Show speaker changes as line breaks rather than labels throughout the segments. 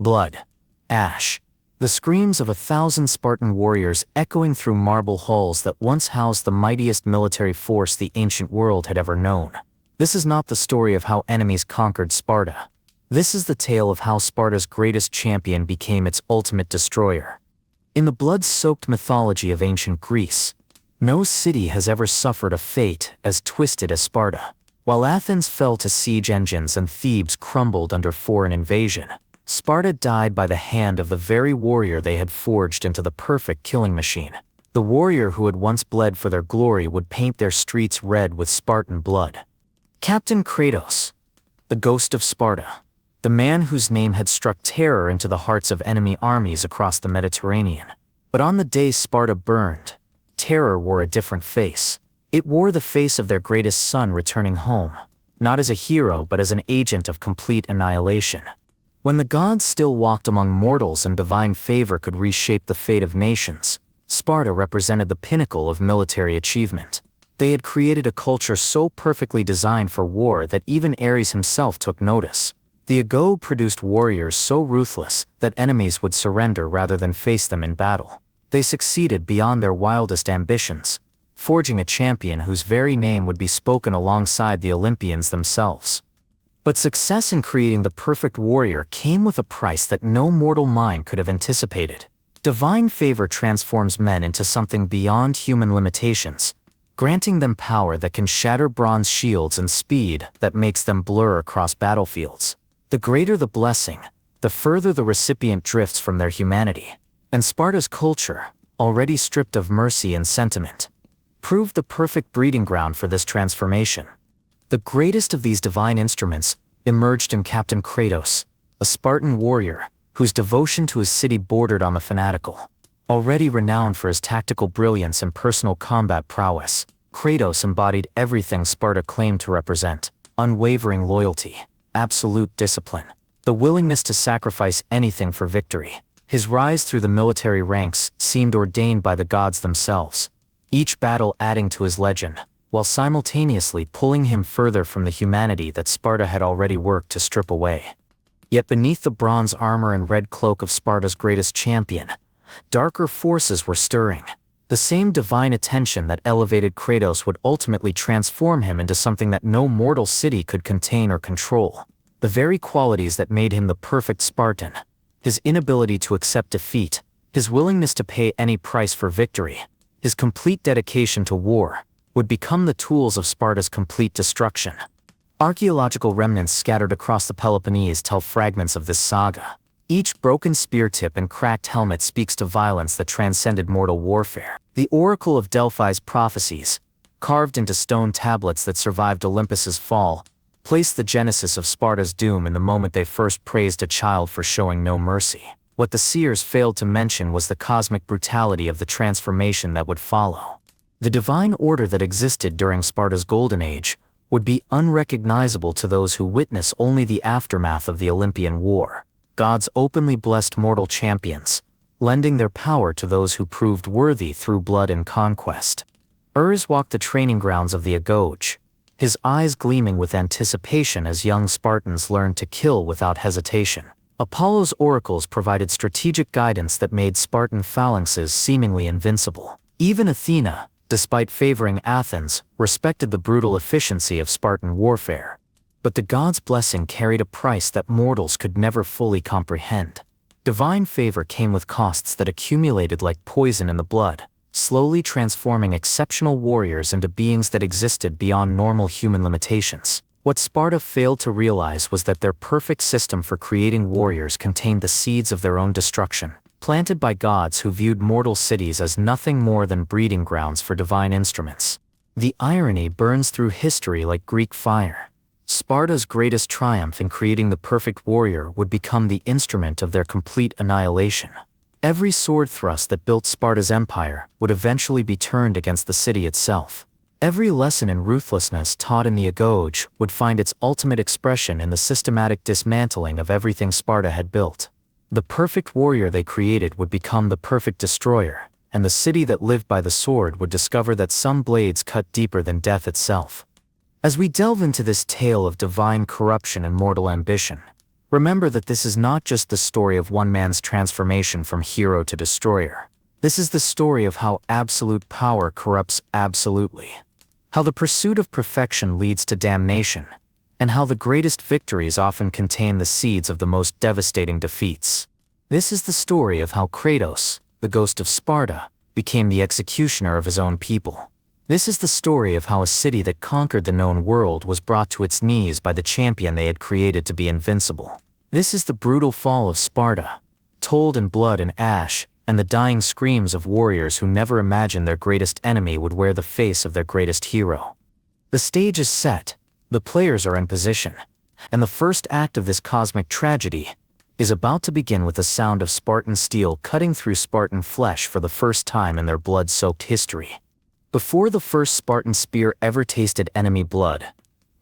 blood, ash. The screams of 1,000 Spartan warriors echoing through marble halls that once housed the mightiest military force the ancient world had ever known. This is not the story of how enemies conquered Sparta. This is the tale of how Sparta's greatest champion became its ultimate destroyer. In the blood-soaked mythology of ancient Greece, no city has ever suffered a fate as twisted as Sparta. While Athens fell to siege engines and Thebes crumbled under foreign invasion, Sparta died by the hand of the very warrior they had forged into the perfect killing machine. The warrior who had once bled for their glory would paint their streets red with Spartan blood. Captain Kratos, the ghost of Sparta, the man whose name had struck terror into the hearts of enemy armies across the Mediterranean. But on the day Sparta burned, terror wore a different face. It wore the face of their greatest son returning home, not as a hero but as an agent of complete annihilation. When the gods still walked among mortals and divine favor could reshape the fate of nations, Sparta represented the pinnacle of military achievement. They had created a culture so perfectly designed for war that even Ares himself took notice. The agoge produced warriors so ruthless that enemies would surrender rather than face them in battle. They succeeded beyond their wildest ambitions, forging a champion whose very name would be spoken alongside the Olympians themselves. But success in creating the perfect warrior came with a price that no mortal mind could have anticipated. Divine favor transforms men into something beyond human limitations, granting them power that can shatter bronze shields and speed that makes them blur across battlefields. The greater the blessing, the further the recipient drifts from their humanity. And Sparta's culture, already stripped of mercy and sentiment, proved the perfect breeding ground for this transformation. The greatest of these divine instruments emerged in Captain Kratos, a Spartan warrior whose devotion to his city bordered on the fanatical. Already renowned for his tactical brilliance and personal combat prowess, Kratos embodied everything Sparta claimed to represent: unwavering loyalty, absolute discipline, the willingness to sacrifice anything for victory. His rise through the military ranks seemed ordained by the gods themselves, each battle adding to his legend, while simultaneously pulling him further from the humanity that Sparta had already worked to strip away. Yet beneath the bronze armor and red cloak of Sparta's greatest champion, darker forces were stirring. The same divine attention that elevated Kratos would ultimately transform him into something that no mortal city could contain or control. The very qualities that made him the perfect Spartan, his inability to accept defeat, his willingness to pay any price for victory, his complete dedication to war, would become the tools of Sparta's complete destruction. Archaeological remnants scattered across the Peloponnese tell fragments of this saga. Each broken spear tip and cracked helmet speaks to violence that transcended mortal warfare. The Oracle of Delphi's prophecies, carved into stone tablets that survived Olympus's fall, placed the genesis of Sparta's doom in the moment they first praised a child for showing no mercy. What the seers failed to mention was the cosmic brutality of the transformation that would follow. The divine order that existed during Sparta's golden age would be unrecognizable to those who witness only the aftermath of the Olympian War. Gods openly blessed mortal champions, lending their power to those who proved worthy through blood and conquest. Urs walked the training grounds of the agoge, his eyes gleaming with anticipation as young Spartans learned to kill without hesitation. Apollo's oracles provided strategic guidance that made Spartan phalanxes seemingly invincible. Even Athena, despite favoring Athens, respected the brutal efficiency of Spartan warfare. But the gods' blessing carried a price that mortals could never fully comprehend. Divine favor came with costs that accumulated like poison in the blood, slowly transforming exceptional warriors into beings that existed beyond normal human limitations. What Sparta failed to realize was that their perfect system for creating warriors contained the seeds of their own destruction, planted by gods who viewed mortal cities as nothing more than breeding grounds for divine instruments. The irony burns through history like Greek fire. Sparta's greatest triumph in creating the perfect warrior would become the instrument of their complete annihilation. Every sword thrust that built Sparta's empire would eventually be turned against the city itself. Every lesson in ruthlessness taught in the agoge would find its ultimate expression in the systematic dismantling of everything Sparta had built. The perfect warrior they created would become the perfect destroyer, and the city that lived by the sword would discover that some blades cut deeper than death itself. As we delve into this tale of divine corruption and mortal ambition, Remember that this is not just the story of one man's transformation from hero to destroyer. This is the story of how absolute power corrupts absolutely, how the pursuit of perfection leads to damnation, and how the greatest victories often contain the seeds of the most devastating defeats. This is the story of how Kratos, the ghost of Sparta, became the executioner of his own people. This is the story of how a city that conquered the known world was brought to its knees by the champion they had created to be invincible. This is the brutal fall of Sparta, told in blood and ash, and the dying screams of warriors who never imagined their greatest enemy would wear the face of their greatest hero. The stage is set, the players are in position, and the first act of this cosmic tragedy is about to begin with the sound of Spartan steel cutting through Spartan flesh for the first time in their blood-soaked history. Before the first Spartan spear ever tasted enemy blood,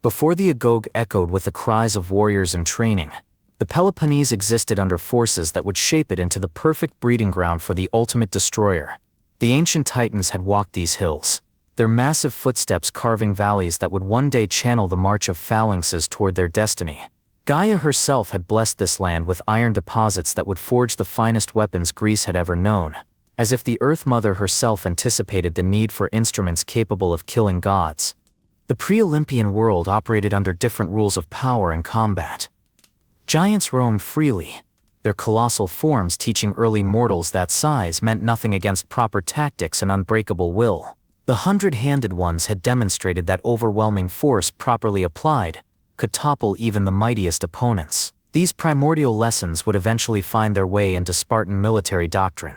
before the agoge echoed with the cries of warriors in training, the Peloponnese existed under forces that would shape it into the perfect breeding ground for the ultimate destroyer. The ancient titans had walked these hills, their massive footsteps carving valleys that would one day channel the march of phalanxes toward their destiny. Gaia herself had blessed this land with iron deposits that would forge the finest weapons Greece had ever known, as if the Earth Mother herself anticipated the need for instruments capable of killing gods. The pre-Olympian world operated under different rules of power and combat. Giants roamed freely, their colossal forms teaching early mortals that size meant nothing against proper tactics and unbreakable will. The hundred-handed ones had demonstrated that overwhelming force properly applied could topple even the mightiest opponents. These primordial lessons would eventually find their way into Spartan military doctrine,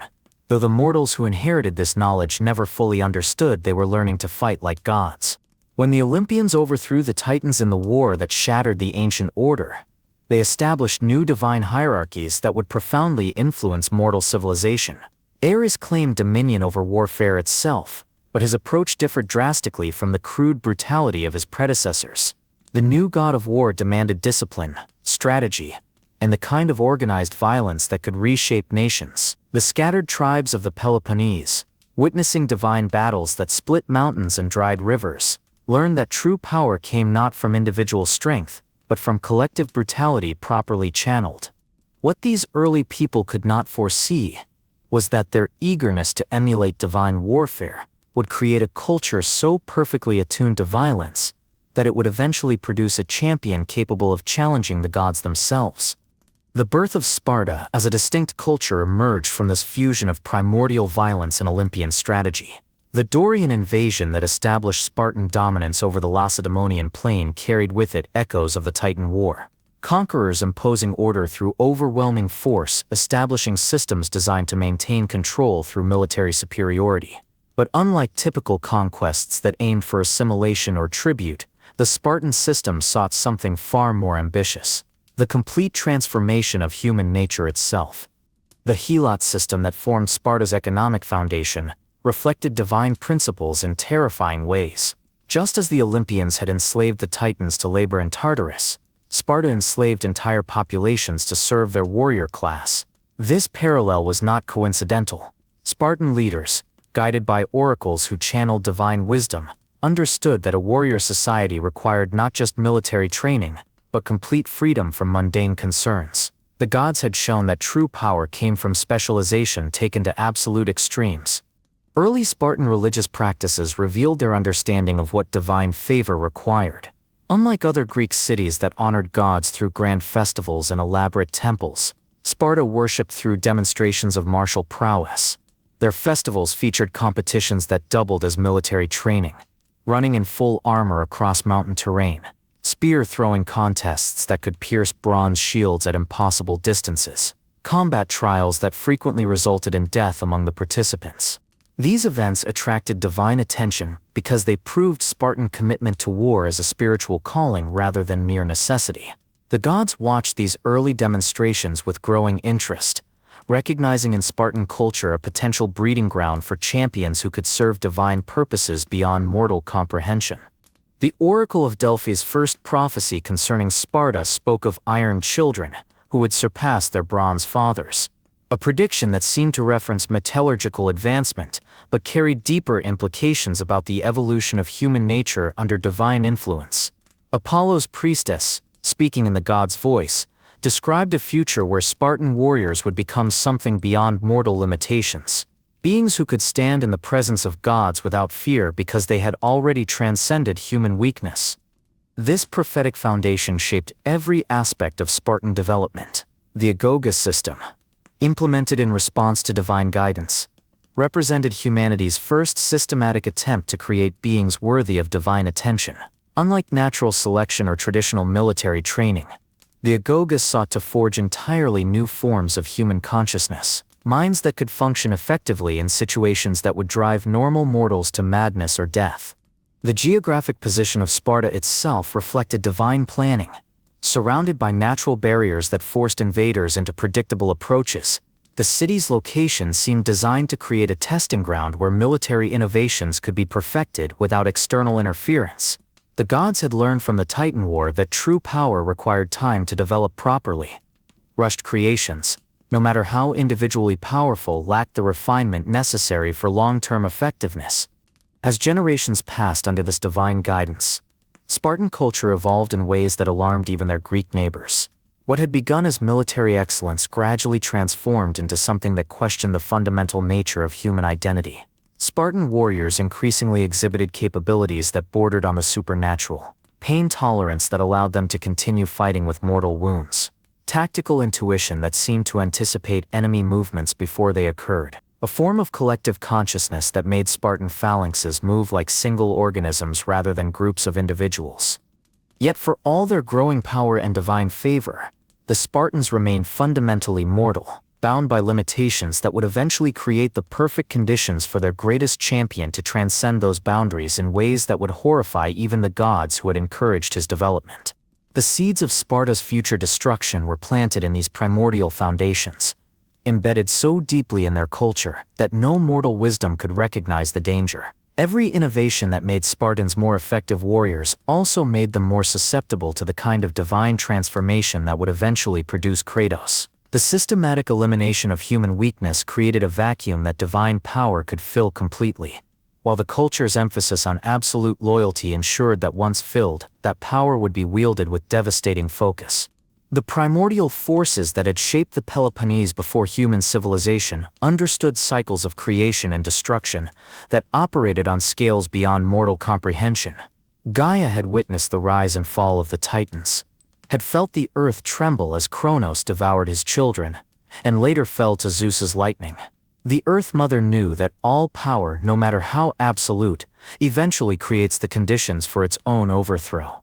though the mortals who inherited this knowledge never fully understood they were learning to fight like gods. When the Olympians overthrew the Titans in the war that shattered the ancient order, they established new divine hierarchies that would profoundly influence mortal civilization. Ares claimed dominion over warfare itself, but his approach differed drastically from the crude brutality of his predecessors. The new god of war demanded discipline, strategy, and the kind of organized violence that could reshape nations. The scattered tribes of the Peloponnese, witnessing divine battles that split mountains and dried rivers, learned that true power came not from individual strength, but from collective brutality properly channeled. What these early people could not foresee was that their eagerness to emulate divine warfare would create a culture so perfectly attuned to violence that it would eventually produce a champion capable of challenging the gods themselves. The birth of Sparta as a distinct culture emerged from this fusion of primordial violence and Olympian strategy. The Dorian invasion that established Spartan dominance over the Lacedaemonian plain carried with it echoes of the Titan War. Conquerors imposing order through overwhelming force, establishing systems designed to maintain control through military superiority. But unlike typical conquests that aimed for assimilation or tribute, the Spartan system sought something far more ambitious: the complete transformation of human nature itself. The Helot system that formed Sparta's economic foundation reflected divine principles in terrifying ways. Just as the Olympians had enslaved the Titans to labor in Tartarus, Sparta enslaved entire populations to serve their warrior class. This parallel was not coincidental. Spartan leaders, guided by oracles who channeled divine wisdom, understood that a warrior society required not just military training, but complete freedom from mundane concerns. The gods had shown that true power came from specialization taken to absolute extremes. Early Spartan religious practices revealed their understanding of what divine favor required. Unlike other Greek cities that honored gods through grand festivals and elaborate temples, Sparta worshipped through demonstrations of martial prowess. Their festivals featured competitions that doubled as military training, running in full armor across mountain terrain, spear-throwing contests that could pierce bronze shields at impossible distances, combat trials that frequently resulted in death among the participants. These events attracted divine attention because they proved Spartan commitment to war as a spiritual calling rather than mere necessity. The gods watched these early demonstrations with growing interest, recognizing in Spartan culture a potential breeding ground for champions who could serve divine purposes beyond mortal comprehension. The Oracle of Delphi's first prophecy concerning Sparta spoke of iron children who would surpass their bronze fathers, a prediction that seemed to reference metallurgical advancement, but carried deeper implications about the evolution of human nature under divine influence. Apollo's priestess, speaking in the god's voice, described a future where Spartan warriors would become something beyond mortal limitations, beings who could stand in the presence of gods without fear because they had already transcended human weakness. This prophetic foundation shaped every aspect of Spartan development. The agoge system, implemented in response to divine guidance, represented humanity's first systematic attempt to create beings worthy of divine attention. Unlike natural selection or traditional military training, the agoge sought to forge entirely new forms of human consciousness, minds that could function effectively in situations that would drive normal mortals to madness or death. The geographic position of Sparta itself reflected divine planning. Surrounded by natural barriers that forced invaders into predictable approaches, the city's location seemed designed to create a testing ground where military innovations could be perfected without external interference. The gods had learned from the Titan War that true power required time to develop properly. Rushed creations, no matter how individually powerful, lacked the refinement necessary for long-term effectiveness. As generations passed under this divine guidance, Spartan culture evolved in ways that alarmed even their Greek neighbors. What had begun as military excellence gradually transformed into something that questioned the fundamental nature of human identity. Spartan warriors increasingly exhibited capabilities that bordered on the supernatural, pain tolerance that allowed them to continue fighting with mortal wounds, tactical intuition that seemed to anticipate enemy movements before they occurred, a form of collective consciousness that made Spartan phalanxes move like single organisms rather than groups of individuals. Yet for all their growing power and divine favor, the Spartans remained fundamentally mortal, bound by limitations that would eventually create the perfect conditions for their greatest champion to transcend those boundaries in ways that would horrify even the gods who had encouraged his development. The seeds of Sparta's future destruction were planted in these primordial foundations, embedded so deeply in their culture that no mortal wisdom could recognize the danger. Every innovation that made Spartans more effective warriors also made them more susceptible to the kind of divine transformation that would eventually produce Kratos. The systematic elimination of human weakness created a vacuum that divine power could fill completely, while the culture's emphasis on absolute loyalty ensured that once filled, that power would be wielded with devastating focus. The primordial forces that had shaped the Peloponnese before human civilization understood cycles of creation and destruction that operated on scales beyond mortal comprehension. Gaia had witnessed the rise and fall of the Titans, had felt the earth tremble as Kronos devoured his children, and later fell to Zeus's lightning. The Earth Mother knew that all power, no matter how absolute, eventually creates the conditions for its own overthrow.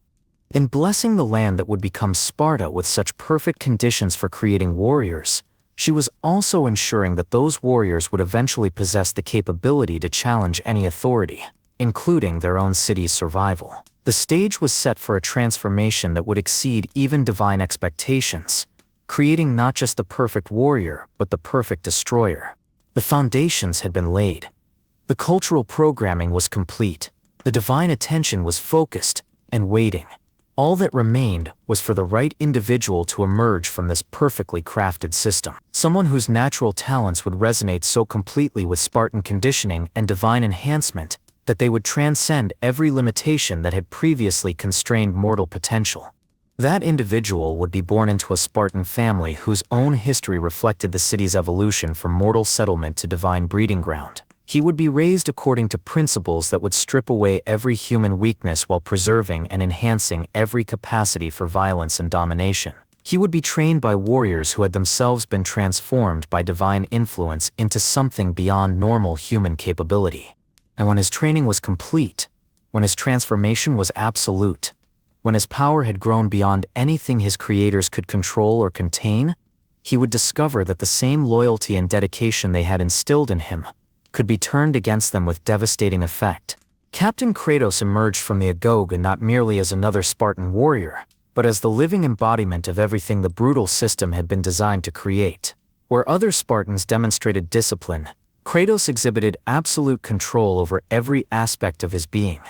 In blessing the land that would become Sparta with such perfect conditions for creating warriors, she was also ensuring that those warriors would eventually possess the capability to challenge any authority, including their own city's survival. The stage was set for a transformation that would exceed even divine expectations, creating not just the perfect warrior, but the perfect destroyer. The foundations had been laid. The cultural programming was complete. The divine attention was focused and waiting. All that remained was for the right individual to emerge from this perfectly crafted system. Someone whose natural talents would resonate so completely with Spartan conditioning and divine enhancement that they would transcend every limitation that had previously constrained mortal potential. That individual would be born into a Spartan family whose own history reflected the city's evolution from mortal settlement to divine breeding ground. He would be raised according to principles that would strip away every human weakness while preserving and enhancing every capacity for violence and domination. He would be trained by warriors who had themselves been transformed by divine influence into something beyond normal human capability. And when his training was complete, when his transformation was absolute, when his power had grown beyond anything his creators could control or contain, he would discover that the same loyalty and dedication they had instilled in him could be turned against them with devastating effect. Captain Kratos emerged from the agoge not merely as another Spartan warrior, but as the living embodiment of everything the brutal system had been designed to create. Where other Spartans demonstrated discipline, Kratos exhibited absolute control over every aspect of his being.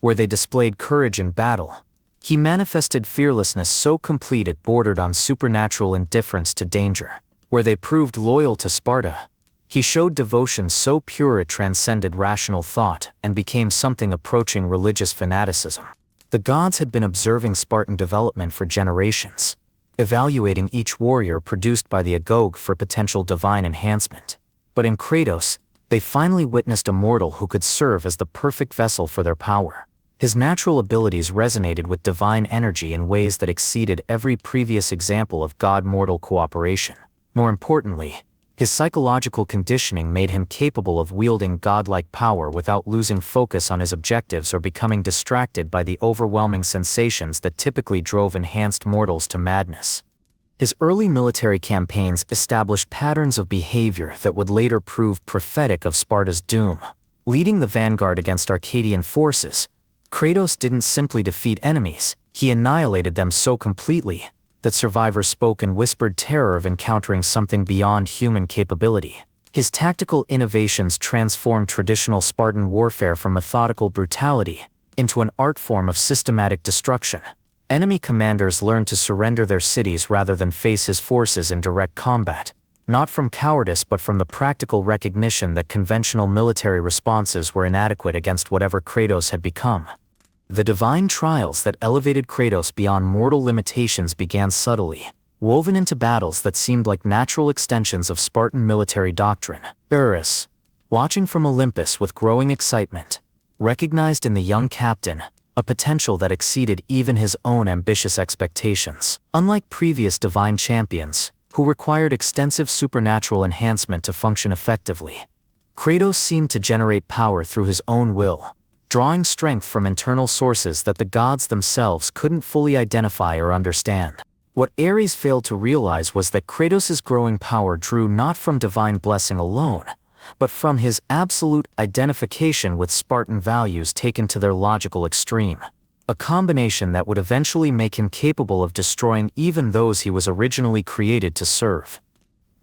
Where they displayed courage in battle, he manifested fearlessness so complete it bordered on supernatural indifference to danger. Where they proved loyal to Sparta, he showed devotion so pure it transcended rational thought and became something approaching religious fanaticism. The gods had been observing Spartan development for generations. evaluating each warrior produced by the agoge for potential divine enhancement. But in Kratos, they finally witnessed a mortal who could serve as the perfect vessel for their power. His natural abilities resonated with divine energy in ways that exceeded every previous example of god-mortal cooperation. More importantly, his psychological conditioning made him capable of wielding godlike power without losing focus on his objectives or becoming distracted by the overwhelming sensations that typically drove enhanced mortals to madness. His early military campaigns established patterns of behavior that would later prove prophetic of Sparta's doom. Leading the vanguard against Arcadian forces, Kratos didn't simply defeat enemies, he annihilated them so completely that survivors spoke in whispered terror of encountering something beyond human capability. His tactical innovations transformed traditional Spartan warfare from methodical brutality into an art form of systematic destruction. Enemy commanders learned to surrender their cities rather than face his forces in direct combat, not from cowardice but from the practical recognition that conventional military responses were inadequate against whatever Kratos had become. The divine trials that elevated Kratos beyond mortal limitations began subtly, woven into battles that seemed like natural extensions of Spartan military doctrine. Eris, watching from Olympus with growing excitement, recognized in the young captain a potential that exceeded even his own ambitious expectations. Unlike previous divine champions, who required extensive supernatural enhancement to function effectively, Kratos seemed to generate power through his own will, drawing strength from internal sources that the gods themselves couldn't fully identify or understand. What Ares failed to realize was that Kratos' growing power drew not from divine blessing alone, but from his absolute identification with Spartan values taken to their logical extreme, a combination that would eventually make him capable of destroying even those he was originally created to serve.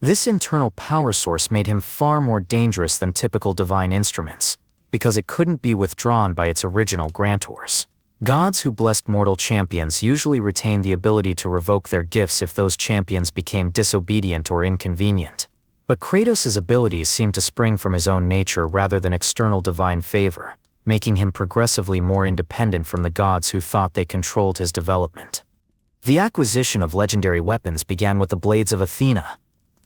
This internal power source made him far more dangerous than typical divine instruments, because it couldn't be withdrawn by its original grantors. Gods who blessed mortal champions usually retained the ability to revoke their gifts if those champions became disobedient or inconvenient. But Kratos' abilities seemed to spring from his own nature rather than external divine favor, making him progressively more independent from the gods who thought they controlled his development. The acquisition of legendary weapons began with the blades of Athena,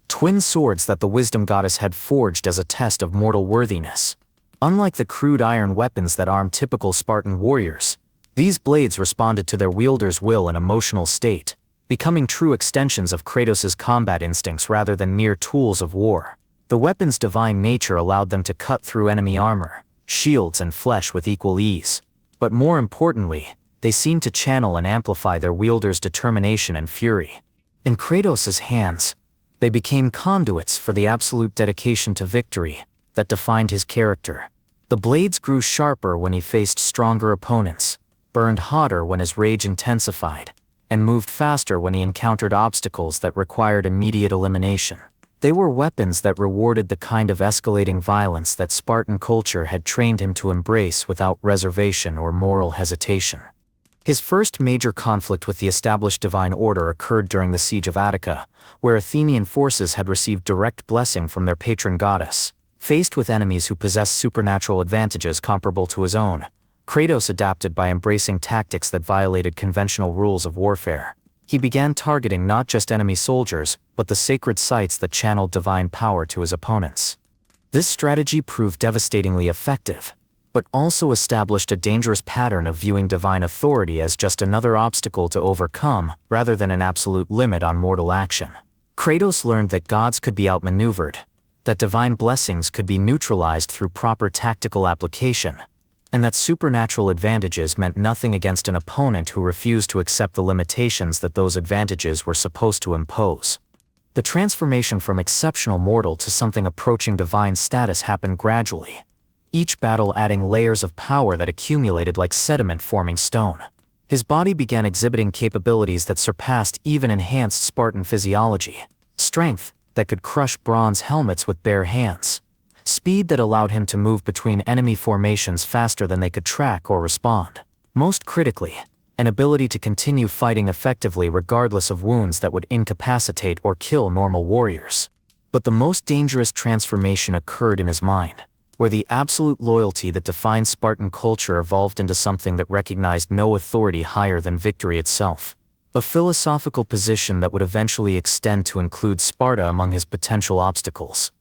twin swords that the wisdom goddess had forged as a test of mortal worthiness. Unlike the crude iron weapons that armed typical Spartan warriors, these blades responded to their wielder's will and emotional state, becoming true extensions of Kratos' combat instincts rather than mere tools of war. The weapon's divine nature allowed them to cut through enemy armor, shields and flesh with equal ease. But more importantly, they seemed to channel and amplify their wielder's determination and fury. In Kratos' hands, they became conduits for the absolute dedication to victory that defined his character. The blades grew sharper when he faced stronger opponents, burned hotter when his rage intensified, and moved faster when he encountered obstacles that required immediate elimination. They were weapons that rewarded the kind of escalating violence that Spartan culture had trained him to embrace without reservation or moral hesitation. His first major conflict with the established divine order occurred during the siege of Attica, where Athenian forces had received direct blessing from their patron goddess. Faced with enemies who possessed supernatural advantages comparable to his own, Kratos adapted by embracing tactics that violated conventional rules of warfare. He began targeting not just enemy soldiers, but the sacred sites that channeled divine power to his opponents. This strategy proved devastatingly effective, but also established a dangerous pattern of viewing divine authority as just another obstacle to overcome, rather than an absolute limit on mortal action. Kratos learned that gods could be outmaneuvered, that divine blessings could be neutralized through proper tactical application, and that supernatural advantages meant nothing against an opponent who refused to accept the limitations that those advantages were supposed to impose. The transformation from exceptional mortal to something approaching divine status happened gradually, each battle adding layers of power that accumulated like sediment forming stone. His body began exhibiting capabilities that surpassed even enhanced Spartan physiology: strength that could crush bronze helmets with bare hands, speed that allowed him to move between enemy formations faster than they could track or respond. Most critically, an ability to continue fighting effectively regardless of wounds that would incapacitate or kill normal warriors. But the most dangerous transformation occurred in his mind, where the absolute loyalty that defined Spartan culture evolved into something that recognized no authority higher than victory itself. a philosophical position that would eventually extend to include Sparta among his potential obstacles.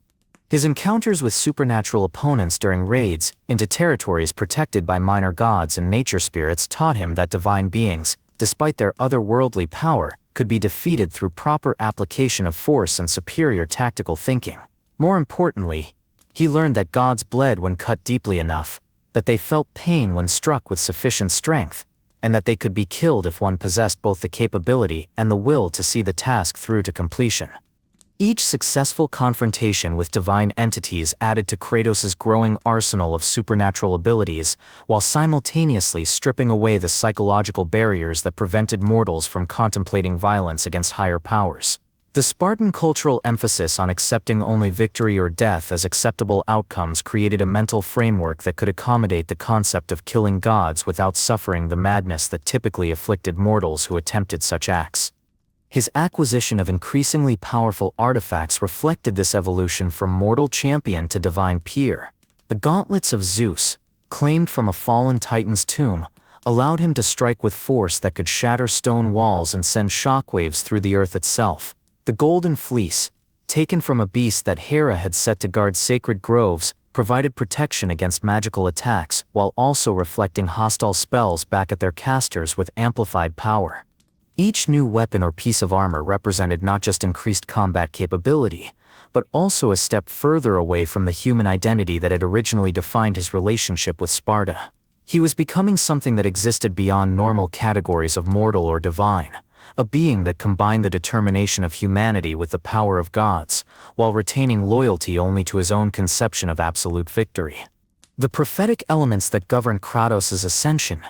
His encounters with supernatural opponents during raids into territories protected by minor gods and nature spirits taught him that divine beings, despite their otherworldly power, could be defeated through proper application of force and superior tactical thinking. More importantly, he learned that gods bled when cut deeply enough, that they felt pain when struck with sufficient strength, and that they could be killed if one possessed both the capability and the will to see the task through to completion. Each successful confrontation with divine entities added to Kratos' growing arsenal of supernatural abilities, while simultaneously stripping away the psychological barriers that prevented mortals from contemplating violence against higher powers. The Spartan cultural emphasis on accepting only victory or death as acceptable outcomes created a mental framework that could accommodate the concept of killing gods without suffering the madness that typically afflicted mortals who attempted such acts. His acquisition of increasingly powerful artifacts reflected this evolution from mortal champion to divine peer. The gauntlets of Zeus, claimed from a fallen titan's tomb, allowed him to strike with force that could shatter stone walls and send shockwaves through the earth itself. The golden fleece, taken from a beast that Hera had set to guard sacred groves, provided protection against magical attacks while also reflecting hostile spells back at their casters with amplified power. Each new weapon or piece of armor represented not just increased combat capability, but also a step further away from the human identity that had originally defined his relationship with Sparta. He was becoming something that existed beyond normal categories of mortal or divine, a being that combined the determination of humanity with the power of gods, while retaining loyalty only to his own conception of absolute victory. The prophetic elements that governed Kratos' ascension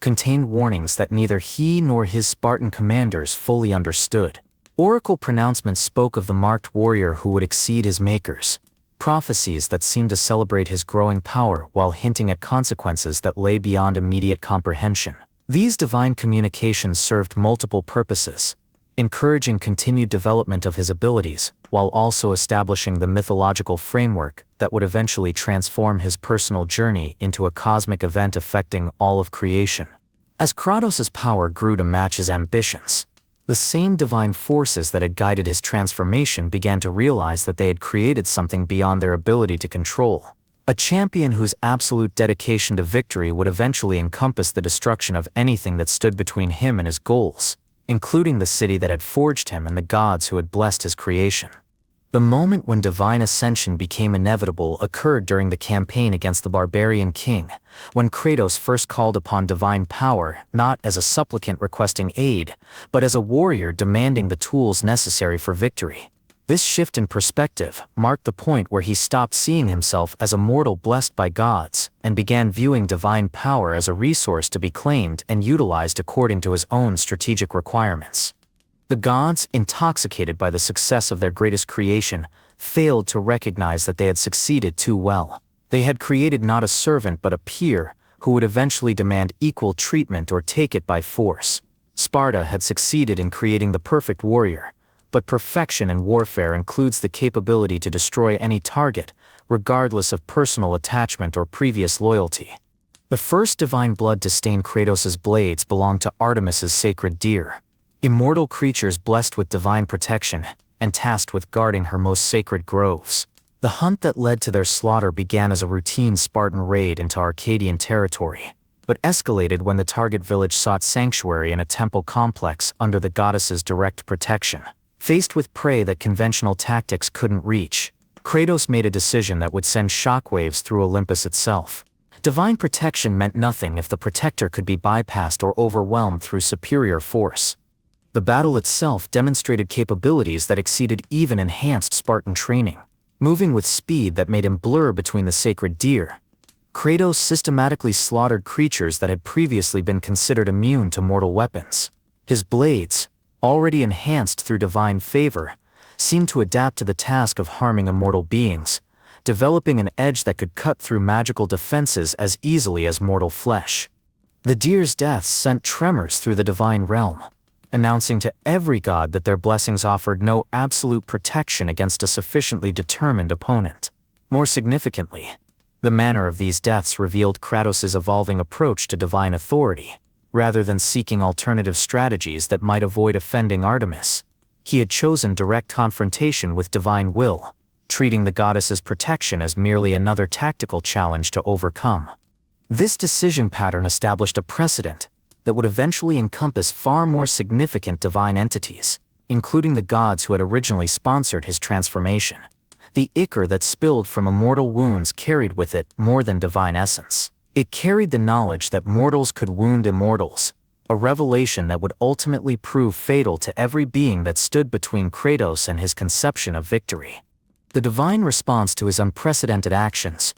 contained warnings that neither he nor his Spartan commanders fully understood. Oracle pronouncements spoke of the marked warrior who would exceed his makers, prophecies that seemed to celebrate his growing power while hinting at consequences that lay beyond immediate comprehension. These divine communications served multiple purposes, encouraging continued development of his abilities, while also establishing the mythological framework that would eventually transform his personal journey into a cosmic event affecting all of creation. As Kratos' power grew to match his ambitions, the same divine forces that had guided his transformation began to realize that they had created something beyond their ability to control. A champion whose absolute dedication to victory would eventually encompass the destruction of anything that stood between him and his goals, including the city that had forged him and the gods who had blessed his creation. The moment when divine ascension became inevitable occurred during the campaign against the barbarian king, when Kratos first called upon divine power not as a supplicant requesting aid, but as a warrior demanding the tools necessary for victory. This shift in perspective marked the point where he stopped seeing himself as a mortal blessed by gods and began viewing divine power as a resource to be claimed and utilized according to his own strategic requirements. The gods, intoxicated by the success of their greatest creation, failed to recognize that they had succeeded too well. They had created not a servant but a peer who would eventually demand equal treatment or take it by force. Sparta had succeeded in creating the perfect warrior, but perfection in warfare includes the capability to destroy any target, regardless of personal attachment or previous loyalty. The first divine blood to stain Kratos' blades belonged to Artemis's sacred deer, immortal creatures blessed with divine protection and tasked with guarding her most sacred groves. The hunt that led to their slaughter began as a routine Spartan raid into Arcadian territory, but escalated when the target village sought sanctuary in a temple complex under the goddess's direct protection. Faced with prey that conventional tactics couldn't reach, Kratos made a decision that would send shockwaves through Olympus itself. Divine protection meant nothing if the protector could be bypassed or overwhelmed through superior force. The battle itself demonstrated capabilities that exceeded even enhanced Spartan training. Moving with speed that made him blur between the sacred deer, Kratos systematically slaughtered creatures that had previously been considered immune to mortal weapons. His blades, already enhanced through divine favor, seemed to adapt to the task of harming immortal beings, developing an edge that could cut through magical defenses as easily as mortal flesh. The deer's deaths sent tremors through the divine realm, announcing to every god that their blessings offered no absolute protection against a sufficiently determined opponent. More significantly, the manner of these deaths revealed Kratos' evolving approach to divine authority. rather than seeking alternative strategies that might avoid offending Artemis. He had chosen direct confrontation with divine will, treating the goddess's protection as merely another tactical challenge to overcome. This decision pattern established a precedent that would eventually encompass far more significant divine entities, including the gods who had originally sponsored his transformation. The ichor that spilled from immortal wounds carried with it more than divine essence. It carried the knowledge that mortals could wound immortals, a revelation that would ultimately prove fatal to every being that stood between Kratos and his conception of victory. The divine response to his unprecedented actions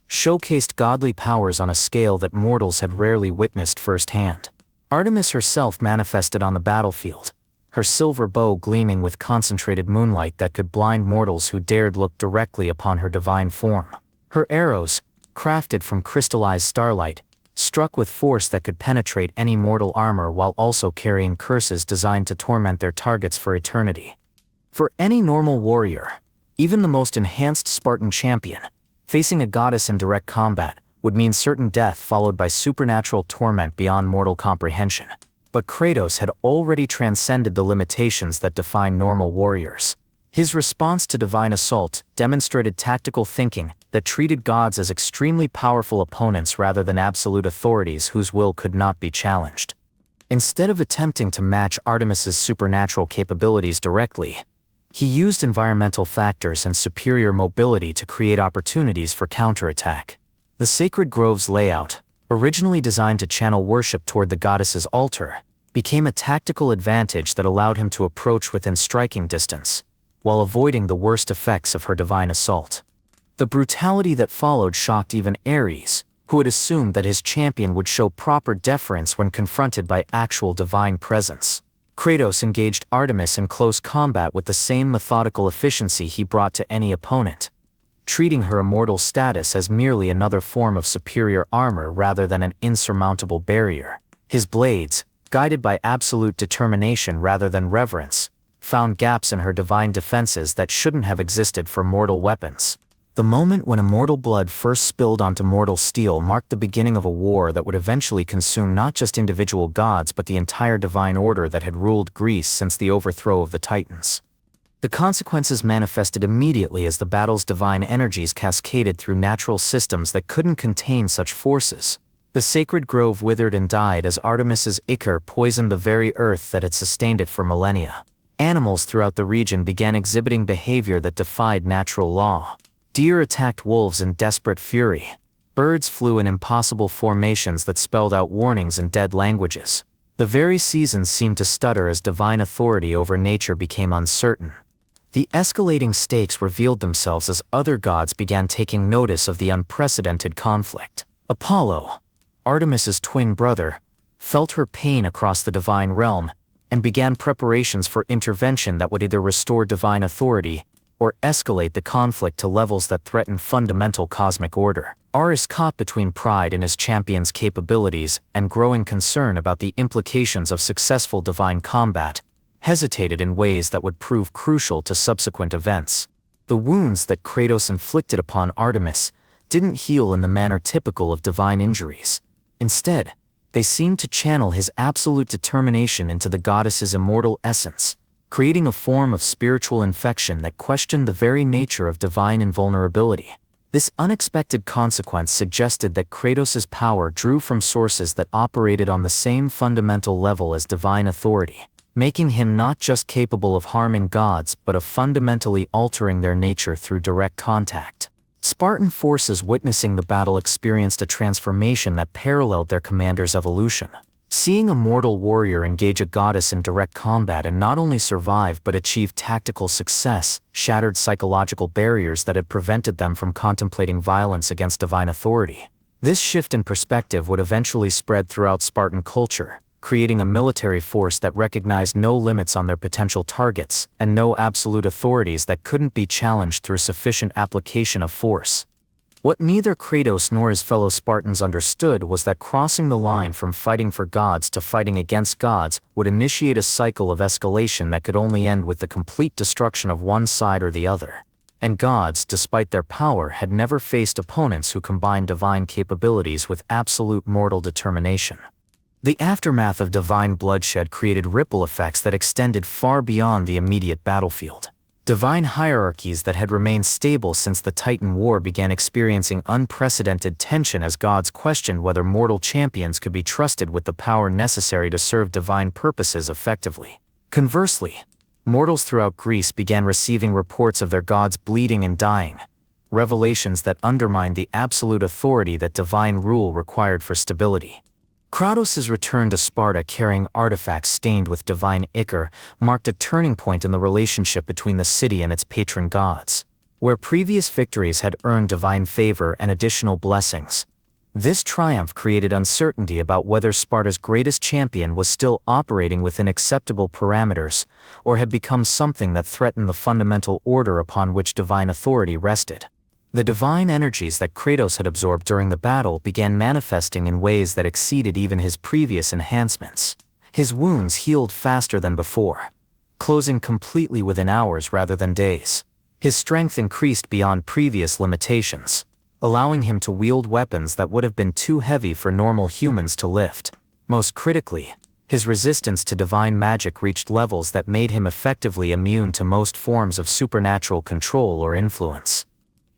showcased godly powers on a scale that mortals had rarely witnessed firsthand. Artemis herself manifested on the battlefield, her silver bow gleaming with concentrated moonlight that could blind mortals who dared look directly upon her divine form. Her arrows, crafted from crystallized starlight, struck with force that could penetrate any mortal armor while also carrying curses designed to torment their targets for eternity. For any normal warrior, even the most enhanced Spartan champion, facing a goddess in direct combat would mean certain death followed by supernatural torment beyond mortal comprehension. But Kratos had already transcended the limitations that define normal warriors. His response to divine assault demonstrated tactical thinking that treated gods as extremely powerful opponents rather than absolute authorities whose will could not be challenged. Instead of attempting to match Artemis's supernatural capabilities directly, he used environmental factors and superior mobility to create opportunities for counterattack. The sacred grove's layout, originally designed to channel worship toward the goddess's altar, became a tactical advantage that allowed him to approach within striking distance, while avoiding the worst effects of her divine assault. The brutality that followed shocked even Ares, who had assumed that his champion would show proper deference when confronted by actual divine presence. Kratos engaged Artemis in close combat with the same methodical efficiency he brought to any opponent, treating her immortal status as merely another form of superior armor rather than an insurmountable barrier. His blades, guided by absolute determination rather than reverence, found gaps in her divine defenses that shouldn't have existed for mortal weapons. The moment when immortal blood first spilled onto mortal steel marked the beginning of a war that would eventually consume not just individual gods but the entire divine order that had ruled Greece since the overthrow of the Titans. The consequences manifested immediately as the battle's divine energies cascaded through natural systems that couldn't contain such forces. The sacred grove withered and died as Artemis's ichor poisoned the very earth that had sustained it for millennia. Animals throughout the region began exhibiting behavior that defied natural law. Deer attacked wolves in desperate fury. Birds flew in impossible formations that spelled out warnings in dead languages. The very seasons seemed to stutter as divine authority over nature became uncertain. The escalating stakes revealed themselves as other gods began taking notice of the unprecedented conflict. Apollo, Artemis's twin brother, felt her pain across the divine realm and began preparations for intervention that would either restore divine authority or escalate the conflict to levels that threatened fundamental cosmic order. Ares, caught between pride in his champion's capabilities and growing concern about the implications of successful divine combat, hesitated in ways that would prove crucial to subsequent events. The wounds that Kratos inflicted upon Artemis didn't heal in the manner typical of divine injuries. Instead, they seemed to channel his absolute determination into the goddess's immortal essence, creating a form of spiritual infection that questioned the very nature of divine invulnerability. This unexpected consequence suggested that Kratos' power drew from sources that operated on the same fundamental level as divine authority, making him not just capable of harming gods but of fundamentally altering their nature through direct contact. Spartan forces witnessing the battle experienced a transformation that paralleled their commander's evolution. Seeing a mortal warrior engage a goddess in direct combat and not only survive but achieve tactical success shattered psychological barriers that had prevented them from contemplating violence against divine authority. This shift in perspective would eventually spread throughout Spartan culture, creating a military force that recognized no limits on their potential targets and no absolute authorities that couldn't be challenged through sufficient application of force. What neither Kratos nor his fellow Spartans understood was that crossing the line from fighting for gods to fighting against gods would initiate a cycle of escalation that could only end with the complete destruction of one side or the other. And gods, despite their power, had never faced opponents who combined divine capabilities with absolute mortal determination. The aftermath of divine bloodshed created ripple effects that extended far beyond the immediate battlefield. Divine hierarchies that had remained stable since the Titan War began experiencing unprecedented tension as gods questioned whether mortal champions could be trusted with the power necessary to serve divine purposes effectively. Conversely, mortals throughout Greece began receiving reports of their gods bleeding and dying, revelations that undermined the absolute authority that divine rule required for stability. Kratos' return to Sparta carrying artifacts stained with divine ichor marked a turning point in the relationship between the city and its patron gods. Where previous victories had earned divine favor and additional blessings, this triumph created uncertainty about whether Sparta's greatest champion was still operating within acceptable parameters or had become something that threatened the fundamental order upon which divine authority rested. The divine energies that Kratos had absorbed during the battle began manifesting in ways that exceeded even his previous enhancements. His wounds healed faster than before, closing completely within hours rather than days. His strength increased beyond previous limitations, allowing him to wield weapons that would have been too heavy for normal humans to lift. Most critically, his resistance to divine magic reached levels that made him effectively immune to most forms of supernatural control or influence.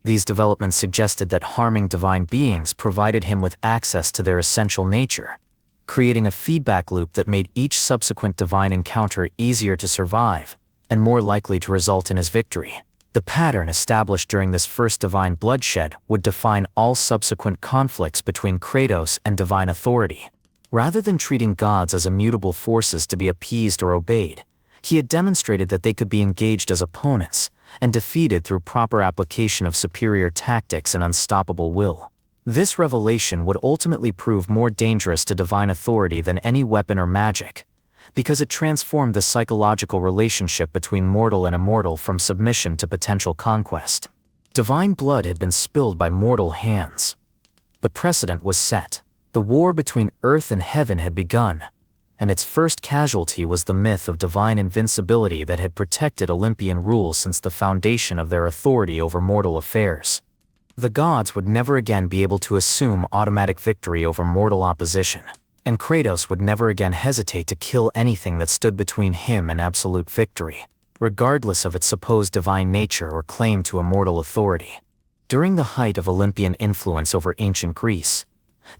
These developments suggested that harming divine beings provided him with access to their essential nature, creating a feedback loop that made each subsequent divine encounter easier to survive and more likely to result in his victory. The pattern established during this first divine bloodshed would define all subsequent conflicts between Kratos and divine authority. Rather than treating gods as immutable forces to be appeased or obeyed, he had demonstrated that they could be engaged as opponents and defeated through proper application of superior tactics and unstoppable will. This revelation would ultimately prove more dangerous to divine authority than any weapon or magic, because it transformed the psychological relationship between mortal and immortal from submission to potential conquest. Divine blood had been spilled by mortal hands. The precedent was set. The war between earth and heaven had begun, and its first casualty was the myth of divine invincibility that had protected Olympian rule since the foundation of their authority over mortal affairs. The gods would never again be able to assume automatic victory over mortal opposition, and Kratos would never again hesitate to kill anything that stood between him and absolute victory, regardless of its supposed divine nature or claim to immortal authority. During the height of Olympian influence over ancient Greece,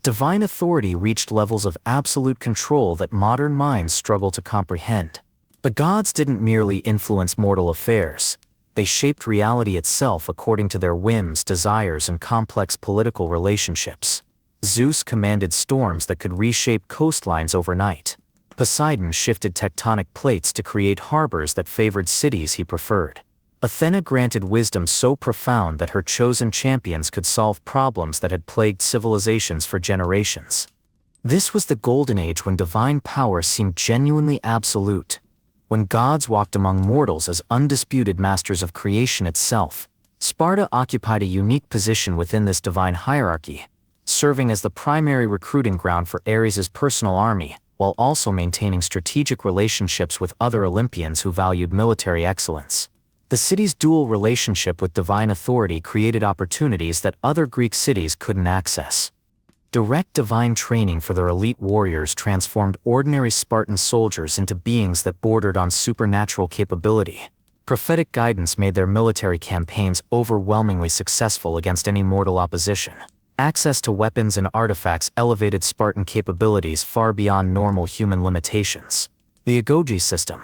divine authority reached levels of absolute control that modern minds struggle to comprehend. The gods didn't merely influence mortal affairs, they shaped reality itself according to their whims, desires, and complex political relationships. Zeus commanded storms that could reshape coastlines overnight. Poseidon shifted tectonic plates to create harbors that favored cities he preferred. Athena granted wisdom so profound that her chosen champions could solve problems that had plagued civilizations for generations. This was the golden age when divine power seemed genuinely absolute, when gods walked among mortals as undisputed masters of creation itself. Sparta occupied a unique position within this divine hierarchy, serving as the primary recruiting ground for Ares' personal army, while also maintaining strategic relationships with other Olympians who valued military excellence. The city's dual relationship with divine authority created opportunities that other Greek cities couldn't access. Direct divine training for their elite warriors transformed ordinary Spartan soldiers into beings that bordered on supernatural capability. Prophetic guidance made their military campaigns overwhelmingly successful against any mortal opposition. Access to weapons and artifacts elevated Spartan capabilities far beyond normal human limitations. The agoge system,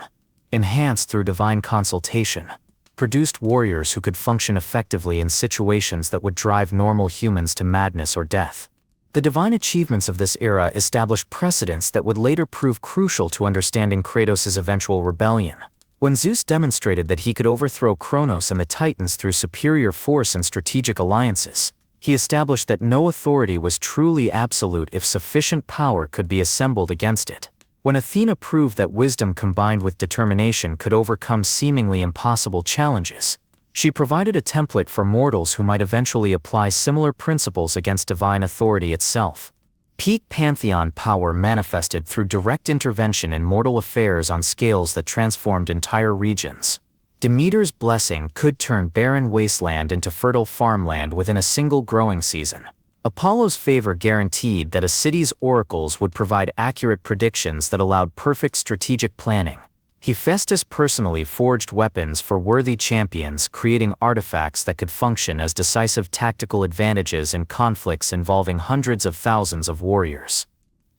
enhanced through divine consultation, produced warriors who could function effectively in situations that would drive normal humans to madness or death. The divine achievements of this era established precedents that would later prove crucial to understanding Kratos' eventual rebellion. When Zeus demonstrated that he could overthrow Kronos and the Titans through superior force and strategic alliances, he established that no authority was truly absolute if sufficient power could be assembled against it. When Athena proved that wisdom combined with determination could overcome seemingly impossible challenges, she provided a template for mortals who might eventually apply similar principles against divine authority itself. Peak Pantheon power manifested through direct intervention in mortal affairs on scales that transformed entire regions. Demeter's blessing could turn barren wasteland into fertile farmland within a single growing season. Apollo's favor guaranteed that a city's oracles would provide accurate predictions that allowed perfect strategic planning. Hephaestus personally forged weapons for worthy champions, creating artifacts that could function as decisive tactical advantages in conflicts involving hundreds of thousands of warriors.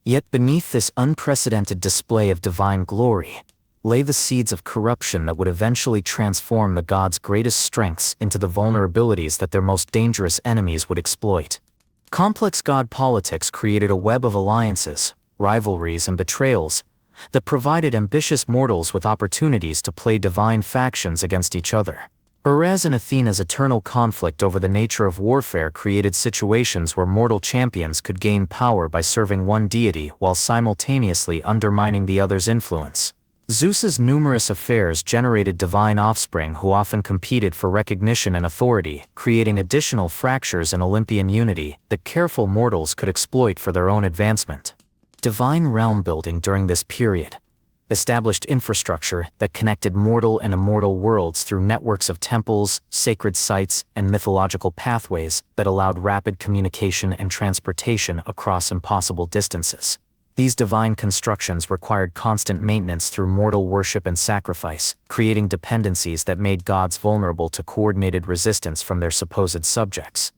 Yet beneath this unprecedented display of divine glory lay the seeds of corruption that would eventually transform the gods' greatest strengths into the vulnerabilities that their most dangerous enemies would exploit. Complex god politics created a web of alliances, rivalries, and betrayals that provided ambitious mortals with opportunities to play divine factions against each other. Ares and Athena's eternal conflict over the nature of warfare created situations where mortal champions could gain power by serving one deity while simultaneously undermining the other's influence. Zeus's numerous affairs generated divine offspring who often competed for recognition and authority, creating additional fractures in Olympian unity that careful mortals could exploit for their own advancement. Divine realm building during this period established infrastructure that connected mortal and immortal worlds through networks of temples, sacred sites, and mythological pathways that allowed rapid communication and transportation across impossible distances. These divine constructions required constant maintenance through mortal worship and sacrifice, creating dependencies that made gods vulnerable to coordinated resistance from their supposed subjects.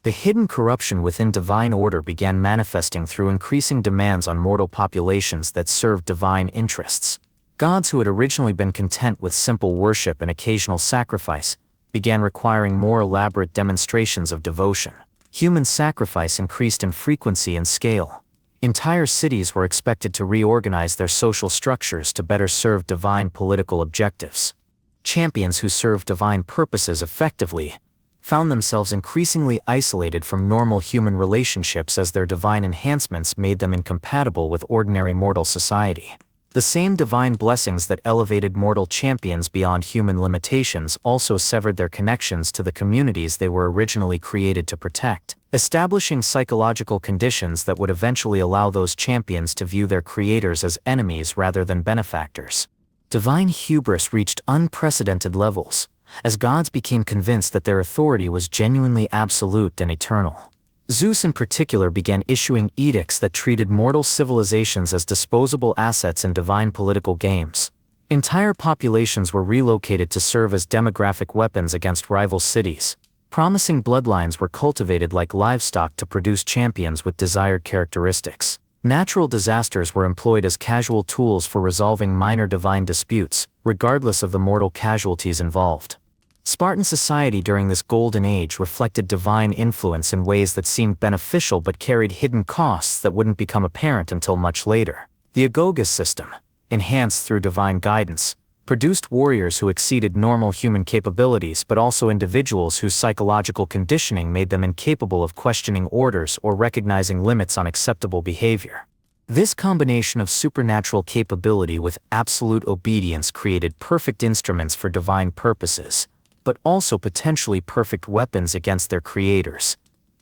The hidden corruption within divine order began manifesting through increasing demands on mortal populations that served divine interests. Gods who had originally been content with simple worship and occasional sacrifice began requiring more elaborate demonstrations of devotion. Human sacrifice increased in frequency and scale. Entire cities were expected to reorganize their social structures to better serve divine political objectives. Champions who served divine purposes effectively found themselves increasingly isolated from normal human relationships as their divine enhancements made them incompatible with ordinary mortal society. The same divine blessings that elevated mortal champions beyond human limitations also severed their connections to the communities they were originally created to protect, establishing psychological conditions that would eventually allow those champions to view their creators as enemies rather than benefactors. Divine hubris reached unprecedented levels, as gods became convinced that their authority was genuinely absolute and eternal. Zeus in particular began issuing edicts that treated mortal civilizations as disposable assets in divine political games. Entire populations were relocated to serve as demographic weapons against rival cities. Promising bloodlines were cultivated like livestock to produce champions with desired characteristics. Natural disasters were employed as casual tools for resolving minor divine disputes, regardless of the mortal casualties involved. Spartan society during this golden age reflected divine influence in ways that seemed beneficial but carried hidden costs that wouldn't become apparent until much later. The agoge system, enhanced through divine guidance, produced warriors who exceeded normal human capabilities but also individuals whose psychological conditioning made them incapable of questioning orders or recognizing limits on acceptable behavior. This combination of supernatural capability with absolute obedience created perfect instruments for divine purposes, but also potentially perfect weapons against their creators,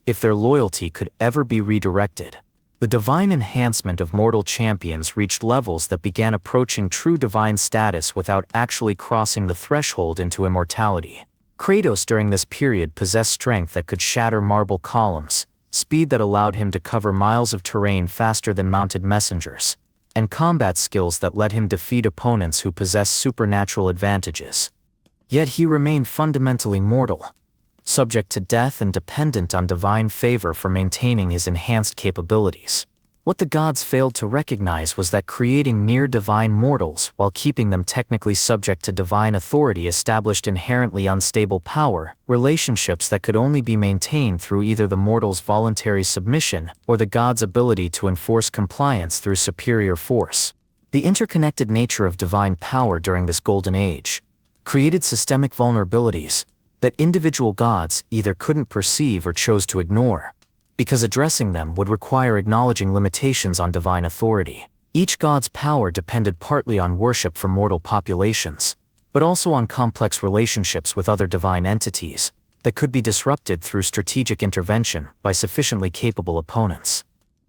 if their loyalty could ever be redirected. The divine enhancement of mortal champions reached levels that began approaching true divine status without actually crossing the threshold into immortality. Kratos during this period possessed strength that could shatter marble columns, speed that allowed him to cover miles of terrain faster than mounted messengers, and combat skills that let him defeat opponents who possessed supernatural advantages. Yet he remained fundamentally mortal, subject to death and dependent on divine favor for maintaining his enhanced capabilities. What the gods failed to recognize was that creating near-divine mortals while keeping them technically subject to divine authority established inherently unstable power, relationships that could only be maintained through either the mortal's voluntary submission or the god's ability to enforce compliance through superior force. The interconnected nature of divine power during this golden age created systemic vulnerabilities that individual gods either couldn't perceive or chose to ignore, because addressing them would require acknowledging limitations on divine authority. Each god's power depended partly on worship from mortal populations, but also on complex relationships with other divine entities that could be disrupted through strategic intervention by sufficiently capable opponents.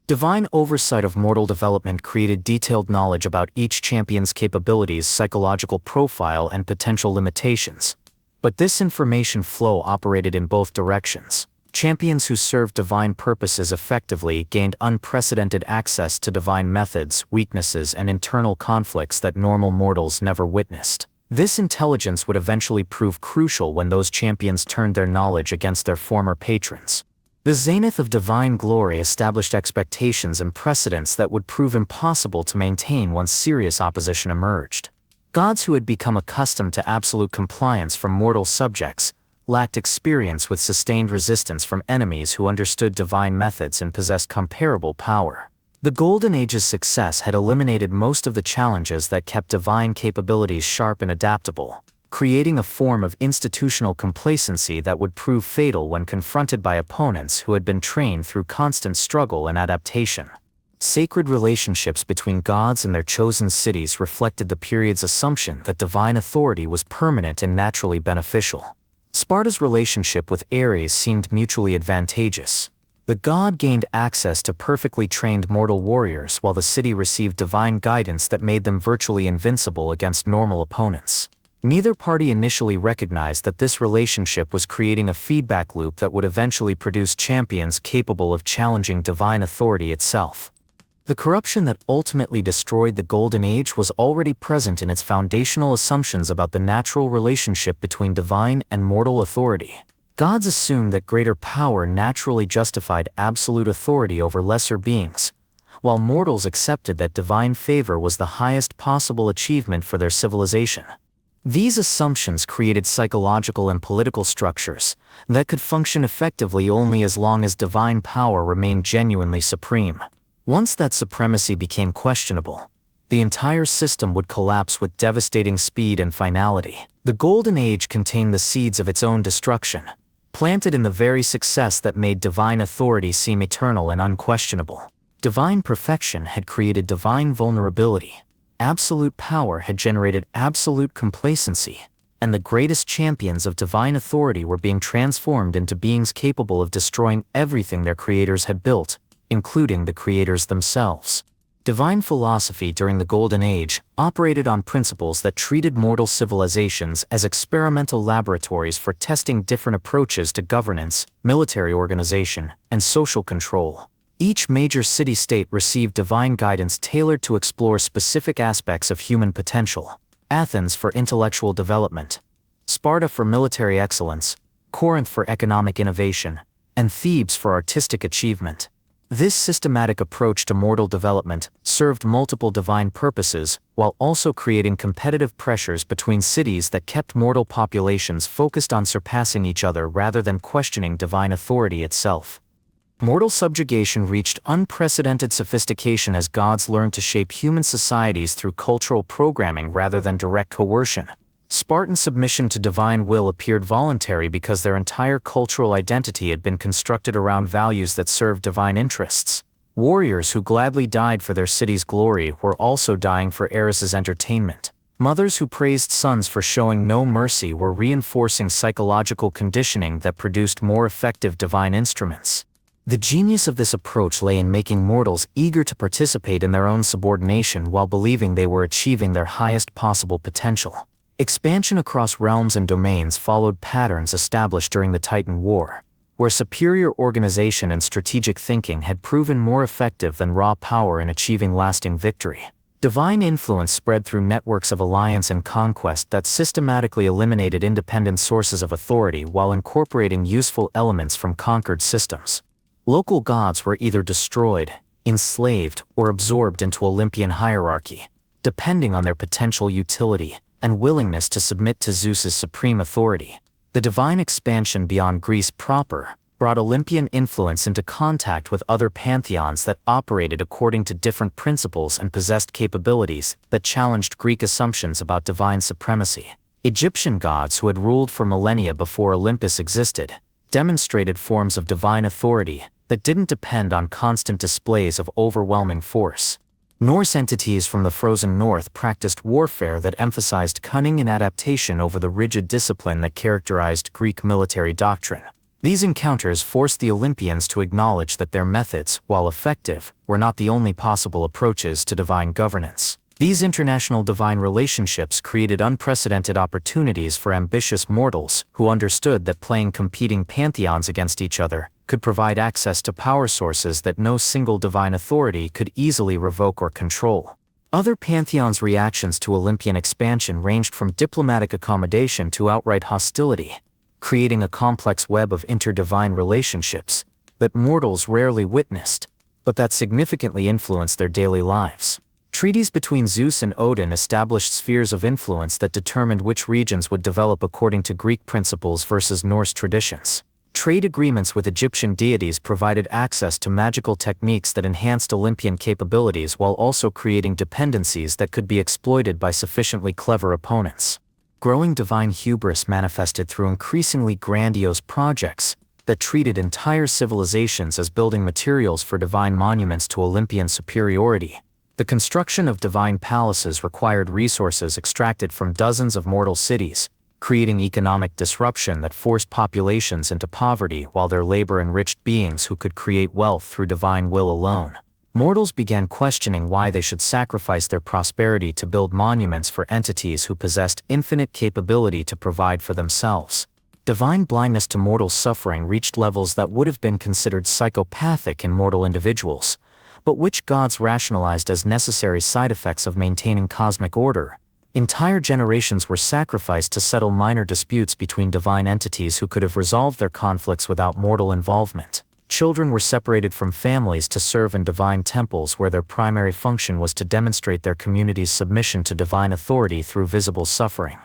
Divine oversight of mortal development created detailed knowledge about each champion's capabilities, psychological profile, and potential limitations. But this information flow operated in both directions. Champions who served divine purposes effectively gained unprecedented access to divine methods, weaknesses, and internal conflicts that normal mortals never witnessed. This intelligence would eventually prove crucial when those champions turned their knowledge against their former patrons. The zenith of divine glory established expectations and precedents that would prove impossible to maintain once serious opposition emerged. Gods who had become accustomed to absolute compliance from mortal subjects lacked experience with sustained resistance from enemies who understood divine methods and possessed comparable power. The Golden Age's success had eliminated most of the challenges that kept divine capabilities sharp and adaptable, creating a form of institutional complacency that would prove fatal when confronted by opponents who had been trained through constant struggle and adaptation. Sacred relationships between gods and their chosen cities reflected the period's assumption that divine authority was permanent and naturally beneficial. Sparta's relationship with Ares seemed mutually advantageous. The god gained access to perfectly trained mortal warriors while the city received divine guidance that made them virtually invincible against normal opponents. Neither party initially recognized that this relationship was creating a feedback loop that would eventually produce champions capable of challenging divine authority itself. The corruption that ultimately destroyed the Golden Age was already present in its foundational assumptions about the natural relationship between divine and mortal authority. Gods assumed that greater power naturally justified absolute authority over lesser beings, while mortals accepted that divine favor was the highest possible achievement for their civilization. These assumptions created psychological and political structures that could function effectively only as long as divine power remained genuinely supreme. Once that supremacy became questionable, the entire system would collapse with devastating speed and finality. The Golden Age contained the seeds of its own destruction, planted in the very success that made divine authority seem eternal and unquestionable. Divine perfection had created divine vulnerability. Absolute power had generated absolute complacency, and the greatest champions of divine authority were being transformed into beings capable of destroying everything their creators had built, including the creators themselves. Divine philosophy during the Golden Age operated on principles that treated mortal civilizations as experimental laboratories for testing different approaches to governance, military organization, and social control. Each major city-state received divine guidance tailored to explore specific aspects of human potential. Athens for intellectual development, Sparta for military excellence, Corinth for economic innovation, and Thebes for artistic achievement. This systematic approach to mortal development served multiple divine purposes while also creating competitive pressures between cities that kept mortal populations focused on surpassing each other rather than questioning divine authority itself. Mortal subjugation reached unprecedented sophistication as gods learned to shape human societies through cultural programming rather than direct coercion. Spartan submission to divine will appeared voluntary because their entire cultural identity had been constructed around values that served divine interests. Warriors who gladly died for their city's glory were also dying for Ares's entertainment. Mothers who praised sons for showing no mercy were reinforcing psychological conditioning that produced more effective divine instruments. The genius of this approach lay in making mortals eager to participate in their own subordination while believing they were achieving their highest possible potential. Expansion across realms and domains followed patterns established during the Titan War, where superior organization and strategic thinking had proven more effective than raw power in achieving lasting victory. Divine influence spread through networks of alliance and conquest that systematically eliminated independent sources of authority while incorporating useful elements from conquered systems. Local gods were either destroyed, enslaved, or absorbed into Olympian hierarchy, depending on their potential utility and willingness to submit to Zeus's supreme authority. The divine expansion beyond Greece proper brought Olympian influence into contact with other pantheons that operated according to different principles and possessed capabilities that challenged Greek assumptions about divine supremacy. Egyptian gods who had ruled for millennia before Olympus existed demonstrated forms of divine authority that didn't depend on constant displays of overwhelming force. Norse entities from the frozen north practiced warfare that emphasized cunning and adaptation over the rigid discipline that characterized Greek military doctrine. These encounters forced the Olympians to acknowledge that their methods, while effective, were not the only possible approaches to divine governance. These international divine relationships created unprecedented opportunities for ambitious mortals who understood that playing competing pantheons against each other could provide access to power sources that no single divine authority could easily revoke or control. Other pantheons' reactions to Olympian expansion ranged from diplomatic accommodation to outright hostility, creating a complex web of interdivine relationships that mortals rarely witnessed, but that significantly influenced their daily lives. Treaties between Zeus and Odin established spheres of influence that determined which regions would develop according to Greek principles versus Norse traditions. Trade agreements with Egyptian deities provided access to magical techniques that enhanced Olympian capabilities while also creating dependencies that could be exploited by sufficiently clever opponents. Growing divine hubris manifested through increasingly grandiose projects that treated entire civilizations as building materials for divine monuments to Olympian superiority. The construction of divine palaces required resources extracted from dozens of mortal cities, creating economic disruption that forced populations into poverty while their labor enriched beings who could create wealth through divine will alone. Mortals began questioning why they should sacrifice their prosperity to build monuments for entities who possessed infinite capability to provide for themselves. Divine blindness to mortal suffering reached levels that would have been considered psychopathic in mortal individuals, but which gods rationalized as necessary side effects of maintaining cosmic order. Entire generations were sacrificed to settle minor disputes between divine entities who could have resolved their conflicts without mortal involvement. Children were separated from families to serve in divine temples where their primary function was to demonstrate their community's submission to divine authority through visible suffering.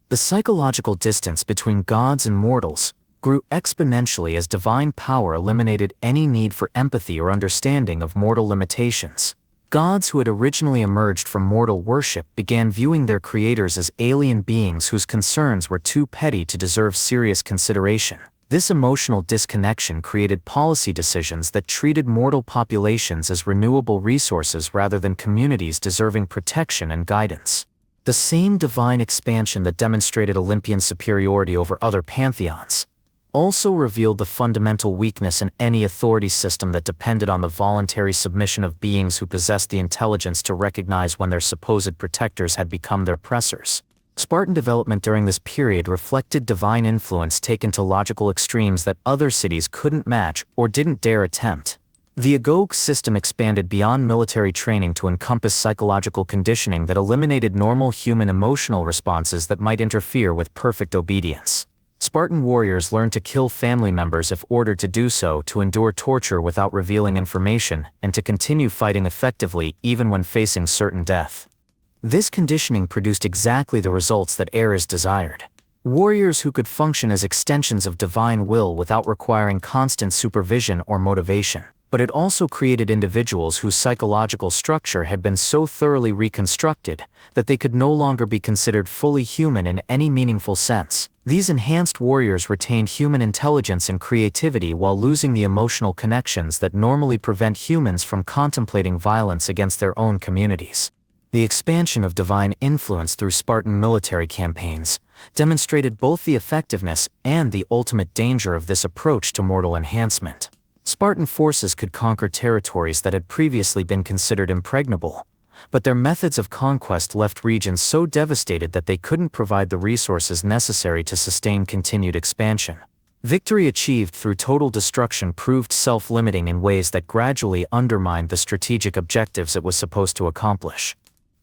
The psychological distance between gods and mortals grew exponentially as divine power eliminated any need for empathy or understanding of mortal limitations. Gods who had originally emerged from mortal worship began viewing their creators as alien beings whose concerns were too petty to deserve serious consideration. This emotional disconnection created policy decisions that treated mortal populations as renewable resources rather than communities deserving protection and guidance. The same divine expansion that demonstrated Olympian superiority over other pantheons also revealed the fundamental weakness in any authority system that depended on the voluntary submission of beings who possessed the intelligence to recognize when their supposed protectors had become their oppressors. Spartan development during this period reflected divine influence taken to logical extremes that other cities couldn't match or didn't dare attempt. The agoge system expanded beyond military training to encompass psychological conditioning that eliminated normal human emotional responses that might interfere with perfect obedience. Spartan warriors learned to kill family members if ordered to do so, to endure torture without revealing information, and to continue fighting effectively even when facing certain death. This conditioning produced exactly the results that Ares desired. Warriors who could function as extensions of divine will without requiring constant supervision or motivation. But it also created individuals whose psychological structure had been so thoroughly reconstructed that they could no longer be considered fully human in any meaningful sense. These enhanced warriors retained human intelligence and creativity while losing the emotional connections that normally prevent humans from contemplating violence against their own communities. The expansion of divine influence through Spartan military campaigns demonstrated both the effectiveness and the ultimate danger of this approach to mortal enhancement. Spartan forces could conquer territories that had previously been considered impregnable, but their methods of conquest left regions so devastated that they couldn't provide the resources necessary to sustain continued expansion. Victory achieved through total destruction proved self-limiting in ways that gradually undermined the strategic objectives it was supposed to accomplish.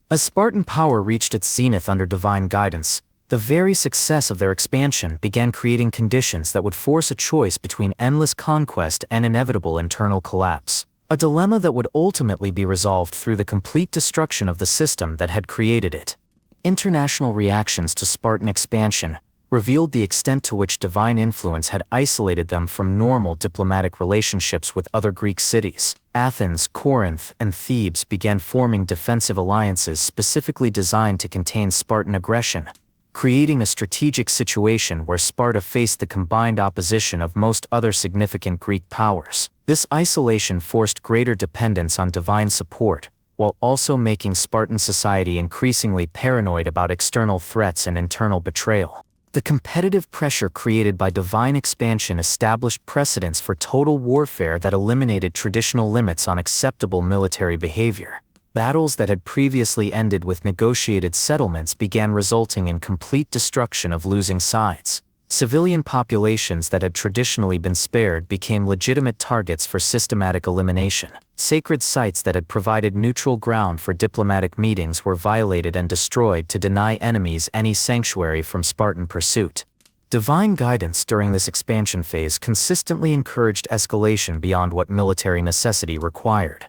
As Spartan power reached its zenith under divine guidance, the very success of their expansion began creating conditions that would force a choice between endless conquest and inevitable internal collapse, a dilemma that would ultimately be resolved through the complete destruction of the system that had created it. International reactions to Spartan expansion revealed the extent to which divine influence had isolated them from normal diplomatic relationships with other Greek cities. Athens, Corinth, and Thebes began forming defensive alliances specifically designed to contain Spartan aggression, creating a strategic situation where Sparta faced the combined opposition of most other significant Greek powers. This isolation forced greater dependence on divine support, while also making Spartan society increasingly paranoid about external threats and internal betrayal. The competitive pressure created by divine expansion established precedents for total warfare that eliminated traditional limits on acceptable military behavior. Battles that had previously ended with negotiated settlements began resulting in complete destruction of losing sides. Civilian populations that had traditionally been spared became legitimate targets for systematic elimination. Sacred sites that had provided neutral ground for diplomatic meetings were violated and destroyed to deny enemies any sanctuary from Spartan pursuit. Divine guidance during this expansion phase consistently encouraged escalation beyond what military necessity required,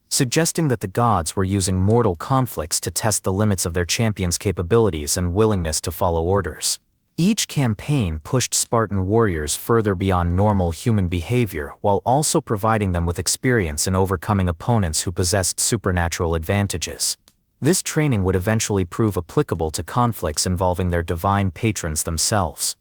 suggesting that the gods were using mortal conflicts to test the limits of their champions' capabilities and willingness to follow orders. Each campaign pushed Spartan warriors further beyond normal human behavior while also providing them with experience in overcoming opponents who possessed supernatural advantages. This training would eventually prove applicable to conflicts involving their divine patrons themselves.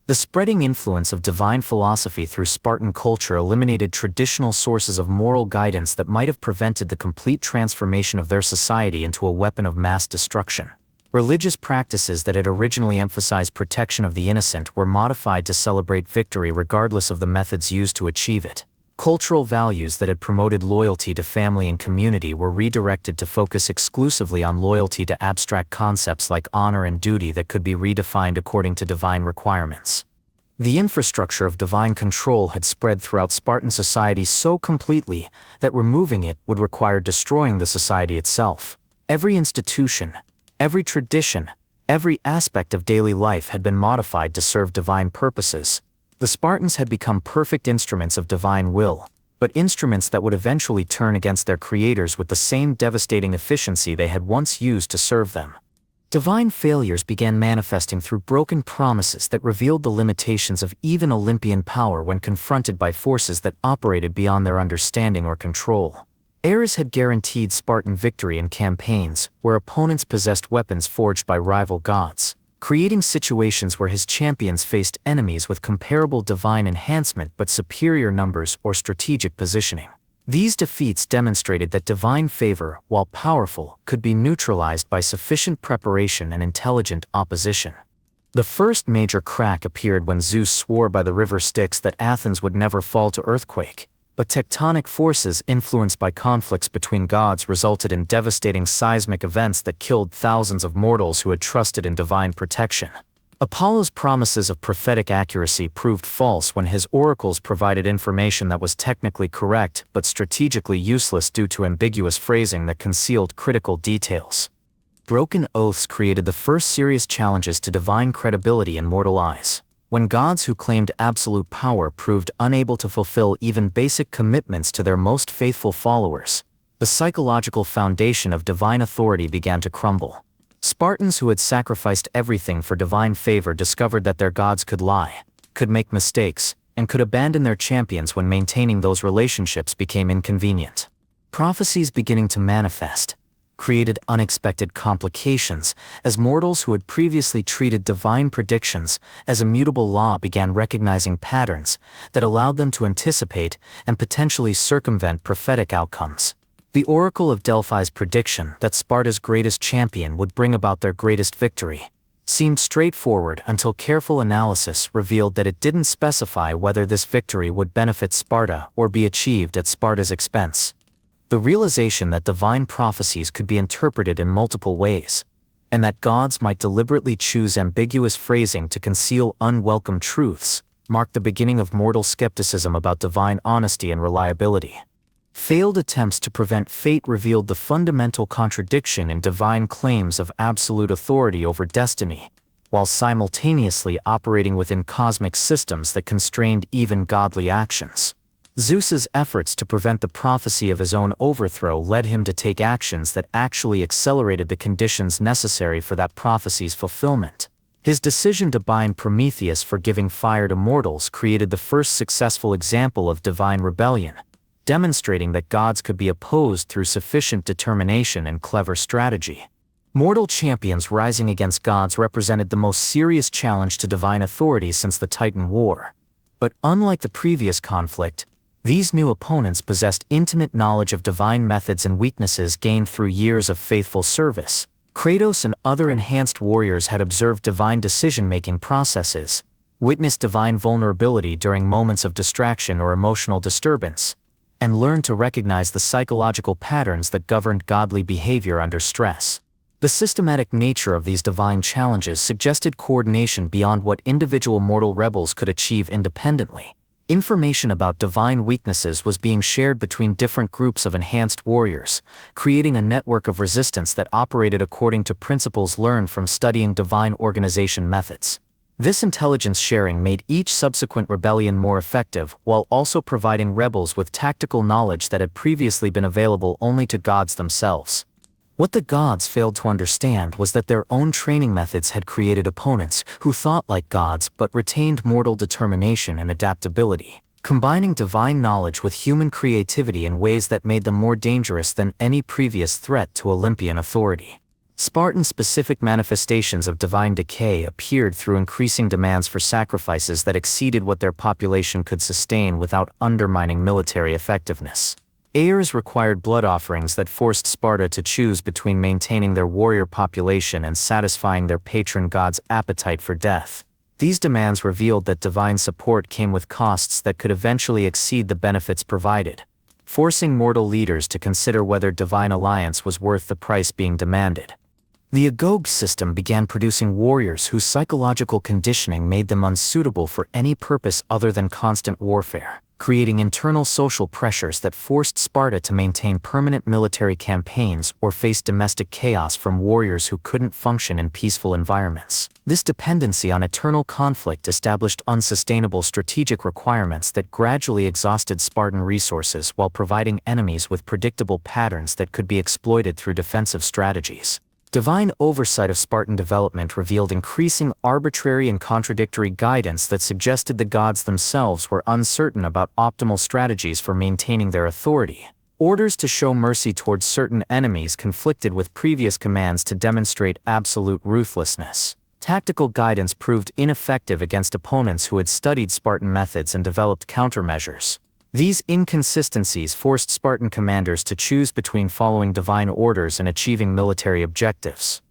The spreading influence of divine philosophy through Spartan culture eliminated traditional sources of moral guidance that might have prevented the complete transformation of their society into a weapon of mass destruction. Religious practices that had originally emphasized protection of the innocent were modified to celebrate victory regardless of the methods used to achieve it. Cultural values that had promoted loyalty to family and community were redirected to focus exclusively on loyalty to abstract concepts like honor and duty that could be redefined according to divine requirements. The infrastructure of divine control had spread throughout Spartan society so completely that removing it would require destroying the society itself. Every institution, every tradition, every aspect of daily life had been modified to serve divine purposes. The Spartans had become perfect instruments of divine will, but instruments that would eventually turn against their creators with the same devastating efficiency they had once used to serve them. Divine failures began manifesting through broken promises that revealed the limitations of even Olympian power when confronted by forces that operated beyond their understanding or control. Ares had guaranteed Spartan victory in campaigns where opponents possessed weapons forged by rival gods, creating situations where his champions faced enemies with comparable divine enhancement but superior numbers or strategic positioning. These defeats demonstrated that divine favor, while powerful, could be neutralized by sufficient preparation and intelligent opposition. The first major crack appeared when Zeus swore by the river Styx that Athens would never fall to earthquake. But tectonic forces influenced by conflicts between gods resulted in devastating seismic events that killed thousands of mortals who had trusted in divine protection. Apollo's promises of prophetic accuracy proved false when his oracles provided information that was technically correct but strategically useless due to ambiguous phrasing that concealed critical details. Broken oaths created the first serious challenges to divine credibility in mortal eyes. When gods who claimed absolute power proved unable to fulfill even basic commitments to their most faithful followers, the psychological foundation of divine authority began to crumble. Spartans who had sacrificed everything for divine favor discovered that their gods could lie, could make mistakes, and could abandon their champions when maintaining those relationships became inconvenient. Prophecies beginning to manifest created unexpected complications as mortals who had previously treated divine predictions as immutable law began recognizing patterns that allowed them to anticipate and potentially circumvent prophetic outcomes. The Oracle of Delphi's prediction that Sparta's greatest champion would bring about their greatest victory seemed straightforward until careful analysis revealed that it didn't specify whether this victory would benefit Sparta or be achieved at Sparta's expense. The realization that divine prophecies could be interpreted in multiple ways, and that gods might deliberately choose ambiguous phrasing to conceal unwelcome truths, marked the beginning of mortal skepticism about divine honesty and reliability. Failed attempts to prevent fate revealed the fundamental contradiction in divine claims of absolute authority over destiny, while simultaneously operating within cosmic systems that constrained even godly actions. Zeus's efforts to prevent the prophecy of his own overthrow led him to take actions that actually accelerated the conditions necessary for that prophecy's fulfillment. His decision to bind Prometheus for giving fire to mortals created the first successful example of divine rebellion, demonstrating that gods could be opposed through sufficient determination and clever strategy. Mortal champions rising against gods represented the most serious challenge to divine authority since the Titan War. But unlike the previous conflict, these new opponents possessed intimate knowledge of divine methods and weaknesses gained through years of faithful service. Kratos and other enhanced warriors had observed divine decision-making processes, witnessed divine vulnerability during moments of distraction or emotional disturbance, and learned to recognize the psychological patterns that governed godly behavior under stress. The systematic nature of these divine challenges suggested coordination beyond what individual mortal rebels could achieve independently. Information about divine weaknesses was being shared between different groups of enhanced warriors, creating a network of resistance that operated according to principles learned from studying divine organization methods. This intelligence sharing made each subsequent rebellion more effective while also providing rebels with tactical knowledge that had previously been available only to gods themselves. What the gods failed to understand was that their own training methods had created opponents who thought like gods but retained mortal determination and adaptability, combining divine knowledge with human creativity in ways that made them more dangerous than any previous threat to Olympian authority. Spartan-specific manifestations of divine decay appeared through increasing demands for sacrifices that exceeded what their population could sustain without undermining military effectiveness. Heirs required blood offerings that forced Sparta to choose between maintaining their warrior population and satisfying their patron god's appetite for death. These demands revealed that divine support came with costs that could eventually exceed the benefits provided, forcing mortal leaders to consider whether divine alliance was worth the price being demanded. The agoge system began producing warriors whose psychological conditioning made them unsuitable for any purpose other than constant warfare, creating internal social pressures that forced Sparta to maintain permanent military campaigns or face domestic chaos from warriors who couldn't function in peaceful environments. This dependency on eternal conflict established unsustainable strategic requirements that gradually exhausted Spartan resources while providing enemies with predictable patterns that could be exploited through defensive strategies. Divine oversight of Spartan development revealed increasing arbitrary and contradictory guidance that suggested the gods themselves were uncertain about optimal strategies for maintaining their authority. Orders to show mercy towards certain enemies conflicted with previous commands to demonstrate absolute ruthlessness. Tactical guidance proved ineffective against opponents who had studied Spartan methods and developed countermeasures. These inconsistencies forced Spartan commanders to choose between following divine orders and achieving military objectives.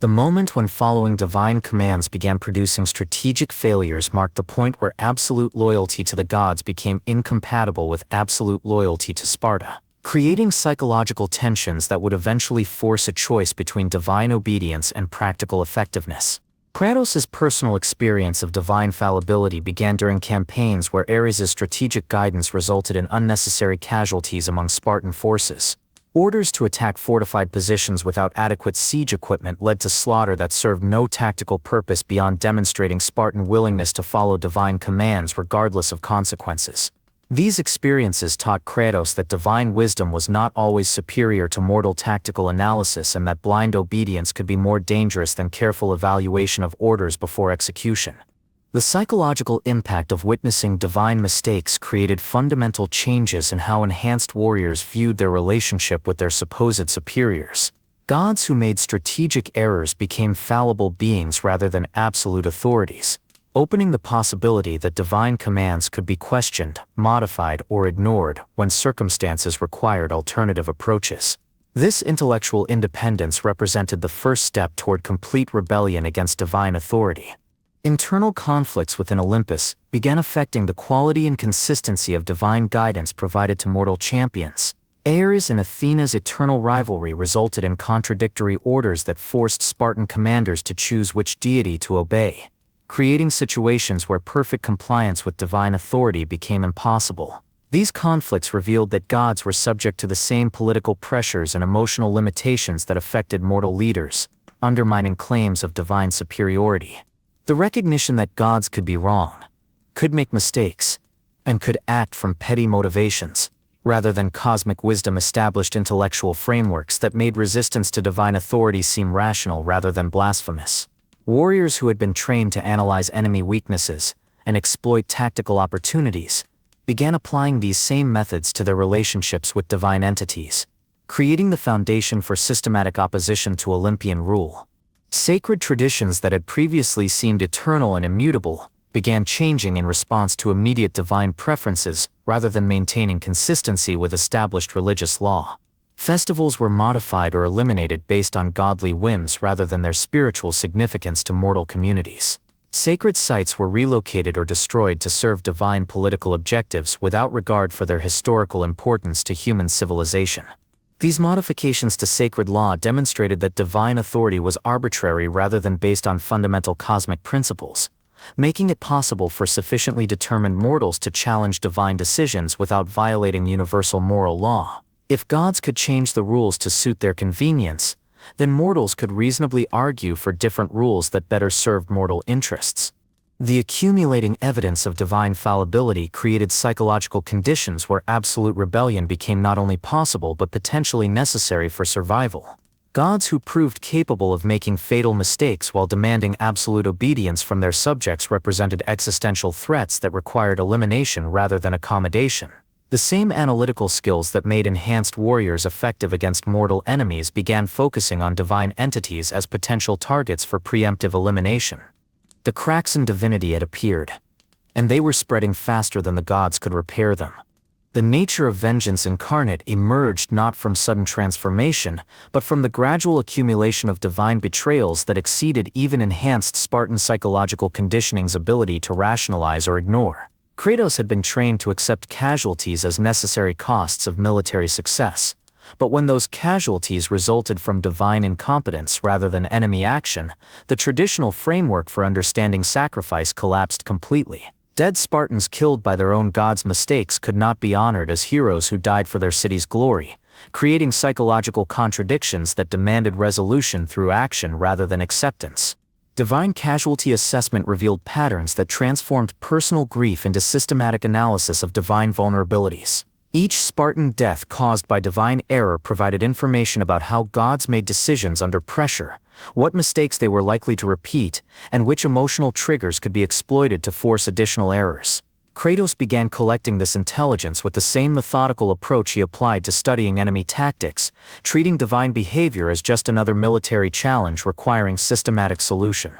The moment when following divine commands began producing strategic failures marked the point where absolute loyalty to the gods became incompatible with absolute loyalty to Sparta, creating psychological tensions that would eventually force a choice between divine obedience and practical effectiveness. Kratos' personal experience of divine fallibility began during campaigns where Ares' strategic guidance resulted in unnecessary casualties among Spartan forces. Orders to attack fortified positions without adequate siege equipment led to slaughter that served no tactical purpose beyond demonstrating Spartan willingness to follow divine commands regardless of consequences. These experiences taught Kratos that divine wisdom was not always superior to mortal tactical analysis and that blind obedience could be more dangerous than careful evaluation of orders before execution. The psychological impact of witnessing divine mistakes created fundamental changes in how enhanced warriors viewed their relationship with their supposed superiors. Gods who made strategic errors became fallible beings rather than absolute authorities, opening the possibility that divine commands could be questioned, modified, or ignored when circumstances required alternative approaches. This intellectual independence represented the first step toward complete rebellion against divine authority. Internal conflicts within Olympus began affecting the quality and consistency of divine guidance provided to mortal champions. Ares and Athena's eternal rivalry resulted in contradictory orders that forced Spartan commanders to choose which deity to obey, creating situations where perfect compliance with divine authority became impossible. These conflicts revealed that gods were subject to the same political pressures and emotional limitations that affected mortal leaders, undermining claims of divine superiority. The recognition that gods could be wrong, could make mistakes, and could act from petty motivations, rather than cosmic wisdom established intellectual frameworks that made resistance to divine authority seem rational rather than blasphemous. Warriors who had been trained to analyze enemy weaknesses and exploit tactical opportunities began applying these same methods to their relationships with divine entities, creating the foundation for systematic opposition to Olympian rule. Sacred traditions that had previously seemed eternal and immutable began changing in response to immediate divine preferences rather than maintaining consistency with established religious law. Festivals were modified or eliminated based on godly whims rather than their spiritual significance to mortal communities. Sacred sites were relocated or destroyed to serve divine political objectives without regard for their historical importance to human civilization. These modifications to sacred law demonstrated that divine authority was arbitrary rather than based on fundamental cosmic principles, making it possible for sufficiently determined mortals to challenge divine decisions without violating universal moral law. If gods could change the rules to suit their convenience, then mortals could reasonably argue for different rules that better served mortal interests. The accumulating evidence of divine fallibility created psychological conditions where absolute rebellion became not only possible but potentially necessary for survival. Gods who proved capable of making fatal mistakes while demanding absolute obedience from their subjects represented existential threats that required elimination rather than accommodation. The same analytical skills that made enhanced warriors effective against mortal enemies began focusing on divine entities as potential targets for preemptive elimination. The cracks in divinity had appeared, and they were spreading faster than the gods could repair them. The nature of vengeance incarnate emerged not from sudden transformation, but from the gradual accumulation of divine betrayals that exceeded even enhanced Spartan psychological conditioning's ability to rationalize or ignore. Kratos had been trained to accept casualties as necessary costs of military success, but when those casualties resulted from divine incompetence rather than enemy action, the traditional framework for understanding sacrifice collapsed completely. Dead Spartans killed by their own gods' mistakes could not be honored as heroes who died for their city's glory, creating psychological contradictions that demanded resolution through action rather than acceptance. Divine casualty assessment revealed patterns that transformed personal grief into systematic analysis of divine vulnerabilities. Each Spartan death caused by divine error provided information about how gods made decisions under pressure, what mistakes they were likely to repeat, and which emotional triggers could be exploited to force additional errors. Kratos began collecting this intelligence with the same methodical approach he applied to studying enemy tactics, treating divine behavior as just another military challenge requiring systematic solution.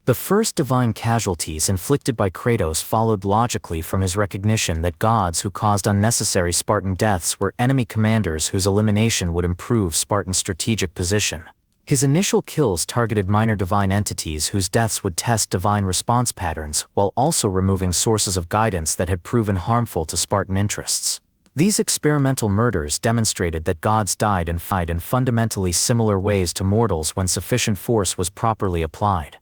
The first divine casualties inflicted by Kratos followed logically from his recognition that gods who caused unnecessary Spartan deaths were enemy commanders whose elimination would improve Spartan's strategic position. His initial kills targeted minor divine entities whose deaths would test divine response patterns while also removing sources of guidance that had proven harmful to Spartan interests. These experimental murders demonstrated that gods died in fundamentally similar ways to mortals when sufficient force was properly applied.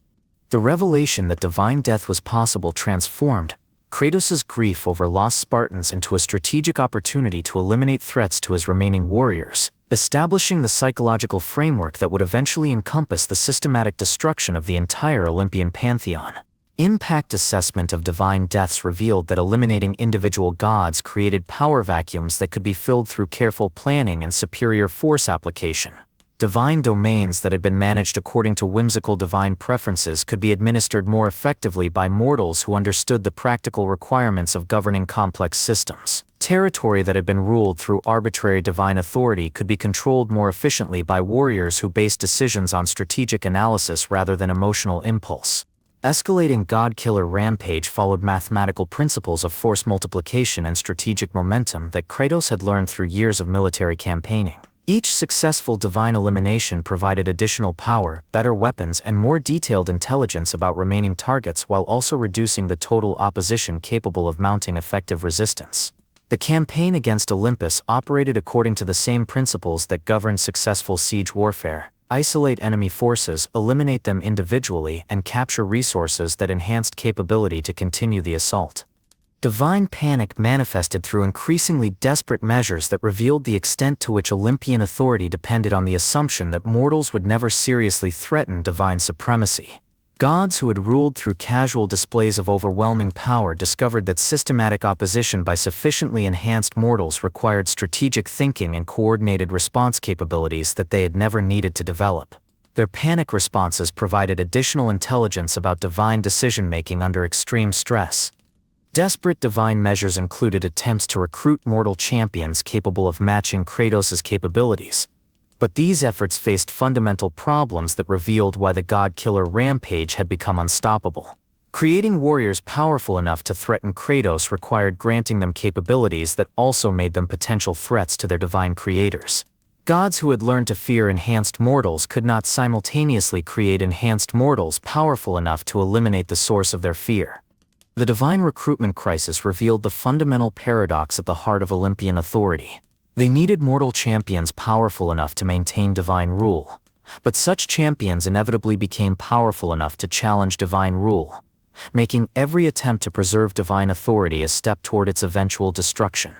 The revelation that divine death was possible transformed Kratos' grief over lost Spartans into a strategic opportunity to eliminate threats to his remaining warriors, establishing the psychological framework that would eventually encompass the systematic destruction of the entire Olympian pantheon. Impact assessment of divine deaths revealed that eliminating individual gods created power vacuums that could be filled through careful planning and superior force application. Divine domains that had been managed according to whimsical divine preferences could be administered more effectively by mortals who understood the practical requirements of governing complex systems. Territory that had been ruled through arbitrary divine authority could be controlled more efficiently by warriors who based decisions on strategic analysis rather than emotional impulse. Escalating god-killer Rampage followed mathematical principles of force multiplication and strategic momentum that Kratos had learned through years of military campaigning. Each successful divine elimination provided additional power, better weapons, and more detailed intelligence about remaining targets while also reducing the total opposition capable of mounting effective resistance. The campaign against Olympus operated according to the same principles that govern successful siege warfare: isolate enemy forces, eliminate them individually, and capture resources that enhanced capability to continue the assault. Divine panic manifested through increasingly desperate measures that revealed the extent to which Olympian authority depended on the assumption that mortals would never seriously threaten divine supremacy. Gods who had ruled through casual displays of overwhelming power discovered that systematic opposition by sufficiently enhanced mortals required strategic thinking and coordinated response capabilities that they had never needed to develop. Their panic responses provided additional intelligence about divine decision-making under extreme stress. Desperate divine measures included attempts to recruit mortal champions capable of matching Kratos' capabilities. But these efforts faced fundamental problems that revealed why the god-killer Rampage had become unstoppable. Creating warriors powerful enough to threaten Kratos required granting them capabilities that also made them potential threats to their divine creators. Gods who had learned to fear enhanced mortals could not simultaneously create enhanced mortals powerful enough to eliminate the source of their fear. The divine recruitment crisis revealed the fundamental paradox at the heart of Olympian authority. They needed mortal champions powerful enough to maintain divine rule, but such champions inevitably became powerful enough to challenge divine rule, making every attempt to preserve divine authority a step toward its eventual destruction.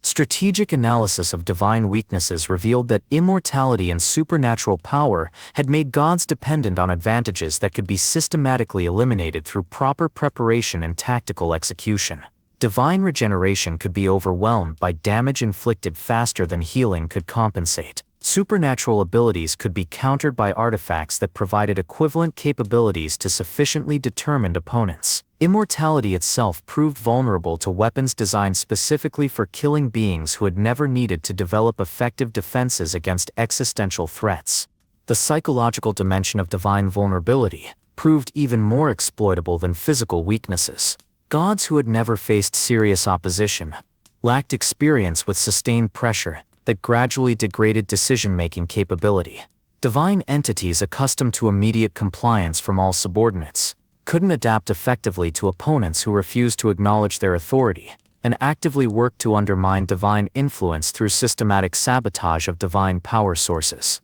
Strategic analysis of divine weaknesses revealed that immortality and supernatural power had made gods dependent on advantages that could be systematically eliminated through proper preparation and tactical execution. Divine regeneration could be overwhelmed by damage inflicted faster than healing could compensate. Supernatural abilities could be countered by artifacts that provided equivalent capabilities to sufficiently determined opponents. Immortality itself proved vulnerable to weapons designed specifically for killing beings who had never needed to develop effective defenses against existential threats. The psychological dimension of divine vulnerability proved even more exploitable than physical weaknesses. Gods who had never faced serious opposition lacked experience with sustained pressure that gradually degraded decision-making capability. Divine entities accustomed to immediate compliance from all subordinates couldn't adapt effectively to opponents who refused to acknowledge their authority and actively worked to undermine divine influence through systematic sabotage of divine power sources.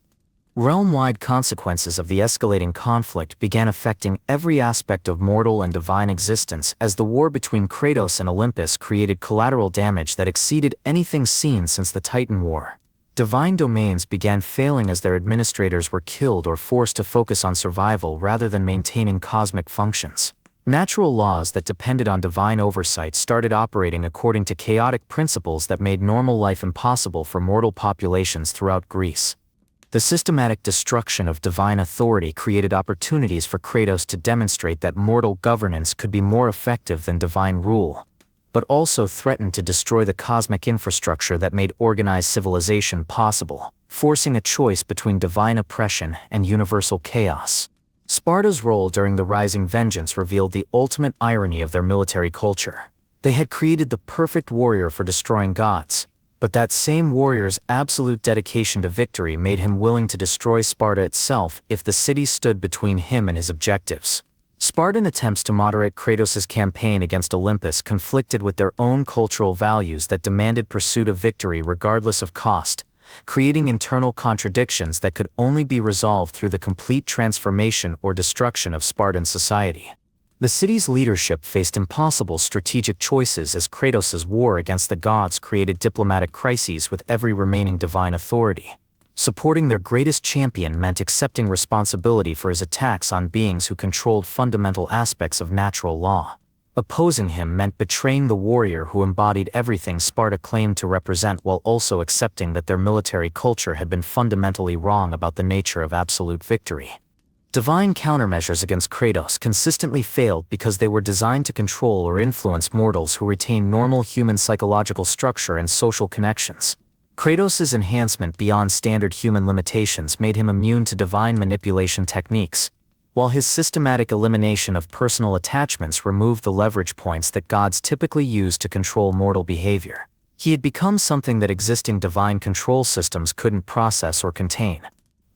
Realm-wide consequences of the escalating conflict began affecting every aspect of mortal and divine existence as the war between Kratos and Olympus created collateral damage that exceeded anything seen since the Titan War. Divine domains began failing as their administrators were killed or forced to focus on survival rather than maintaining cosmic functions. Natural laws that depended on divine oversight started operating according to chaotic principles that made normal life impossible for mortal populations throughout Greece. The systematic destruction of divine authority created opportunities for Kratos to demonstrate that mortal governance could be more effective than divine rule, but also threatened to destroy the cosmic infrastructure that made organized civilization possible, forcing a choice between divine oppression and universal chaos. Sparta's role during the Rising Vengeance revealed the ultimate irony of their military culture. They had created the perfect warrior for destroying gods, but that same warrior's absolute dedication to victory made him willing to destroy Sparta itself if the city stood between him and his objectives. Spartan attempts to moderate Kratos' campaign against Olympus conflicted with their own cultural values that demanded pursuit of victory regardless of cost, creating internal contradictions that could only be resolved through the complete transformation or destruction of Spartan society. The city's leadership faced impossible strategic choices as Kratos' war against the gods created diplomatic crises with every remaining divine authority. Supporting their greatest champion meant accepting responsibility for his attacks on beings who controlled fundamental aspects of natural law. Opposing him meant betraying the warrior who embodied everything Sparta claimed to represent while also accepting that their military culture had been fundamentally wrong about the nature of absolute victory. Divine countermeasures against Kratos consistently failed because they were designed to control or influence mortals who retain normal human psychological structure and social connections. Kratos' enhancement beyond standard human limitations made him immune to divine manipulation techniques, while his systematic elimination of personal attachments removed the leverage points that gods typically use to control mortal behavior. He had become something that existing divine control systems couldn't process or contain.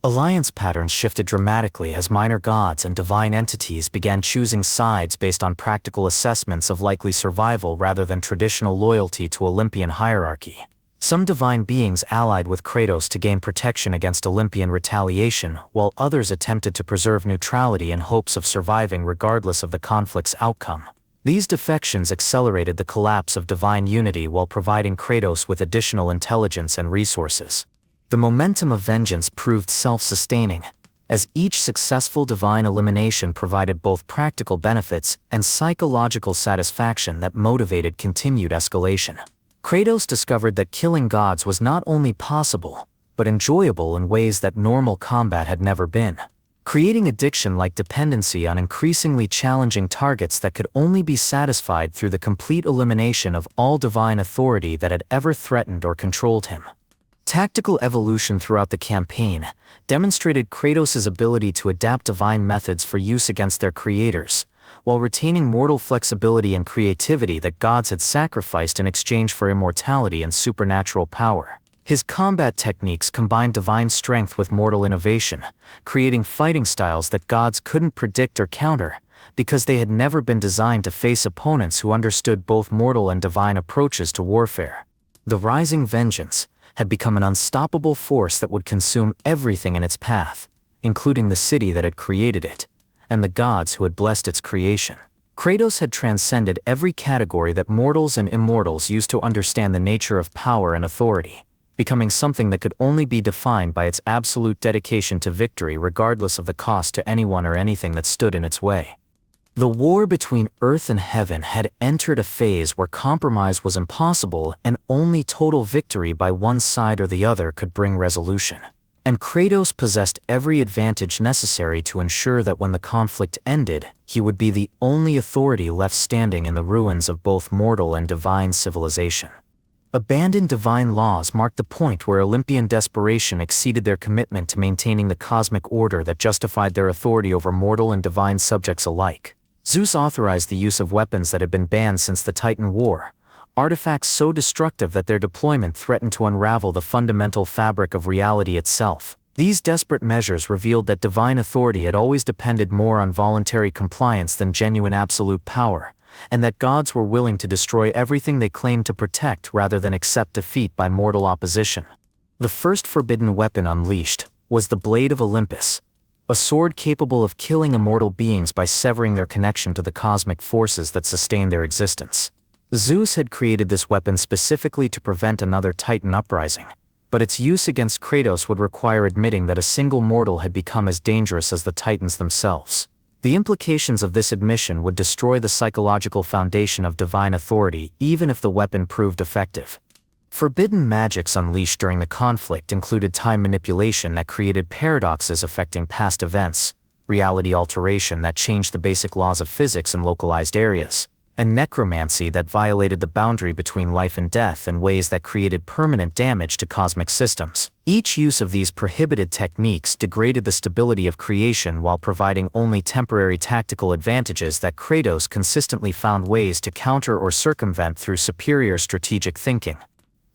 Alliance patterns shifted dramatically as minor gods and divine entities began choosing sides based on practical assessments of likely survival rather than traditional loyalty to Olympian hierarchy. Some divine beings allied with Kratos to gain protection against Olympian retaliation, while others attempted to preserve neutrality in hopes of surviving regardless of the conflict's outcome. These defections accelerated the collapse of divine unity while providing Kratos with additional intelligence and resources. The momentum of vengeance proved self-sustaining, as each successful divine elimination provided both practical benefits and psychological satisfaction that motivated continued escalation. Kratos discovered that killing gods was not only possible, but enjoyable in ways that normal combat had never been, creating addiction-like dependency on increasingly challenging targets that could only be satisfied through the complete elimination of all divine authority that had ever threatened or controlled him. Tactical evolution throughout the campaign demonstrated Kratos' ability to adapt divine methods for use against their creators, while retaining mortal flexibility and creativity that gods had sacrificed in exchange for immortality and supernatural power. His combat techniques combined divine strength with mortal innovation, creating fighting styles that gods couldn't predict or counter, because they had never been designed to face opponents who understood both mortal and divine approaches to warfare. The rising vengeance had become an unstoppable force that would consume everything in its path, including the city that had created it, and the gods who had blessed its creation. Kratos had transcended every category that mortals and immortals used to understand the nature of power and authority, becoming something that could only be defined by its absolute dedication to victory regardless of the cost to anyone or anything that stood in its way. The war between earth and heaven had entered a phase where compromise was impossible and only total victory by one side or the other could bring resolution. And Kratos possessed every advantage necessary to ensure that when the conflict ended, he would be the only authority left standing in the ruins of both mortal and divine civilization. Abandoned divine laws marked the point where Olympian desperation exceeded their commitment to maintaining the cosmic order that justified their authority over mortal and divine subjects alike. Zeus authorized the use of weapons that had been banned since the Titan War, artifacts so destructive that their deployment threatened to unravel the fundamental fabric of reality itself. These desperate measures revealed that divine authority had always depended more on voluntary compliance than genuine absolute power, and that gods were willing to destroy everything they claimed to protect rather than accept defeat by mortal opposition. The first forbidden weapon unleashed was the Blade of Olympus, a sword capable of killing immortal beings by severing their connection to the cosmic forces that sustain their existence. Zeus had created this weapon specifically to prevent another Titan uprising, but its use against Kratos would require admitting that a single mortal had become as dangerous as the Titans themselves. The implications of this admission would destroy the psychological foundation of divine authority even if the weapon proved effective. Forbidden magics unleashed during the conflict included time manipulation that created paradoxes affecting past events, reality alteration that changed the basic laws of physics in localized areas, and necromancy that violated the boundary between life and death in ways that created permanent damage to cosmic systems. Each use of these prohibited techniques degraded the stability of creation while providing only temporary tactical advantages that Kratos consistently found ways to counter or circumvent through superior strategic thinking.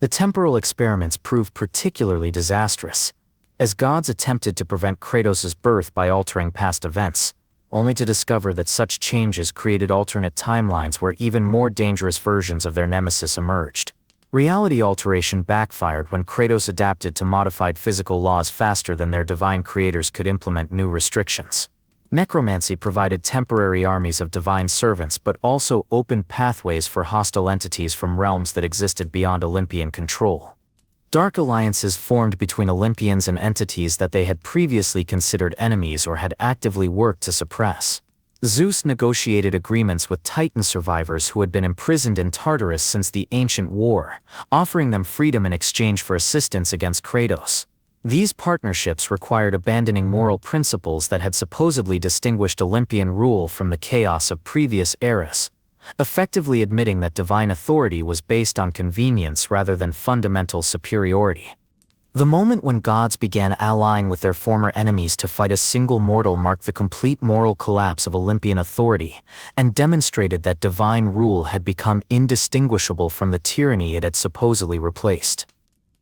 The temporal experiments proved particularly disastrous, as gods attempted to prevent Kratos' birth by altering past events, only to discover that such changes created alternate timelines where even more dangerous versions of their nemesis emerged. Reality alteration backfired when Kratos adapted to modified physical laws faster than their divine creators could implement new restrictions. Necromancy provided temporary armies of divine servants but also opened pathways for hostile entities from realms that existed beyond Olympian control. Dark alliances formed between Olympians and entities that they had previously considered enemies or had actively worked to suppress. Zeus negotiated agreements with Titan survivors who had been imprisoned in Tartarus since the ancient war, offering them freedom in exchange for assistance against Kratos. These partnerships required abandoning moral principles that had supposedly distinguished Olympian rule from the chaos of previous eras, effectively admitting that divine authority was based on convenience rather than fundamental superiority. The moment when gods began allying with their former enemies to fight a single mortal marked the complete moral collapse of Olympian authority, and demonstrated that divine rule had become indistinguishable from the tyranny it had supposedly replaced.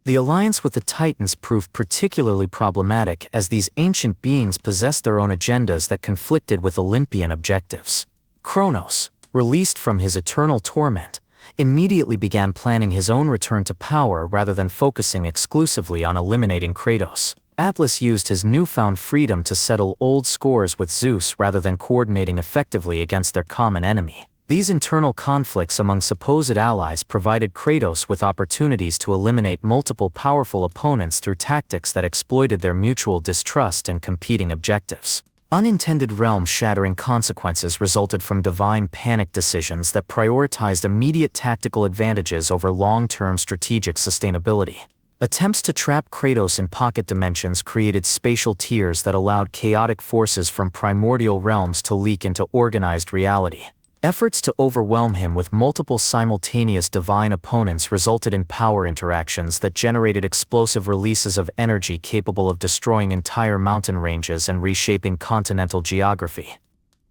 The alliance with the Titans proved particularly problematic as these ancient beings possessed their own agendas that conflicted with Olympian objectives. Kronos, released from his eternal torment, immediately began planning his own return to power rather than focusing exclusively on eliminating Kratos. Atlas used his newfound freedom to settle old scores with Zeus rather than coordinating effectively against their common enemy. These internal conflicts among supposed allies provided Kratos with opportunities to eliminate multiple powerful opponents through tactics that exploited their mutual distrust and competing objectives. Unintended realm-shattering consequences resulted from divine panic decisions that prioritized immediate tactical advantages over long-term strategic sustainability. Attempts to trap Kratos in pocket dimensions created spatial tiers that allowed chaotic forces from primordial realms to leak into organized reality. Efforts to overwhelm him with multiple simultaneous divine opponents resulted in power interactions that generated explosive releases of energy capable of destroying entire mountain ranges and reshaping continental geography.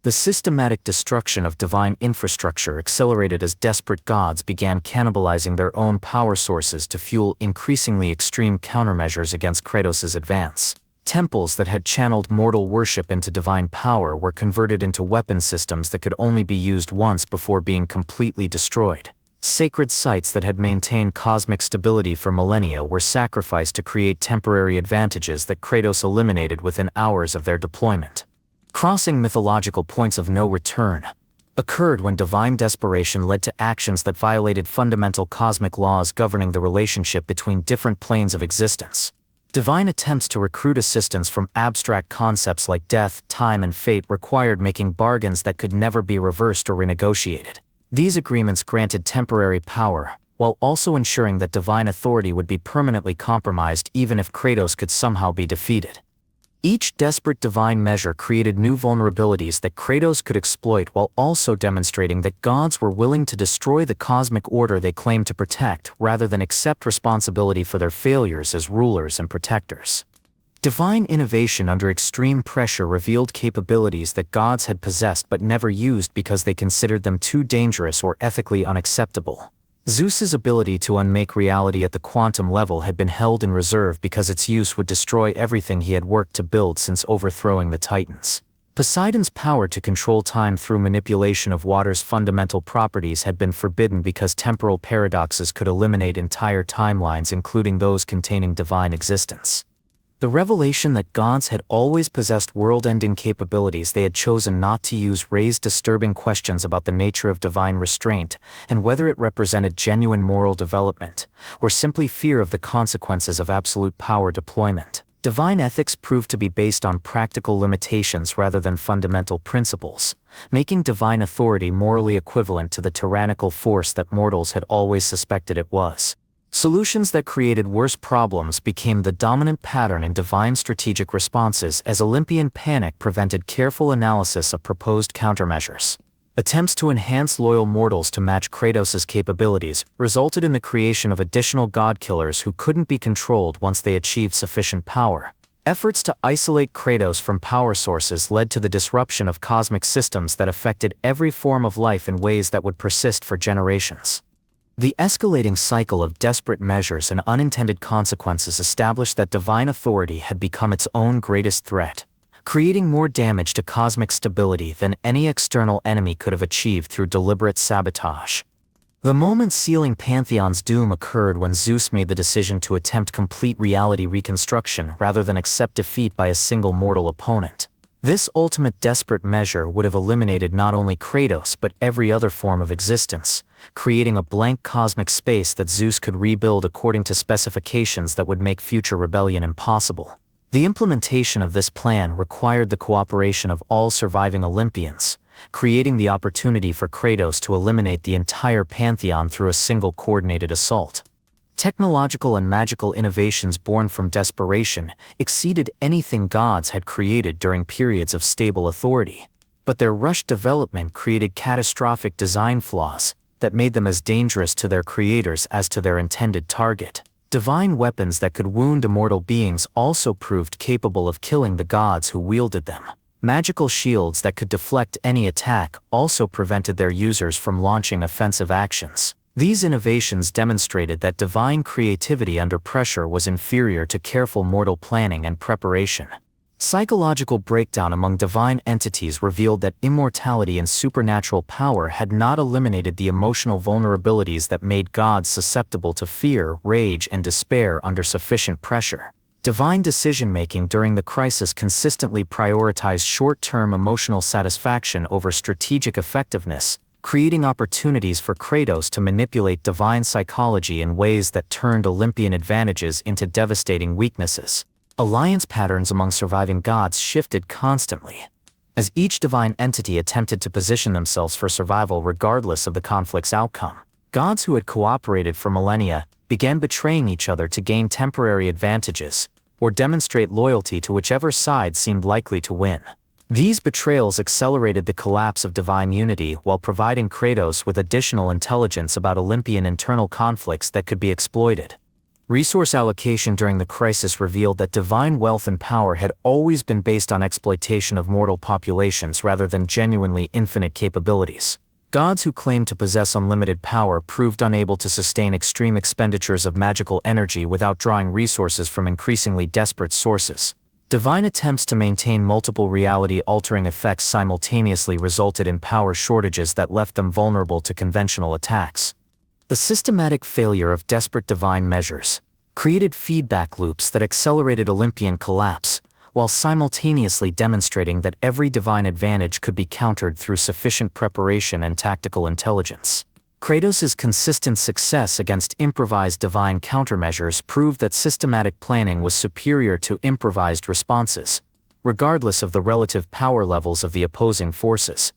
The systematic destruction of divine infrastructure accelerated as desperate gods began cannibalizing their own power sources to fuel increasingly extreme countermeasures against Kratos' advance. Temples that had channeled mortal worship into divine power were converted into weapon systems that could only be used once before being completely destroyed. Sacred sites that had maintained cosmic stability for millennia were sacrificed to create temporary advantages that Kratos eliminated within hours of their deployment. Crossing mythological points of no return occurred when divine desperation led to actions that violated fundamental cosmic laws governing the relationship between different planes of existence. Divine attempts to recruit assistance from abstract concepts like death, time, and fate required making bargains that could never be reversed or renegotiated. These agreements granted temporary power, while also ensuring that divine authority would be permanently compromised even if Kratos could somehow be defeated. Each desperate divine measure created new vulnerabilities that Kratos could exploit while also demonstrating that gods were willing to destroy the cosmic order they claimed to protect rather than accept responsibility for their failures as rulers and protectors. Divine innovation under extreme pressure revealed capabilities that gods had possessed but never used because they considered them too dangerous or ethically unacceptable. Zeus's ability to unmake reality at the quantum level had been held in reserve because its use would destroy everything he had worked to build since overthrowing the Titans. Poseidon's power to control time through manipulation of water's fundamental properties had been forbidden because temporal paradoxes could eliminate entire timelines, including those containing divine existence. The revelation that gods had always possessed world-ending capabilities they had chosen not to use raised disturbing questions about the nature of divine restraint and whether it represented genuine moral development, or simply fear of the consequences of absolute power deployment. Divine ethics proved to be based on practical limitations rather than fundamental principles, making divine authority morally equivalent to the tyrannical force that mortals had always suspected it was. Solutions that created worse problems became the dominant pattern in divine strategic responses as Olympian panic prevented careful analysis of proposed countermeasures. Attempts to enhance loyal mortals to match Kratos' capabilities resulted in the creation of additional god-killers who couldn't be controlled once they achieved sufficient power. Efforts to isolate Kratos from power sources led to the disruption of cosmic systems that affected every form of life in ways that would persist for generations. The escalating cycle of desperate measures and unintended consequences established that divine authority had become its own greatest threat, creating more damage to cosmic stability than any external enemy could have achieved through deliberate sabotage. The moment sealing Pantheon's doom occurred when Zeus made the decision to attempt complete reality reconstruction rather than accept defeat by a single mortal opponent. This ultimate desperate measure would have eliminated not only Kratos but every other form of existence, creating a blank cosmic space that Zeus could rebuild according to specifications that would make future rebellion impossible. The implementation of this plan required the cooperation of all surviving Olympians, creating the opportunity for Kratos to eliminate the entire Pantheon through a single coordinated assault. Technological and magical innovations born from desperation exceeded anything gods had created during periods of stable authority, but their rushed development created catastrophic design flaws that made them as dangerous to their creators as to their intended target. Divine weapons that could wound immortal beings also proved capable of killing the gods who wielded them. Magical shields that could deflect any attack also prevented their users from launching offensive actions. These innovations demonstrated that divine creativity under pressure was inferior to careful mortal planning and preparation. Psychological breakdown among divine entities revealed that immortality and supernatural power had not eliminated the emotional vulnerabilities that made gods susceptible to fear, rage, and despair under sufficient pressure. Divine decision-making during the crisis consistently prioritized short-term emotional satisfaction over strategic effectiveness, creating opportunities for Kratos to manipulate divine psychology in ways that turned Olympian advantages into devastating weaknesses. Alliance patterns among surviving gods shifted constantly, as each divine entity attempted to position themselves for survival regardless of the conflict's outcome. Gods who had cooperated for millennia began betraying each other to gain temporary advantages, or demonstrate loyalty to whichever side seemed likely to win. These betrayals accelerated the collapse of divine unity while providing Kratos with additional intelligence about Olympian internal conflicts that could be exploited. Resource allocation during the crisis revealed that divine wealth and power had always been based on exploitation of mortal populations rather than genuinely infinite capabilities. Gods who claimed to possess unlimited power proved unable to sustain extreme expenditures of magical energy without drawing resources from increasingly desperate sources. Divine attempts to maintain multiple reality-altering effects simultaneously resulted in power shortages that left them vulnerable to conventional attacks. The systematic failure of desperate divine measures created feedback loops that accelerated Olympian collapse, while simultaneously demonstrating that every divine advantage could be countered through sufficient preparation and tactical intelligence. Kratos' consistent success against improvised divine countermeasures proved that systematic planning was superior to improvised responses, regardless of the relative power levels of the opposing forces.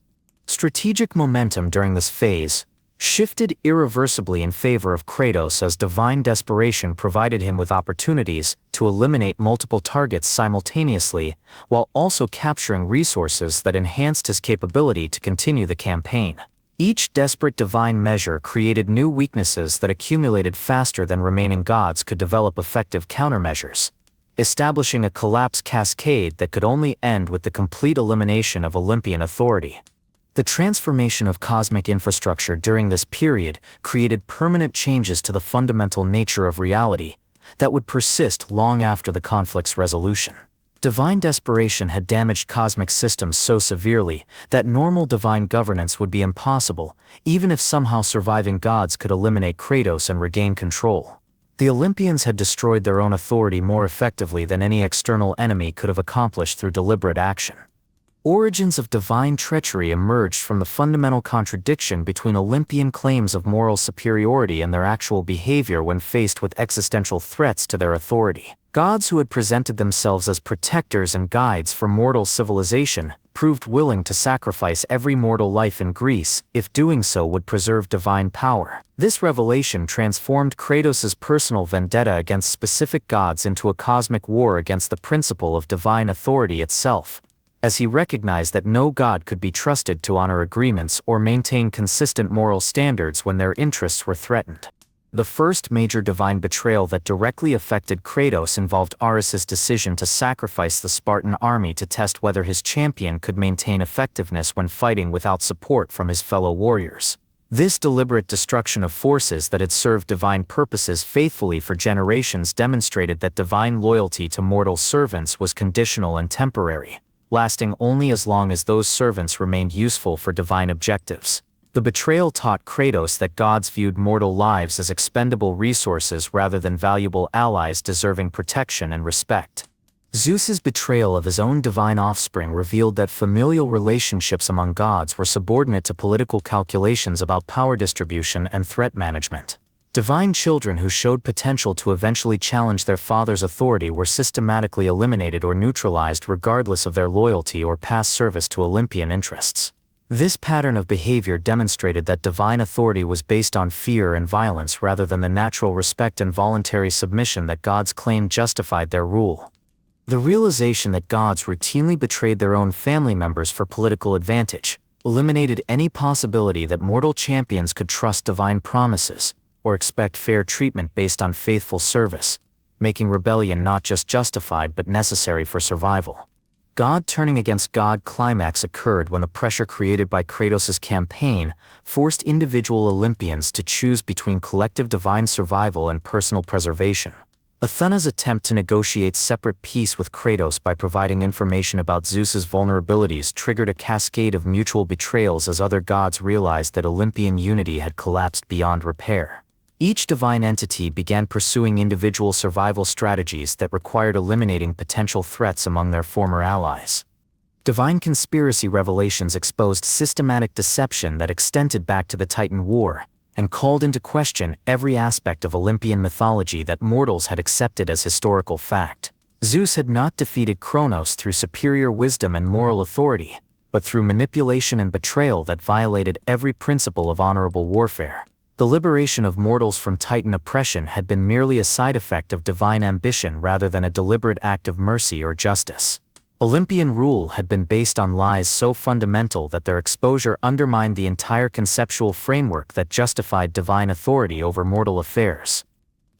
Strategic momentum during this phase shifted irreversibly in favor of Kratos as divine desperation provided him with opportunities to eliminate multiple targets simultaneously, while also capturing resources that enhanced his capability to continue the campaign. Each desperate divine measure created new weaknesses that accumulated faster than remaining gods could develop effective countermeasures, establishing a collapse cascade that could only end with the complete elimination of Olympian authority. The transformation of cosmic infrastructure during this period created permanent changes to the fundamental nature of reality that would persist long after the conflict's resolution. Divine desperation had damaged cosmic systems so severely that normal divine governance would be impossible, even if somehow surviving gods could eliminate Kratos and regain control. The Olympians had destroyed their own authority more effectively than any external enemy could have accomplished through deliberate action. Origins of divine treachery emerged from the fundamental contradiction between Olympian claims of moral superiority and their actual behavior when faced with existential threats to their authority. Gods who had presented themselves as protectors and guides for mortal civilization proved willing to sacrifice every mortal life in Greece if doing so would preserve divine power. This revelation transformed Kratos' personal vendetta against specific gods into a cosmic war against the principle of divine authority itself, as he recognized that no god could be trusted to honor agreements or maintain consistent moral standards when their interests were threatened. The first major divine betrayal that directly affected Kratos involved Ares's decision to sacrifice the Spartan army to test whether his champion could maintain effectiveness when fighting without support from his fellow warriors. This deliberate destruction of forces that had served divine purposes faithfully for generations demonstrated that divine loyalty to mortal servants was conditional and temporary, lasting only as long as those servants remained useful for divine objectives. The betrayal taught Kratos that gods viewed mortal lives as expendable resources rather than valuable allies deserving protection and respect. Zeus's betrayal of his own divine offspring revealed that familial relationships among gods were subordinate to political calculations about power distribution and threat management. Divine children who showed potential to eventually challenge their father's authority were systematically eliminated or neutralized regardless of their loyalty or past service to Olympian interests. This pattern of behavior demonstrated that divine authority was based on fear and violence rather than the natural respect and voluntary submission that gods claimed justified their rule. The realization that gods routinely betrayed their own family members for political advantage eliminated any possibility that mortal champions could trust divine promises or expect fair treatment based on faithful service, making rebellion not just justified but necessary for survival. God turning against God climax occurred when the pressure created by Kratos' campaign forced individual Olympians to choose between collective divine survival and personal preservation. Athena's attempt to negotiate separate peace with Kratos by providing information about Zeus's vulnerabilities triggered a cascade of mutual betrayals as other gods realized that Olympian unity had collapsed beyond repair. Each divine entity began pursuing individual survival strategies that required eliminating potential threats among their former allies. Divine conspiracy revelations exposed systematic deception that extended back to the Titan War, and called into question every aspect of Olympian mythology that mortals had accepted as historical fact. Zeus had not defeated Kronos through superior wisdom and moral authority, but through manipulation and betrayal that violated every principle of honorable warfare. The liberation of mortals from Titan oppression had been merely a side effect of divine ambition rather than a deliberate act of mercy or justice. Olympian rule had been based on lies so fundamental that their exposure undermined the entire conceptual framework that justified divine authority over mortal affairs.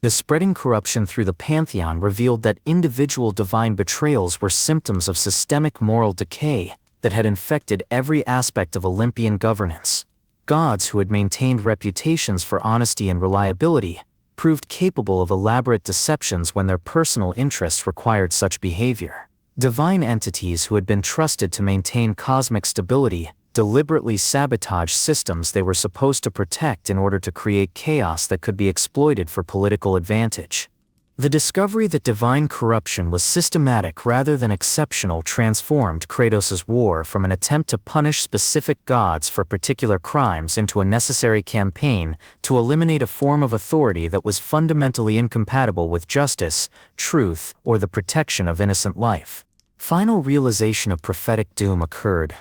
The spreading corruption through the Pantheon revealed that individual divine betrayals were symptoms of systemic moral decay that had infected every aspect of Olympian governance. Gods who had maintained reputations for honesty and reliability proved capable of elaborate deceptions when their personal interests required such behavior. Divine entities who had been trusted to maintain cosmic stability deliberately sabotaged systems they were supposed to protect in order to create chaos that could be exploited for political advantage. The discovery that divine corruption was systematic rather than exceptional transformed Kratos' war from an attempt to punish specific gods for particular crimes into a necessary campaign to eliminate a form of authority that was fundamentally incompatible with justice, truth, or the protection of innocent life. Final realization of prophetic doom occurred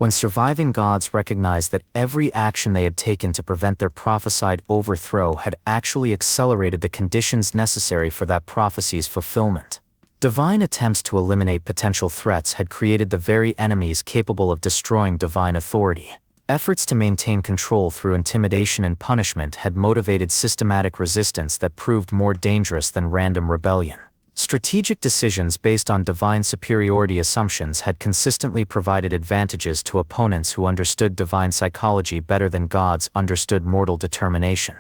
when surviving gods recognized that every action they had taken to prevent their prophesied overthrow had actually accelerated the conditions necessary for that prophecy's fulfillment. Divine attempts to eliminate potential threats had created the very enemies capable of destroying divine authority. Efforts to maintain control through intimidation and punishment had motivated systematic resistance that proved more dangerous than random rebellion. Strategic decisions based on divine superiority assumptions had consistently provided advantages to opponents who understood divine psychology better than gods understood mortal determination.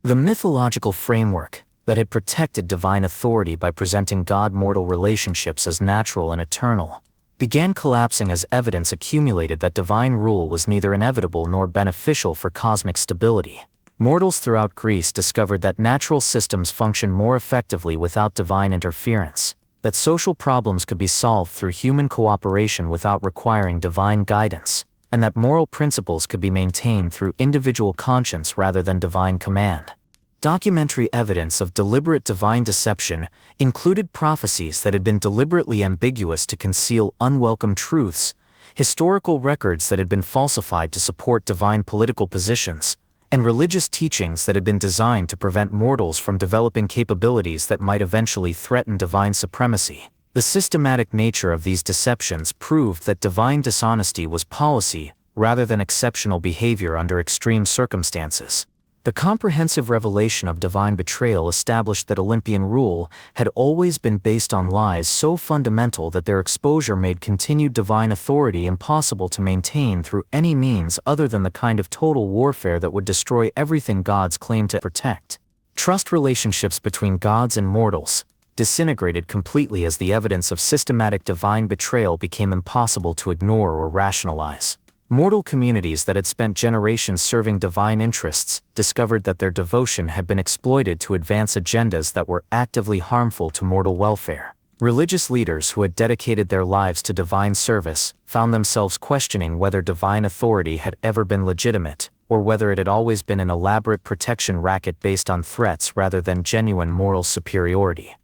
The mythological framework that had protected divine authority by presenting god-mortal relationships as natural and eternal began collapsing as evidence accumulated that divine rule was neither inevitable nor beneficial for cosmic stability. Mortals throughout Greece discovered that natural systems function more effectively without divine interference, that social problems could be solved through human cooperation without requiring divine guidance, and that moral principles could be maintained through individual conscience rather than divine command. Documentary evidence of deliberate divine deception included prophecies that had been deliberately ambiguous to conceal unwelcome truths, historical records that had been falsified to support divine political positions, and religious teachings that had been designed to prevent mortals from developing capabilities that might eventually threaten divine supremacy. The systematic nature of these deceptions proved that divine dishonesty was policy rather than exceptional behavior under extreme circumstances. The comprehensive revelation of divine betrayal established that Olympian rule had always been based on lies so fundamental that their exposure made continued divine authority impossible to maintain through any means other than the kind of total warfare that would destroy everything gods claimed to protect. Trust relationships between gods and mortals disintegrated completely as the evidence of systematic divine betrayal became impossible to ignore or rationalize. Mortal communities that had spent generations serving divine interests discovered that their devotion had been exploited to advance agendas that were actively harmful to mortal welfare. Religious leaders who had dedicated their lives to divine service found themselves questioning whether divine authority had ever been legitimate, or whether it had always been an elaborate protection racket based on threats rather than genuine moral superiority.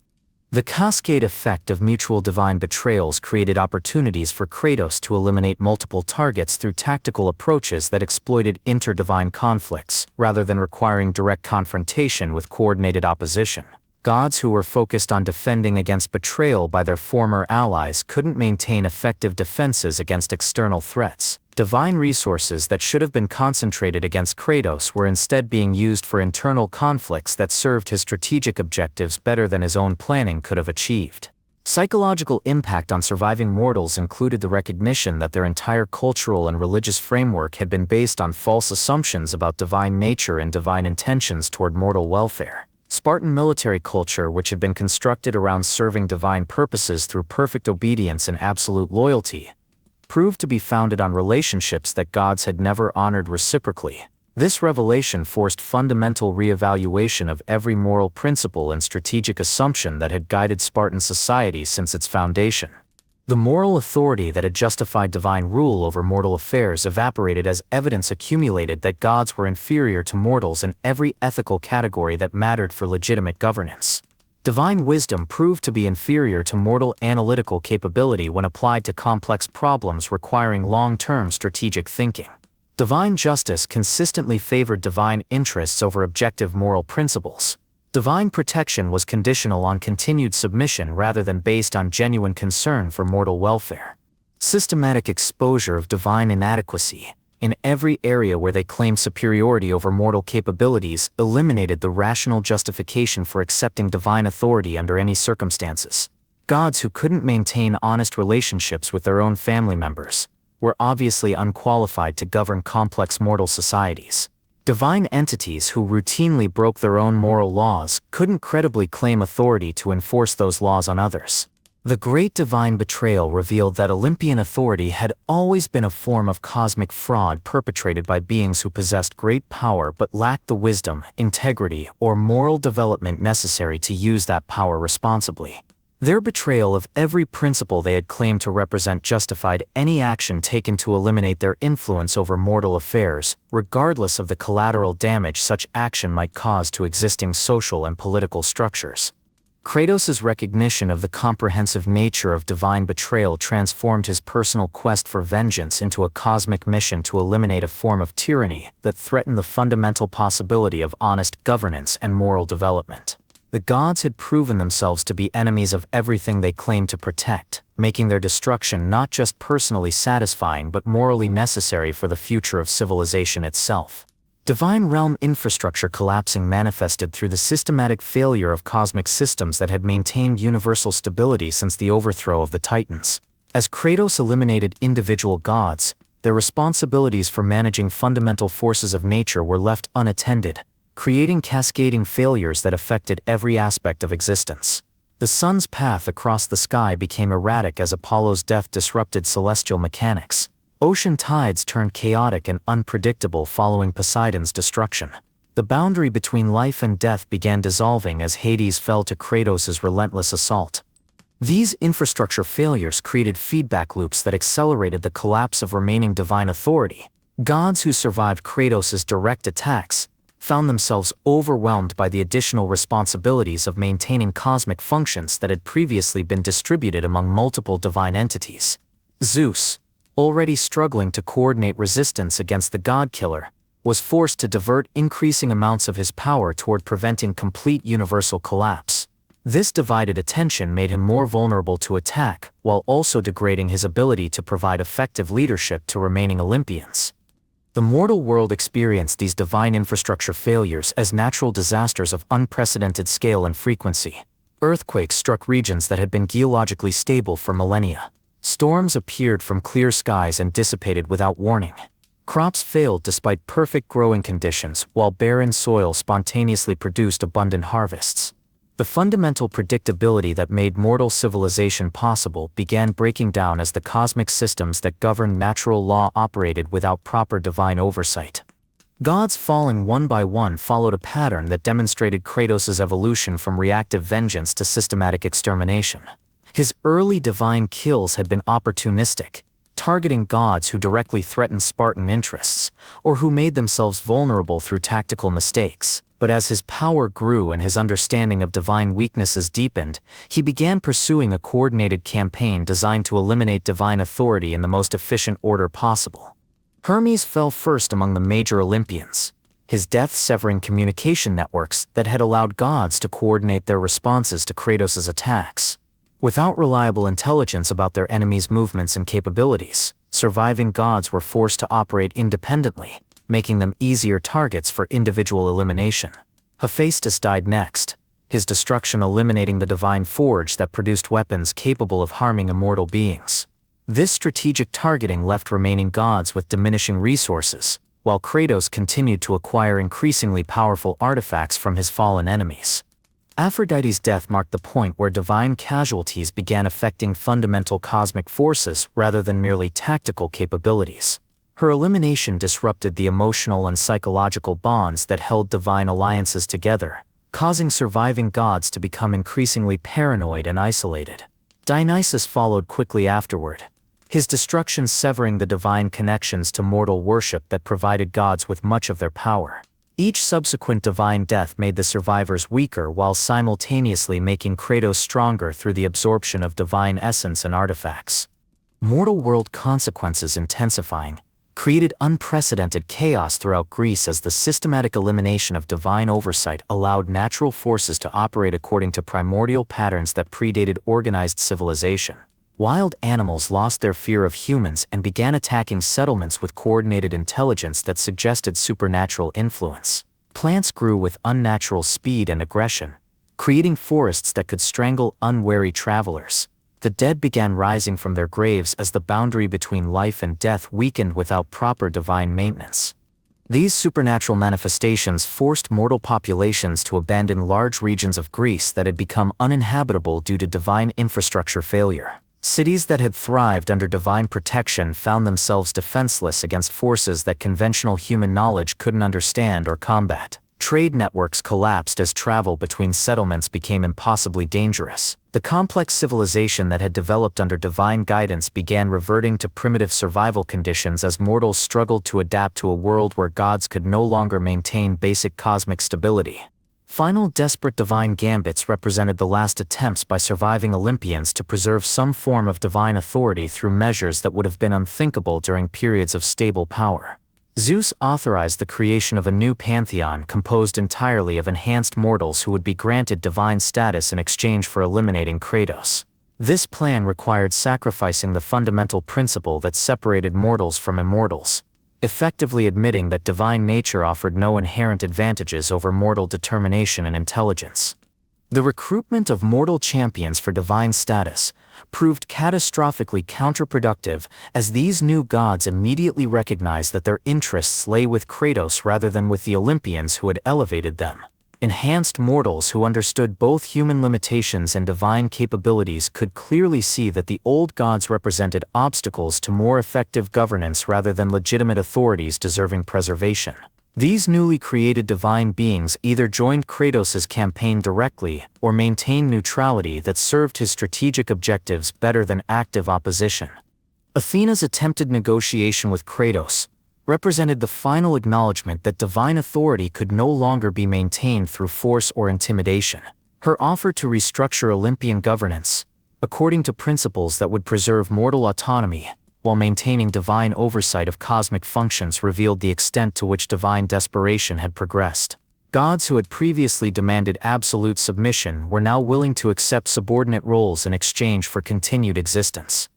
The cascade effect of mutual divine betrayals created opportunities for Kratos to eliminate multiple targets through tactical approaches that exploited inter-divine conflicts, rather than requiring direct confrontation with coordinated opposition. Gods who were focused on defending against betrayal by their former allies couldn't maintain effective defenses against external threats. Divine resources that should have been concentrated against Kratos were instead being used for internal conflicts that served his strategic objectives better than his own planning could have achieved. Psychological impact on surviving mortals included the recognition that their entire cultural and religious framework had been based on false assumptions about divine nature and divine intentions toward mortal welfare. Spartan military culture, which had been constructed around serving divine purposes through perfect obedience and absolute loyalty, proved to be founded on relationships that gods had never honored reciprocally. This revelation forced fundamental reevaluation of every moral principle and strategic assumption that had guided Spartan society since its foundation. The moral authority that had justified divine rule over mortal affairs evaporated as evidence accumulated that gods were inferior to mortals in every ethical category that mattered for legitimate governance. Divine wisdom proved to be inferior to mortal analytical capability when applied to complex problems requiring long-term strategic thinking. Divine justice consistently favored divine interests over objective moral principles. Divine protection was conditional on continued submission rather than based on genuine concern for mortal welfare. Systematic exposure of divine inadequacy in every area where they claimed superiority over mortal capabilities, eliminated the rational justification for accepting divine authority under any circumstances. Gods who couldn't maintain honest relationships with their own family members were obviously unqualified to govern complex mortal societies. Divine entities who routinely broke their own moral laws couldn't credibly claim authority to enforce those laws on others. The great divine betrayal revealed that Olympian authority had always been a form of cosmic fraud perpetrated by beings who possessed great power but lacked the wisdom, integrity, or moral development necessary to use that power responsibly. Their betrayal of every principle they had claimed to represent justified any action taken to eliminate their influence over mortal affairs, regardless of the collateral damage such action might cause to existing social and political structures. Kratos' recognition of the comprehensive nature of divine betrayal transformed his personal quest for vengeance into a cosmic mission to eliminate a form of tyranny that threatened the fundamental possibility of honest governance and moral development. The gods had proven themselves to be enemies of everything they claimed to protect, making their destruction not just personally satisfying but morally necessary for the future of civilization itself. Divine realm infrastructure collapsing manifested through the systematic failure of cosmic systems that had maintained universal stability since the overthrow of the Titans. As Kratos eliminated individual gods, their responsibilities for managing fundamental forces of nature were left unattended, creating cascading failures that affected every aspect of existence. The sun's path across the sky became erratic as Apollo's death disrupted celestial mechanics. Ocean tides turned chaotic and unpredictable following Poseidon's destruction. The boundary between life and death began dissolving as Hades fell to Kratos' relentless assault. These infrastructure failures created feedback loops that accelerated the collapse of remaining divine authority. Gods who survived Kratos' direct attacks found themselves overwhelmed by the additional responsibilities of maintaining cosmic functions that had previously been distributed among multiple divine entities. Zeus, already struggling to coordinate resistance against the god-killer, was forced to divert increasing amounts of his power toward preventing complete universal collapse. This divided attention made him more vulnerable to attack, while also degrading his ability to provide effective leadership to remaining Olympians. The mortal world experienced these divine infrastructure failures as natural disasters of unprecedented scale and frequency. Earthquakes struck regions that had been geologically stable for millennia. Storms appeared from clear skies and dissipated without warning. Crops failed despite perfect growing conditions, while barren soil spontaneously produced abundant harvests. The fundamental predictability that made mortal civilization possible began breaking down as the cosmic systems that governed natural law operated without proper divine oversight. Gods falling one by one followed a pattern that demonstrated Kratos' evolution from reactive vengeance to systematic extermination. His early divine kills had been opportunistic, targeting gods who directly threatened Spartan interests, or who made themselves vulnerable through tactical mistakes. But as his power grew and his understanding of divine weaknesses deepened, he began pursuing a coordinated campaign designed to eliminate divine authority in the most efficient order possible. Hermes fell first among the major Olympians, his death severing communication networks that had allowed gods to coordinate their responses to Kratos' attacks. Without reliable intelligence about their enemies' movements and capabilities, surviving gods were forced to operate independently, making them easier targets for individual elimination. Hephaestus died next, his destruction eliminating the divine forge that produced weapons capable of harming immortal beings. This strategic targeting left remaining gods with diminishing resources, while Kratos continued to acquire increasingly powerful artifacts from his fallen enemies. Aphrodite's death marked the point where divine casualties began affecting fundamental cosmic forces rather than merely tactical capabilities. Her elimination disrupted the emotional and psychological bonds that held divine alliances together, causing surviving gods to become increasingly paranoid and isolated. Dionysus followed quickly afterward, his destruction severing the divine connections to mortal worship that provided gods with much of their power. Each subsequent divine death made the survivors weaker while simultaneously making Kratos stronger through the absorption of divine essence and artifacts. Mortal world consequences intensifying created unprecedented chaos throughout Greece as the systematic elimination of divine oversight allowed natural forces to operate according to primordial patterns that predated organized civilization. Wild animals lost their fear of humans and began attacking settlements with coordinated intelligence that suggested supernatural influence. Plants grew with unnatural speed and aggression, creating forests that could strangle unwary travelers. The dead began rising from their graves as the boundary between life and death weakened without proper divine maintenance. These supernatural manifestations forced mortal populations to abandon large regions of Greece that had become uninhabitable due to divine infrastructure failure. Cities that had thrived under divine protection found themselves defenseless against forces that conventional human knowledge couldn't understand or combat. Trade networks collapsed as travel between settlements became impossibly dangerous. The complex civilization that had developed under divine guidance began reverting to primitive survival conditions as mortals struggled to adapt to a world where gods could no longer maintain basic cosmic stability. Final desperate divine gambits represented the last attempts by surviving Olympians to preserve some form of divine authority through measures that would have been unthinkable during periods of stable power. Zeus authorized the creation of a new pantheon composed entirely of enhanced mortals who would be granted divine status in exchange for eliminating Kratos. This plan required sacrificing the fundamental principle that separated mortals from immortals, effectively admitting that divine nature offered no inherent advantages over mortal determination and intelligence. The recruitment of mortal champions for divine status proved catastrophically counterproductive, as these new gods immediately recognized that their interests lay with Kratos rather than with the Olympians who had elevated them. Enhanced mortals who understood both human limitations and divine capabilities could clearly see that the old gods represented obstacles to more effective governance rather than legitimate authorities deserving preservation. These newly created divine beings either joined Kratos' campaign directly or maintained neutrality that served his strategic objectives better than active opposition. Athena's attempted negotiation with Kratos represented the final acknowledgement that divine authority could no longer be maintained through force or intimidation. Her offer to restructure Olympian governance, according to principles that would preserve mortal autonomy, while maintaining divine oversight of cosmic functions, revealed the extent to which divine desperation had progressed. Gods who had previously demanded absolute submission were now willing to accept subordinate roles in exchange for continued existence.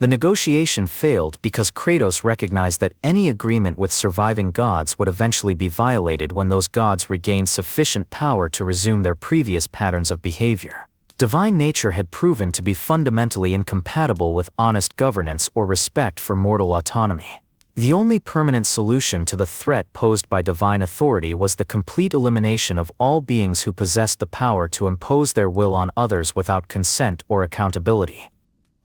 The negotiation failed because Kratos recognized that any agreement with surviving gods would eventually be violated when those gods regained sufficient power to resume their previous patterns of behavior. Divine nature had proven to be fundamentally incompatible with honest governance or respect for mortal autonomy. The only permanent solution to the threat posed by divine authority was the complete elimination of all beings who possessed the power to impose their will on others without consent or accountability.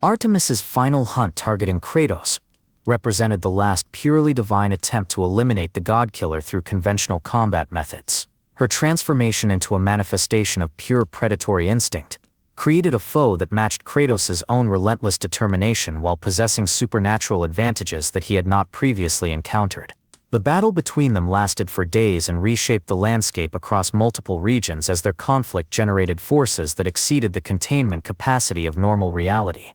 Artemis's final hunt targeting Kratos represented the last purely divine attempt to eliminate the god-killer through conventional combat methods. Her transformation into a manifestation of pure predatory instinct created a foe that matched Kratos' own relentless determination while possessing supernatural advantages that he had not previously encountered. The battle between them lasted for days and reshaped the landscape across multiple regions as their conflict generated forces that exceeded the containment capacity of normal reality.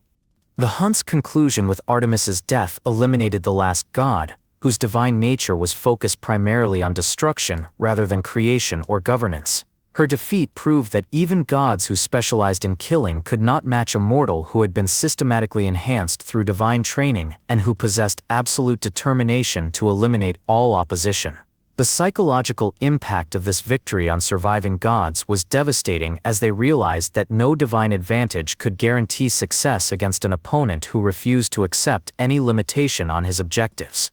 The hunt's conclusion with Artemis's death eliminated the last god, whose divine nature was focused primarily on destruction rather than creation or governance. Her defeat proved that even gods who specialized in killing could not match a mortal who had been systematically enhanced through divine training and who possessed absolute determination to eliminate all opposition. The psychological impact of this victory on surviving gods was devastating, as they realized that no divine advantage could guarantee success against an opponent who refused to accept any limitation on his objectives.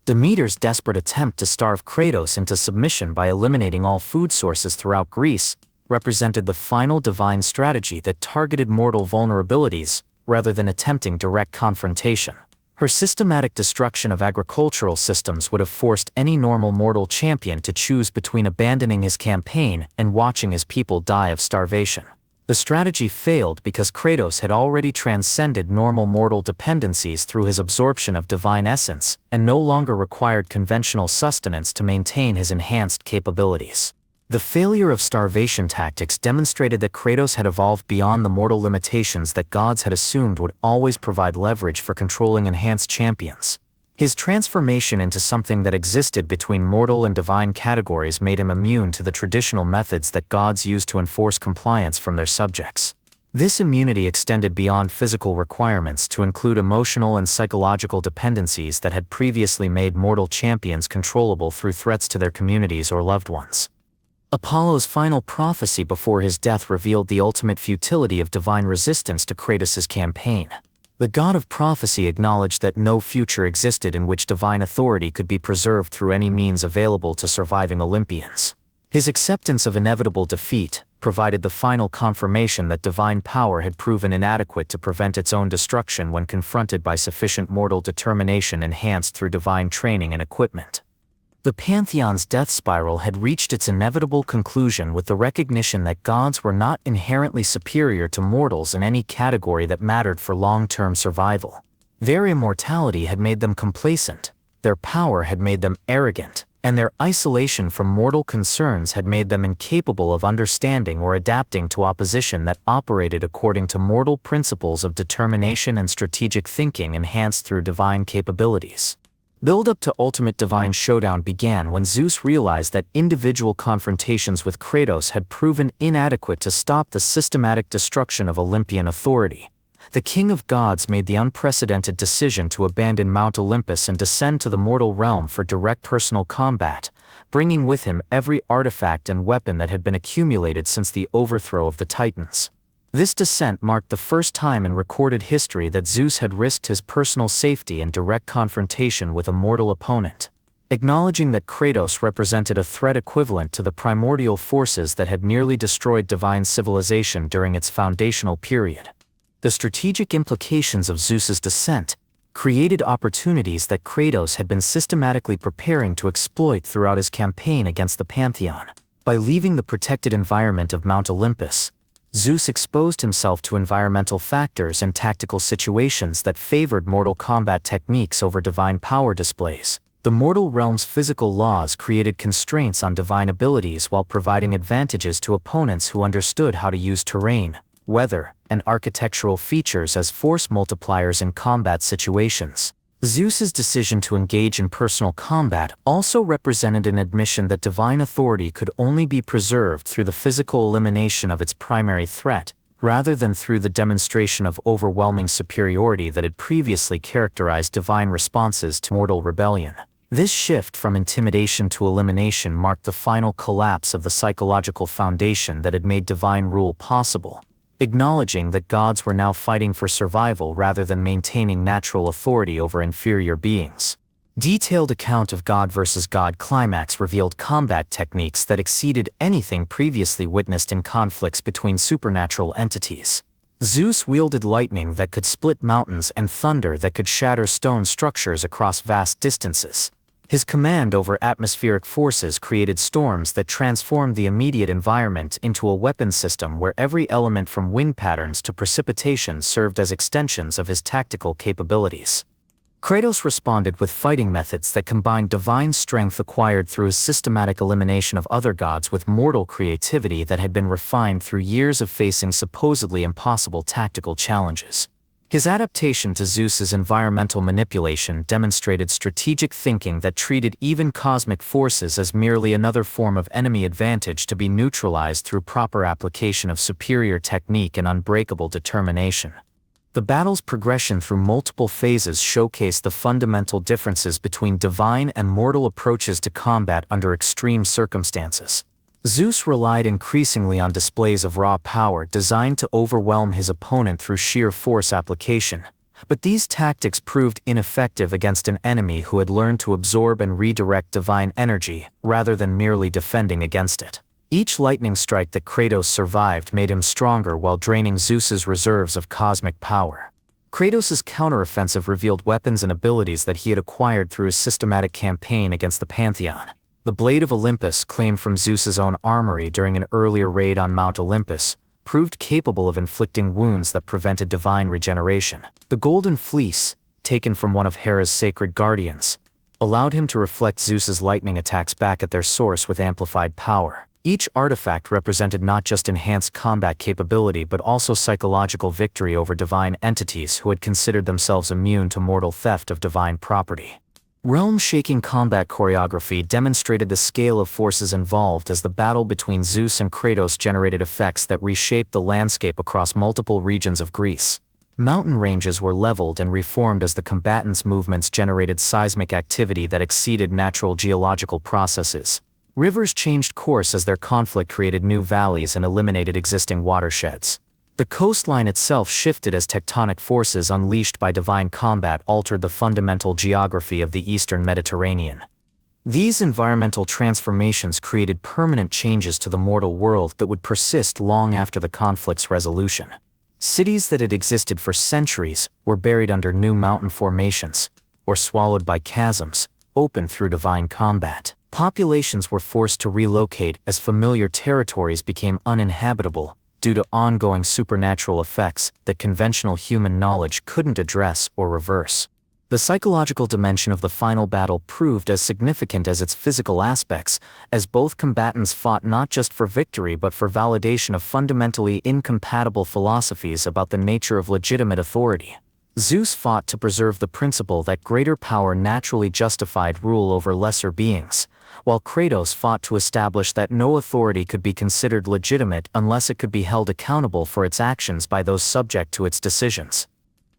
Demeter's desperate attempt to starve Kratos into submission by eliminating all food sources throughout Greece represented the final divine strategy that targeted mortal vulnerabilities rather than attempting direct confrontation. Her systematic destruction of agricultural systems would have forced any normal mortal champion to choose between abandoning his campaign and watching his people die of starvation. The strategy failed because Kratos had already transcended normal mortal dependencies through his absorption of divine essence and no longer required conventional sustenance to maintain his enhanced capabilities. The failure of starvation tactics demonstrated that Kratos had evolved beyond the mortal limitations that gods had assumed would always provide leverage for controlling enhanced champions. His transformation into something that existed between mortal and divine categories made him immune to the traditional methods that gods used to enforce compliance from their subjects. This immunity extended beyond physical requirements to include emotional and psychological dependencies that had previously made mortal champions controllable through threats to their communities or loved ones. Apollo's final prophecy before his death revealed the ultimate futility of divine resistance to Kratos' campaign. The god of prophecy acknowledged that no future existed in which divine authority could be preserved through any means available to surviving Olympians. His acceptance of inevitable defeat provided the final confirmation that divine power had proven inadequate to prevent its own destruction when confronted by sufficient mortal determination enhanced through divine training and equipment. The Pantheon's death spiral had reached its inevitable conclusion with the recognition that gods were not inherently superior to mortals in any category that mattered for long-term survival. Their immortality had made them complacent, their power had made them arrogant, and their isolation from mortal concerns had made them incapable of understanding or adapting to opposition that operated according to mortal principles of determination and strategic thinking enhanced through divine capabilities. Build-up to ultimate divine showdown began when Zeus realized that individual confrontations with Kratos had proven inadequate to stop the systematic destruction of Olympian authority. The king of gods made the unprecedented decision to abandon Mount Olympus and descend to the mortal realm for direct personal combat, bringing with him every artifact and weapon that had been accumulated since the overthrow of the Titans. This descent marked the first time in recorded history that Zeus had risked his personal safety in direct confrontation with a mortal opponent. Acknowledging that Kratos represented a threat equivalent to the primordial forces that had nearly destroyed divine civilization during its foundational period. The strategic implications of Zeus's descent created opportunities that Kratos had been systematically preparing to exploit throughout his campaign against the Pantheon. By leaving the protected environment of Mount Olympus, Zeus exposed himself to environmental factors and tactical situations that favored mortal combat techniques over divine power displays. The mortal realm's physical laws created constraints on divine abilities while providing advantages to opponents who understood how to use terrain, weather, and architectural features as force multipliers in combat situations. Zeus's decision to engage in personal combat also represented an admission that divine authority could only be preserved through the physical elimination of its primary threat, rather than through the demonstration of overwhelming superiority that had previously characterized divine responses to mortal rebellion. This shift from intimidation to elimination marked the final collapse of the psychological foundation that had made divine rule possible, acknowledging that gods were now fighting for survival rather than maintaining natural authority over inferior beings. Detailed account of God versus God climax revealed combat techniques that exceeded anything previously witnessed in conflicts between supernatural entities. Zeus wielded lightning that could split mountains and thunder that could shatter stone structures across vast distances. His command over atmospheric forces created storms that transformed the immediate environment into a weapon system where every element from wind patterns to precipitation served as extensions of his tactical capabilities. Kratos responded with fighting methods that combined divine strength acquired through his systematic elimination of other gods with mortal creativity that had been refined through years of facing supposedly impossible tactical challenges. His adaptation to Zeus's environmental manipulation demonstrated strategic thinking that treated even cosmic forces as merely another form of enemy advantage to be neutralized through proper application of superior technique and unbreakable determination. The battle's progression through multiple phases showcased the fundamental differences between divine and mortal approaches to combat under extreme circumstances. Zeus relied increasingly on displays of raw power designed to overwhelm his opponent through sheer force application, but these tactics proved ineffective against an enemy who had learned to absorb and redirect divine energy, rather than merely defending against it. Each lightning strike that Kratos survived made him stronger while draining Zeus's reserves of cosmic power. Kratos' counteroffensive revealed weapons and abilities that he had acquired through his systematic campaign against the Pantheon. The Blade of Olympus, claimed from Zeus's own armory during an earlier raid on Mount Olympus, proved capable of inflicting wounds that prevented divine regeneration. The Golden Fleece, taken from one of Hera's sacred guardians, allowed him to reflect Zeus's lightning attacks back at their source with amplified power. Each artifact represented not just enhanced combat capability but also psychological victory over divine entities who had considered themselves immune to mortal theft of divine property. Realm-shaking combat choreography demonstrated the scale of forces involved as the battle between Zeus and Kratos generated effects that reshaped the landscape across multiple regions of Greece. Mountain ranges were leveled and reformed as the combatants' movements generated seismic activity that exceeded natural geological processes. Rivers changed course as their conflict created new valleys and eliminated existing watersheds. The coastline itself shifted as tectonic forces unleashed by divine combat altered the fundamental geography of the eastern Mediterranean. These environmental transformations created permanent changes to the mortal world that would persist long after the conflict's resolution. Cities that had existed for centuries were buried under new mountain formations, or swallowed by chasms, opened through divine combat. Populations were forced to relocate as familiar territories became uninhabitable, due to ongoing supernatural effects that conventional human knowledge couldn't address or reverse. The psychological dimension of the final battle proved as significant as its physical aspects, as both combatants fought not just for victory but for validation of fundamentally incompatible philosophies about the nature of legitimate authority. Zeus fought to preserve the principle that greater power naturally justified rule over lesser beings, while Kratos fought to establish that no authority could be considered legitimate unless it could be held accountable for its actions by those subject to its decisions.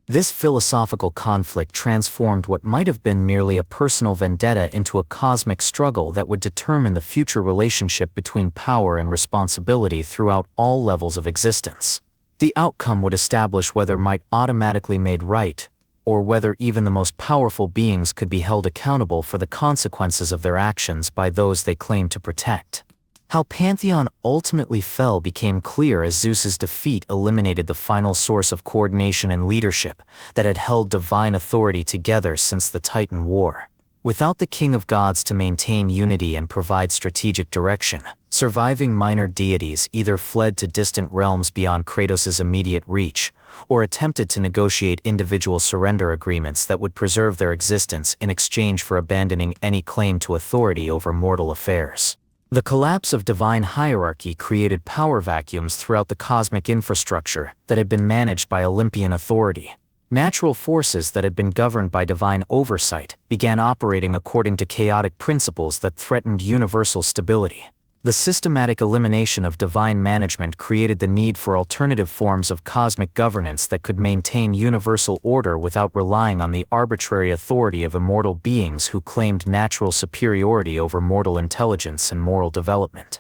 This philosophical conflict transformed what might have been merely a personal vendetta into a cosmic struggle that would determine the future relationship between power and responsibility throughout all levels of existence. The outcome would establish whether might automatically made right, or whether even the most powerful beings could be held accountable for the consequences of their actions by those they claimed to protect. How Pantheon ultimately fell became clear as Zeus's defeat eliminated the final source of coordination and leadership that had held divine authority together since the Titan War. Without the king of gods to maintain unity and provide strategic direction, surviving minor deities either fled to distant realms beyond Kratos' immediate reach, or attempted to negotiate individual surrender agreements that would preserve their existence in exchange for abandoning any claim to authority over mortal affairs. The collapse of divine hierarchy created power vacuums throughout the cosmic infrastructure that had been managed by Olympian authority. Natural forces that had been governed by divine oversight began operating according to chaotic principles that threatened universal stability. The systematic elimination of divine management created the need for alternative forms of cosmic governance that could maintain universal order without relying on the arbitrary authority of immortal beings who claimed natural superiority over mortal intelligence and moral development.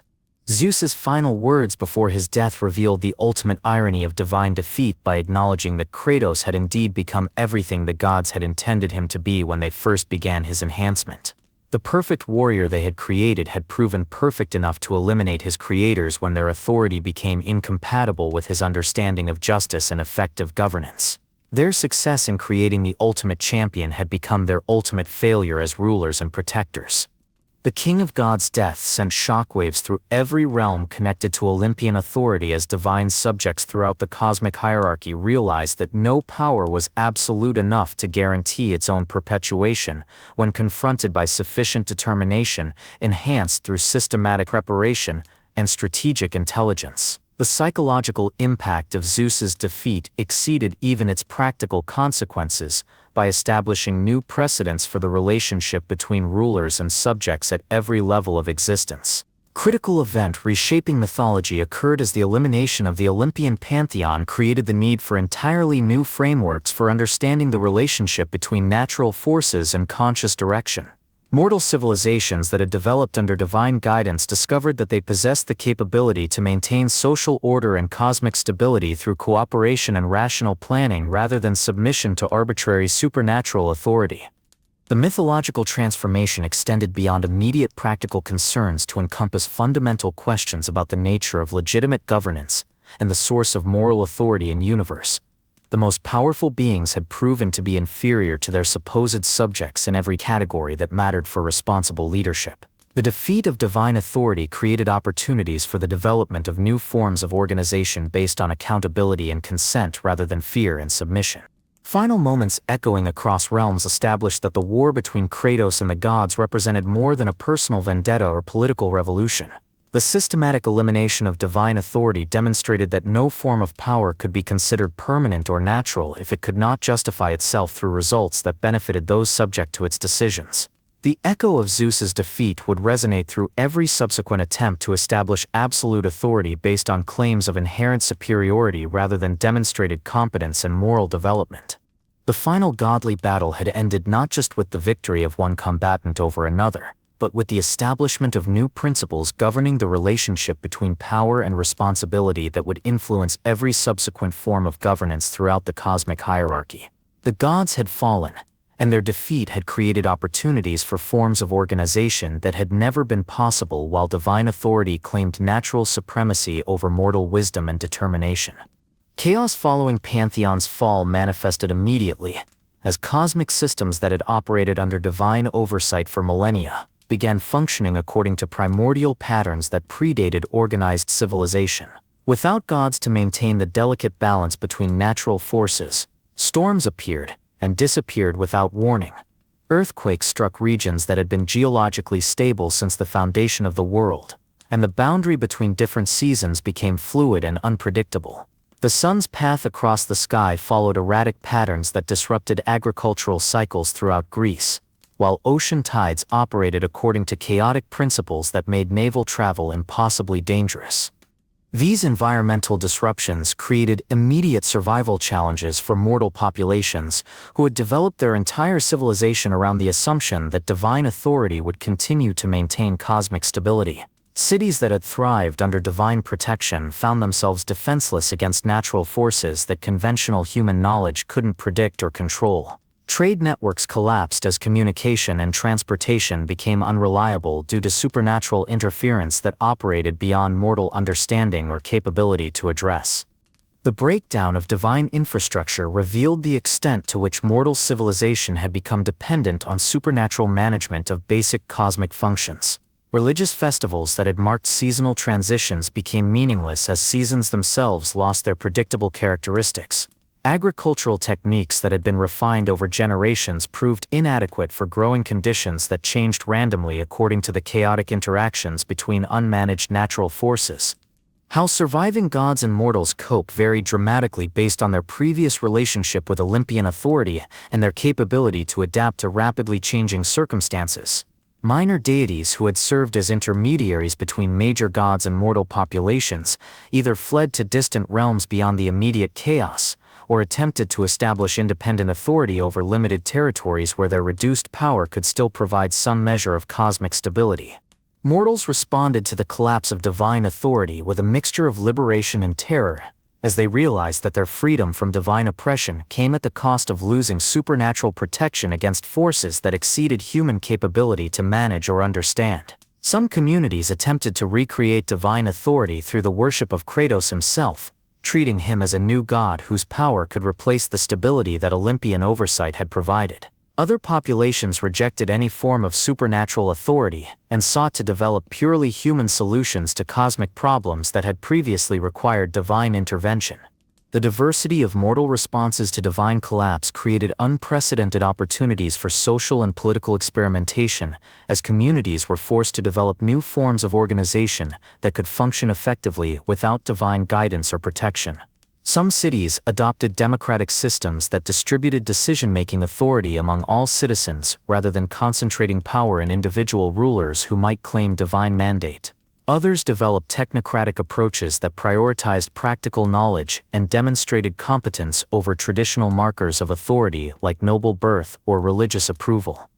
Zeus's final words before his death revealed the ultimate irony of divine defeat by acknowledging that Kratos had indeed become everything the gods had intended him to be when they first began his enhancement. The perfect warrior they had created had proven perfect enough to eliminate his creators when their authority became incompatible with his understanding of justice and effective governance. Their success in creating the ultimate champion had become their ultimate failure as rulers and protectors. The King of God's death sent shockwaves through every realm connected to Olympian authority as divine subjects throughout the cosmic hierarchy realized that no power was absolute enough to guarantee its own perpetuation when confronted by sufficient determination, enhanced through systematic preparation and strategic intelligence. The psychological impact of Zeus's defeat exceeded even its practical consequences by establishing new precedents for the relationship between rulers and subjects at every level of existence. Critical event reshaping mythology occurred as the elimination of the Olympian Pantheon created the need for entirely new frameworks for understanding the relationship between natural forces and conscious direction. Mortal civilizations that had developed under divine guidance discovered that they possessed the capability to maintain social order and cosmic stability through cooperation and rational planning rather than submission to arbitrary supernatural authority. The mythological transformation extended beyond immediate practical concerns to encompass fundamental questions about the nature of legitimate governance and the source of moral authority in the universe. The most powerful beings had proven to be inferior to their supposed subjects in every category that mattered for responsible leadership. The defeat of divine authority created opportunities for the development of new forms of organization based on accountability and consent rather than fear and submission. Final moments echoing across realms established that the war between Kratos and the gods represented more than a personal vendetta or political revolution. The systematic elimination of divine authority demonstrated that no form of power could be considered permanent or natural if it could not justify itself through results that benefited those subject to its decisions. The echo of Zeus's defeat would resonate through every subsequent attempt to establish absolute authority based on claims of inherent superiority rather than demonstrated competence and moral development. The final godly battle had ended not just with the victory of one combatant over another, but with the establishment of new principles governing the relationship between power and responsibility that would influence every subsequent form of governance throughout the cosmic hierarchy. The gods had fallen, and their defeat had created opportunities for forms of organization that had never been possible while divine authority claimed natural supremacy over mortal wisdom and determination. Chaos following Pantheon's fall manifested immediately, as cosmic systems that had operated under divine oversight for millennia began functioning according to primordial patterns that predated organized civilization. Without gods to maintain the delicate balance between natural forces, storms appeared and disappeared without warning. Earthquakes struck regions that had been geologically stable since the foundation of the world, and the boundary between different seasons became fluid and unpredictable. The sun's path across the sky followed erratic patterns that disrupted agricultural cycles throughout Greece, while ocean tides operated according to chaotic principles that made naval travel impossibly dangerous. These environmental disruptions created immediate survival challenges for mortal populations who had developed their entire civilization around the assumption that divine authority would continue to maintain cosmic stability. Cities that had thrived under divine protection found themselves defenseless against natural forces that conventional human knowledge couldn't predict or control. Trade networks collapsed as communication and transportation became unreliable due to supernatural interference that operated beyond mortal understanding or capability to address. The breakdown of divine infrastructure revealed the extent to which mortal civilization had become dependent on supernatural management of basic cosmic functions. Religious festivals that had marked seasonal transitions became meaningless as seasons themselves lost their predictable characteristics. Agricultural techniques that had been refined over generations proved inadequate for growing conditions that changed randomly according to the chaotic interactions between unmanaged natural forces. How surviving gods and mortals cope varied dramatically based on their previous relationship with Olympian authority and their capability to adapt to rapidly changing circumstances. Minor deities who had served as intermediaries between major gods and mortal populations either fled to distant realms beyond the immediate chaos, or attempted to establish independent authority over limited territories where their reduced power could still provide some measure of cosmic stability. Mortals responded to the collapse of divine authority with a mixture of liberation and terror, as they realized that their freedom from divine oppression came at the cost of losing supernatural protection against forces that exceeded human capability to manage or understand. Some communities attempted to recreate divine authority through the worship of Kratos himself, treating him as a new god whose power could replace the stability that Olympian oversight had provided. Other populations rejected any form of supernatural authority and sought to develop purely human solutions to cosmic problems that had previously required divine intervention. The diversity of mortal responses to divine collapse created unprecedented opportunities for social and political experimentation, as communities were forced to develop new forms of organization that could function effectively without divine guidance or protection. Some cities adopted democratic systems that distributed decision-making authority among all citizens rather than concentrating power in individual rulers who might claim divine mandate. Others developed technocratic approaches that prioritized practical knowledge and demonstrated competence over traditional markers of authority like noble birth or religious approval.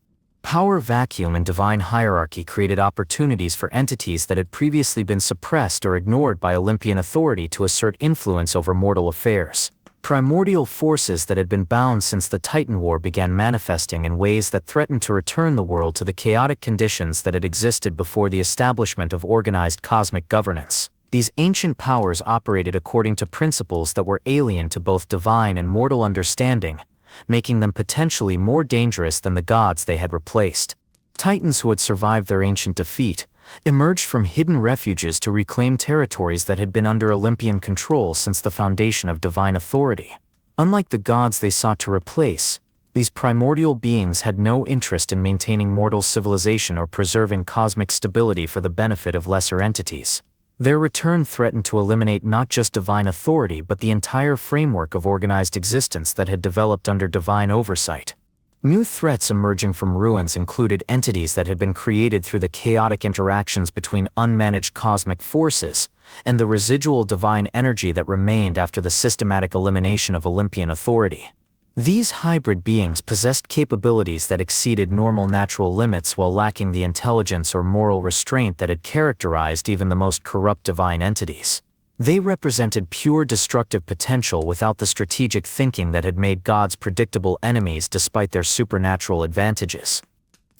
Power vacuum and divine hierarchy created opportunities for entities that had previously been suppressed or ignored by Olympian authority to assert influence over mortal affairs. Primordial forces that had been bound since the Titan War began manifesting in ways that threatened to return the world to the chaotic conditions that had existed before the establishment of organized cosmic governance. These ancient powers operated according to principles that were alien to both divine and mortal understanding, making them potentially more dangerous than the gods they had replaced. Titans who had survived their ancient defeat emerged from hidden refuges to reclaim territories that had been under Olympian control since the foundation of divine authority. Unlike the gods they sought to replace, These primordial beings had no interest in maintaining mortal civilization or preserving cosmic stability for the benefit of lesser entities. Their return threatened to eliminate not just divine authority but the entire framework of organized existence that had developed under divine oversight. New threats emerging from ruins included entities that had been created through the chaotic interactions between unmanaged cosmic forces and the residual divine energy that remained after the systematic elimination of Olympian authority. These hybrid beings possessed capabilities that exceeded normal natural limits while lacking the intelligence or moral restraint that had characterized even the most corrupt divine entities. They represented pure destructive potential without the strategic thinking that had made gods predictable enemies despite their supernatural advantages.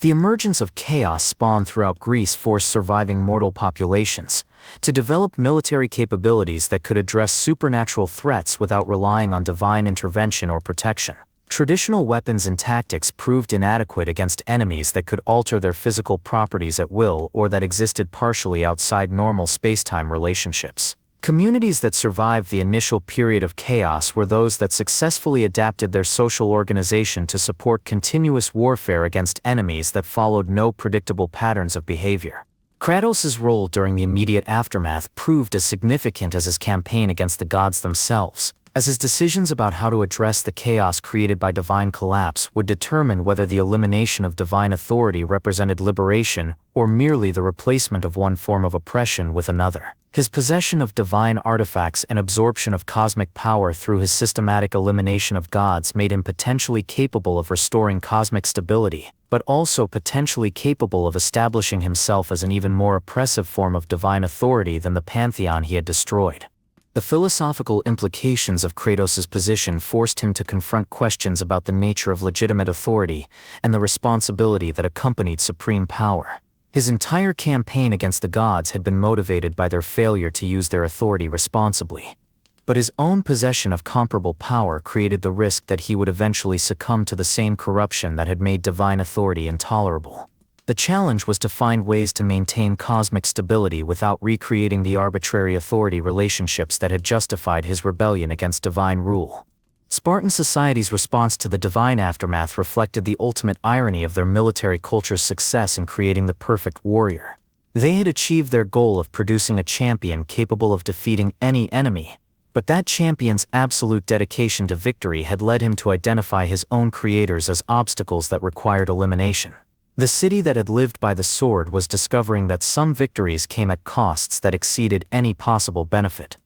The emergence of chaos spawned throughout Greece forced surviving mortal populations to develop military capabilities that could address supernatural threats without relying on divine intervention or protection. Traditional weapons and tactics proved inadequate against enemies that could alter their physical properties at will or that existed partially outside normal space-time relationships. Communities that survived the initial period of chaos were those that successfully adapted their social organization to support continuous warfare against enemies that followed no predictable patterns of behavior. Kratos' role during the immediate aftermath proved as significant as his campaign against the gods themselves, as his decisions about how to address the chaos created by divine collapse would determine whether the elimination of divine authority represented liberation or merely the replacement of one form of oppression with another. His possession of divine artifacts and absorption of cosmic power through his systematic elimination of gods made him potentially capable of restoring cosmic stability, but also potentially capable of establishing himself as an even more oppressive form of divine authority than the Pantheon he had destroyed. The philosophical implications of Kratos' position forced him to confront questions about the nature of legitimate authority and the responsibility that accompanied supreme power. His entire campaign against the gods had been motivated by their failure to use their authority responsibly. But his own possession of comparable power created the risk that he would eventually succumb to the same corruption that had made divine authority intolerable. The challenge was to find ways to maintain cosmic stability without recreating the arbitrary authority relationships that had justified his rebellion against divine rule. Spartan society's response to the divine aftermath reflected the ultimate irony of their military culture's success in creating the perfect warrior. They had achieved their goal of producing a champion capable of defeating any enemy, but that champion's absolute dedication to victory had led him to identify his own creators as obstacles that required elimination. The city that had lived by the sword was discovering that some victories came at costs that exceeded any possible benefit.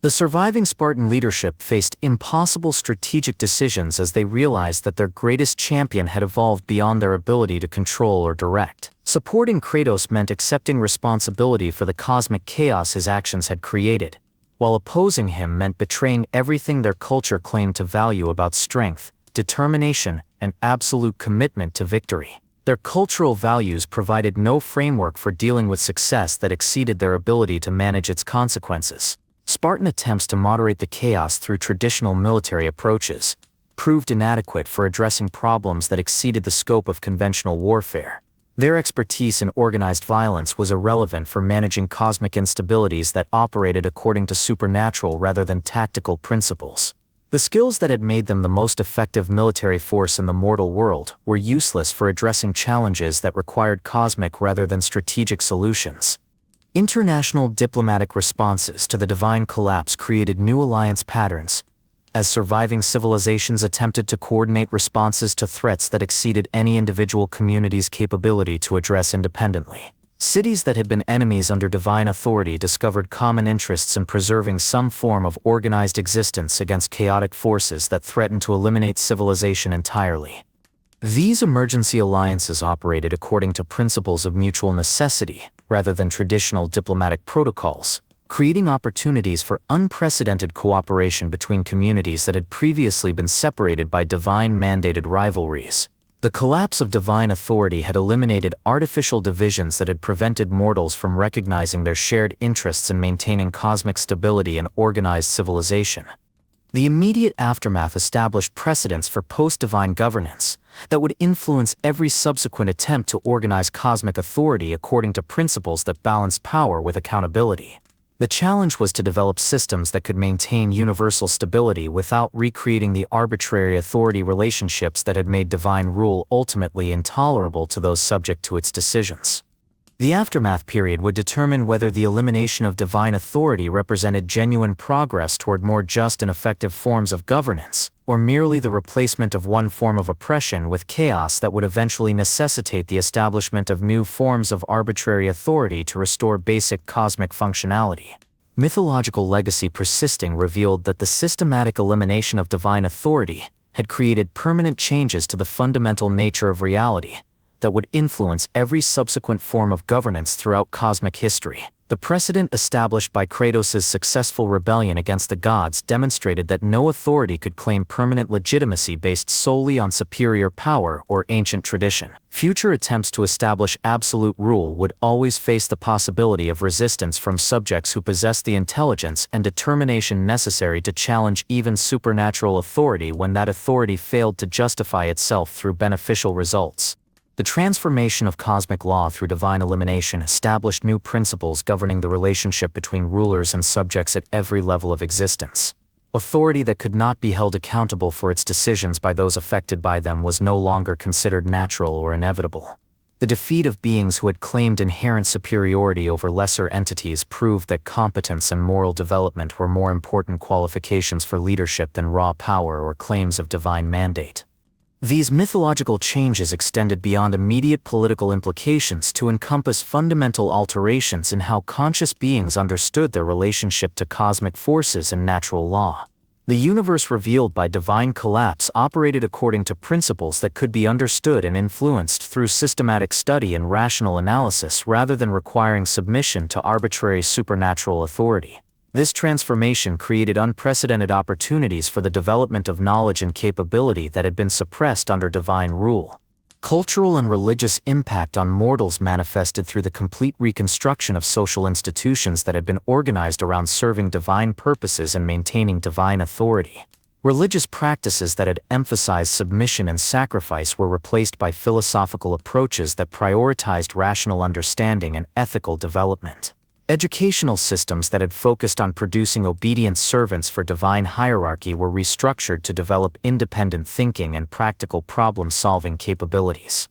The surviving Spartan leadership faced impossible strategic decisions as they realized that their greatest champion had evolved beyond their ability to control or direct. Supporting Kratos meant accepting responsibility for the cosmic chaos his actions had created, while opposing him meant betraying everything their culture claimed to value about strength, determination, and absolute commitment to victory. Their cultural values provided no framework for dealing with success that exceeded their ability to manage its consequences. Spartan attempts to moderate the chaos through traditional military approaches proved inadequate for addressing problems that exceeded the scope of conventional warfare. Their expertise in organized violence was irrelevant for managing cosmic instabilities that operated according to supernatural rather than tactical principles. The skills that had made them the most effective military force in the mortal world were useless for addressing challenges that required cosmic rather than strategic solutions. International diplomatic responses to the divine collapse created new alliance patterns, as surviving civilizations attempted to coordinate responses to threats that exceeded any individual community's capability to address independently. Cities that had been enemies under divine authority discovered common interests in preserving some form of organized existence against chaotic forces that threatened to eliminate civilization entirely. These emergency alliances operated according to principles of mutual necessity rather than traditional diplomatic protocols, creating opportunities for unprecedented cooperation between communities that had previously been separated by divine-mandated rivalries. The collapse of divine authority had eliminated artificial divisions that had prevented mortals from recognizing their shared interests in maintaining cosmic stability and organized civilization. The immediate aftermath established precedents for post-divine governance that would influence every subsequent attempt to organize cosmic authority according to principles that balance power with accountability. The challenge was to develop systems that could maintain universal stability without recreating the arbitrary authority relationships that had made divine rule ultimately intolerable to those subject to its decisions. The aftermath period would determine whether the elimination of divine authority represented genuine progress toward more just and effective forms of governance, or merely the replacement of one form of oppression with chaos that would eventually necessitate the establishment of new forms of arbitrary authority to restore basic cosmic functionality. Mythological legacy persisting revealed that the systematic elimination of divine authority had created permanent changes to the fundamental nature of reality that would influence every subsequent form of governance throughout cosmic history. The precedent established by Kratos' successful rebellion against the gods demonstrated that no authority could claim permanent legitimacy based solely on superior power or ancient tradition. Future attempts to establish absolute rule would always face the possibility of resistance from subjects who possess the intelligence and determination necessary to challenge even supernatural authority when that authority failed to justify itself through beneficial results. The transformation of cosmic law through divine elimination established new principles governing the relationship between rulers and subjects at every level of existence. Authority that could not be held accountable for its decisions by those affected by them was no longer considered natural or inevitable. The defeat of beings who had claimed inherent superiority over lesser entities proved that competence and moral development were more important qualifications for leadership than raw power or claims of divine mandate. These mythological changes extended beyond immediate political implications to encompass fundamental alterations in how conscious beings understood their relationship to cosmic forces and natural law. The universe revealed by divine collapse operated according to principles that could be understood and influenced through systematic study and rational analysis rather than requiring submission to arbitrary supernatural authority. This transformation created unprecedented opportunities for the development of knowledge and capability that had been suppressed under divine rule. Cultural and religious impact on mortals manifested through the complete reconstruction of social institutions that had been organized around serving divine purposes and maintaining divine authority. Religious practices that had emphasized submission and sacrifice were replaced by philosophical approaches that prioritized rational understanding and ethical development. Educational systems that had focused on producing obedient servants for divine hierarchy were restructured to develop independent thinking and practical problem-solving capabilities.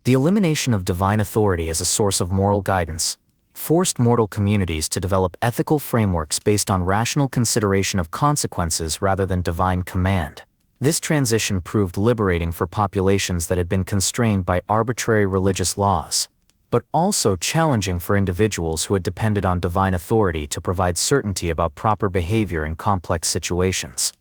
The elimination of divine authority as a source of moral guidance forced mortal communities to develop ethical frameworks based on rational consideration of consequences rather than divine command. This transition proved liberating for populations that had been constrained by arbitrary religious laws, but also challenging for individuals who had depended on divine authority to provide certainty about proper behavior in complex situations.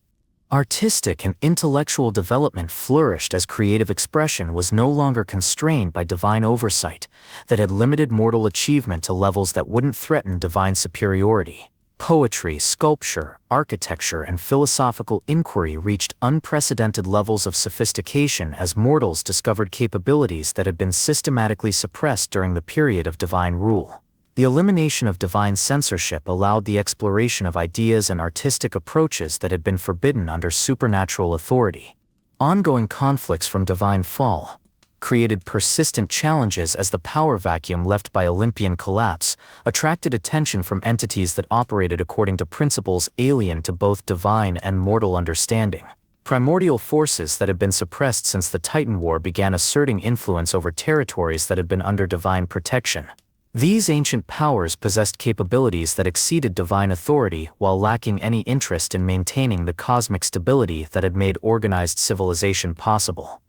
Artistic and intellectual development flourished as creative expression was no longer constrained by divine oversight that had limited mortal achievement to levels that wouldn't threaten divine superiority. Poetry, sculpture, architecture, and philosophical inquiry reached unprecedented levels of sophistication as mortals discovered capabilities that had been systematically suppressed during the period of divine rule. The elimination of divine censorship allowed the exploration of ideas and artistic approaches that had been forbidden under supernatural authority. Ongoing conflicts from divine fall created persistent challenges as the power vacuum left by Olympian collapse attracted attention from entities that operated according to principles alien to both divine and mortal understanding. Primordial forces that had been suppressed since the Titan War began asserting influence over territories that had been under divine protection. These ancient powers possessed capabilities that exceeded divine authority while lacking any interest in maintaining the cosmic stability that had made organized civilization possible.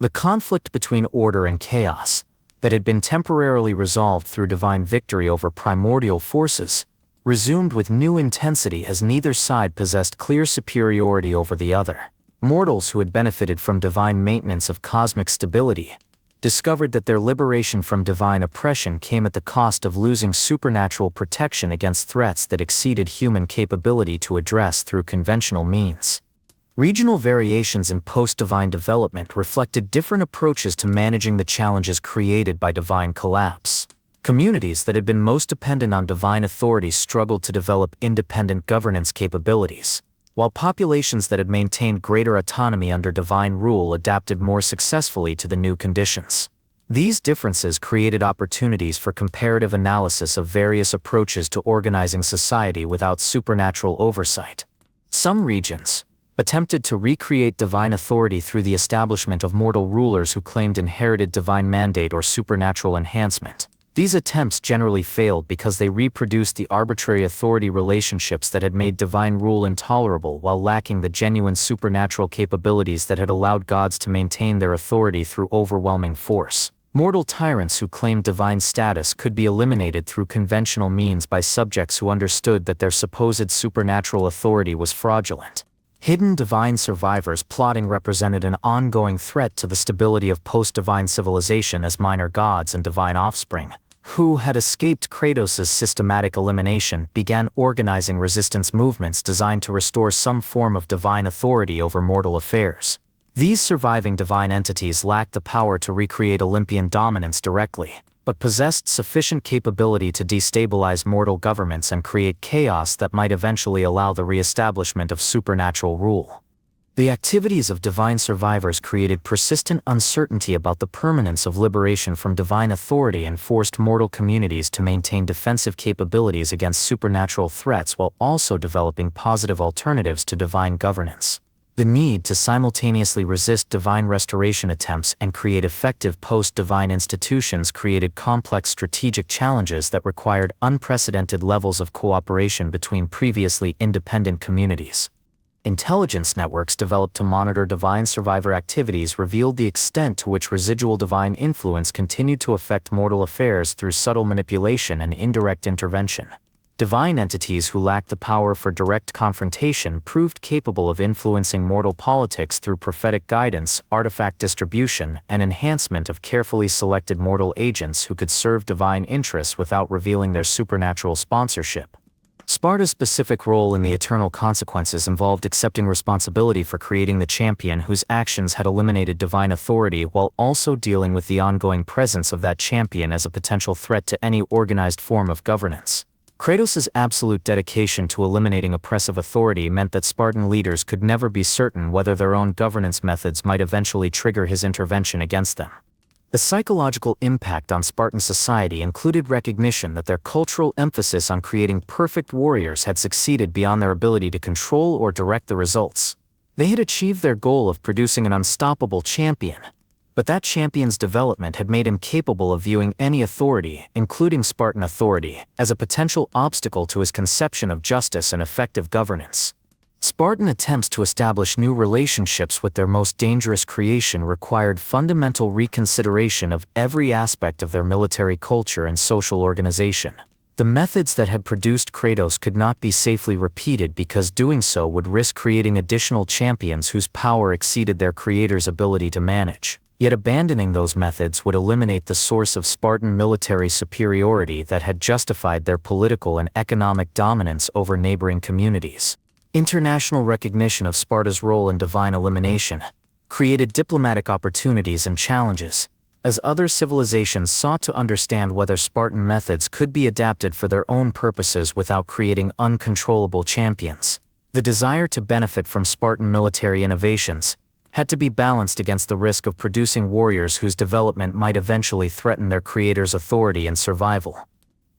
The conflict between order and chaos, that had been temporarily resolved through divine victory over primordial forces, resumed with new intensity as neither side possessed clear superiority over the other. Mortals who had benefited from divine maintenance of cosmic stability discovered that their liberation from divine oppression came at the cost of losing supernatural protection against threats that exceeded human capability to address through conventional means. Regional variations in post-divine development reflected different approaches to managing the challenges created by divine collapse. Communities that had been most dependent on divine authority struggled to develop independent governance capabilities, while populations that had maintained greater autonomy under divine rule adapted more successfully to the new conditions. These differences created opportunities for comparative analysis of various approaches to organizing society without supernatural oversight. Some regions attempted to recreate divine authority through the establishment of mortal rulers who claimed inherited divine mandate or supernatural enhancement. These attempts generally failed because they reproduced the arbitrary authority relationships that had made divine rule intolerable while lacking the genuine supernatural capabilities that had allowed gods to maintain their authority through overwhelming force. Mortal tyrants who claimed divine status could be eliminated through conventional means by subjects who understood that their supposed supernatural authority was fraudulent. Hidden divine survivors plotting represented an ongoing threat to the stability of post-divine civilization as minor gods and divine offspring, who had escaped Kratos' systematic elimination, began organizing resistance movements designed to restore some form of divine authority over mortal affairs. These surviving divine entities lacked the power to recreate Olympian dominance directly, but possessed sufficient capability to destabilize mortal governments and create chaos that might eventually allow the re-establishment of supernatural rule. The activities of divine survivors created persistent uncertainty about the permanence of liberation from divine authority and forced mortal communities to maintain defensive capabilities against supernatural threats while also developing positive alternatives to divine governance. The need to simultaneously resist divine restoration attempts and create effective post-divine institutions created complex strategic challenges that required unprecedented levels of cooperation between previously independent communities. Intelligence networks developed to monitor divine survivor activities revealed the extent to which residual divine influence continued to affect mortal affairs through subtle manipulation and indirect intervention. Divine entities who lacked the power for direct confrontation proved capable of influencing mortal politics through prophetic guidance, artifact distribution, and enhancement of carefully selected mortal agents who could serve divine interests without revealing their supernatural sponsorship. Sparta's specific role in the eternal consequences involved accepting responsibility for creating the champion whose actions had eliminated divine authority while also dealing with the ongoing presence of that champion as a potential threat to any organized form of governance. Kratos' absolute dedication to eliminating oppressive authority meant that Spartan leaders could never be certain whether their own governance methods might eventually trigger his intervention against them. The psychological impact on Spartan society included recognition that their cultural emphasis on creating perfect warriors had succeeded beyond their ability to control or direct the results. They had achieved their goal of producing an unstoppable champion, but that champion's development had made him capable of viewing any authority, including Spartan authority, as a potential obstacle to his conception of justice and effective governance. Spartan attempts to establish new relationships with their most dangerous creation required fundamental reconsideration of every aspect of their military culture and social organization. The methods that had produced Kratos could not be safely repeated because doing so would risk creating additional champions whose power exceeded their creator's ability to manage. Yet abandoning those methods would eliminate the source of Spartan military superiority that had justified their political and economic dominance over neighboring communities. International recognition of Sparta's role in divine elimination created diplomatic opportunities and challenges, as other civilizations sought to understand whether Spartan methods could be adapted for their own purposes without creating uncontrollable champions. The desire to benefit from Spartan military innovations had to be balanced against the risk of producing warriors whose development might eventually threaten their creator's authority and survival.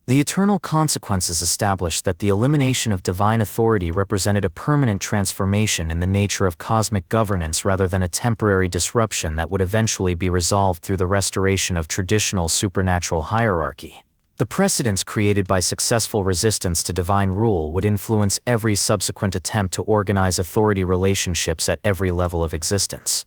The eternal consequences established that the elimination of divine authority represented a permanent transformation in the nature of cosmic governance rather than a temporary disruption that would eventually be resolved through the restoration of traditional supernatural hierarchy. The precedents created by successful resistance to divine rule would influence every subsequent attempt to organize authority relationships at every level of existence.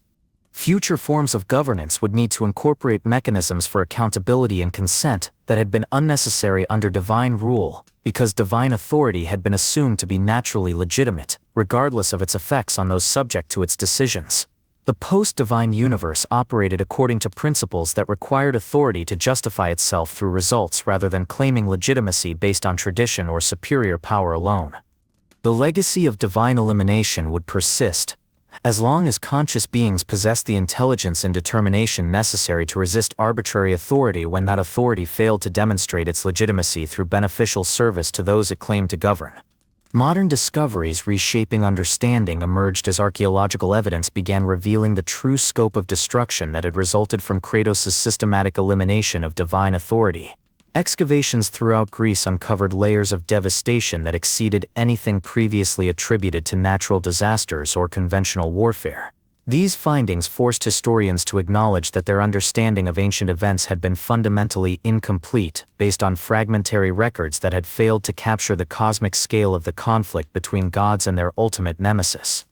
Future forms of governance would need to incorporate mechanisms for accountability and consent that had been unnecessary under divine rule, because divine authority had been assumed to be naturally legitimate, regardless of its effects on those subject to its decisions. The post-divine universe operated according to principles that required authority to justify itself through results rather than claiming legitimacy based on tradition or superior power alone. The legacy of divine elimination would persist, as long as conscious beings possessed the intelligence and determination necessary to resist arbitrary authority when that authority failed to demonstrate its legitimacy through beneficial service to those it claimed to govern. Modern discoveries reshaping understanding emerged as archaeological evidence began revealing the true scope of destruction that had resulted from Kratos' systematic elimination of divine authority. Excavations throughout Greece uncovered layers of devastation that exceeded anything previously attributed to natural disasters or conventional warfare. These findings forced historians to acknowledge that their understanding of ancient events had been fundamentally incomplete, based on fragmentary records that had failed to capture the cosmic scale of the conflict between gods and their ultimate nemesis.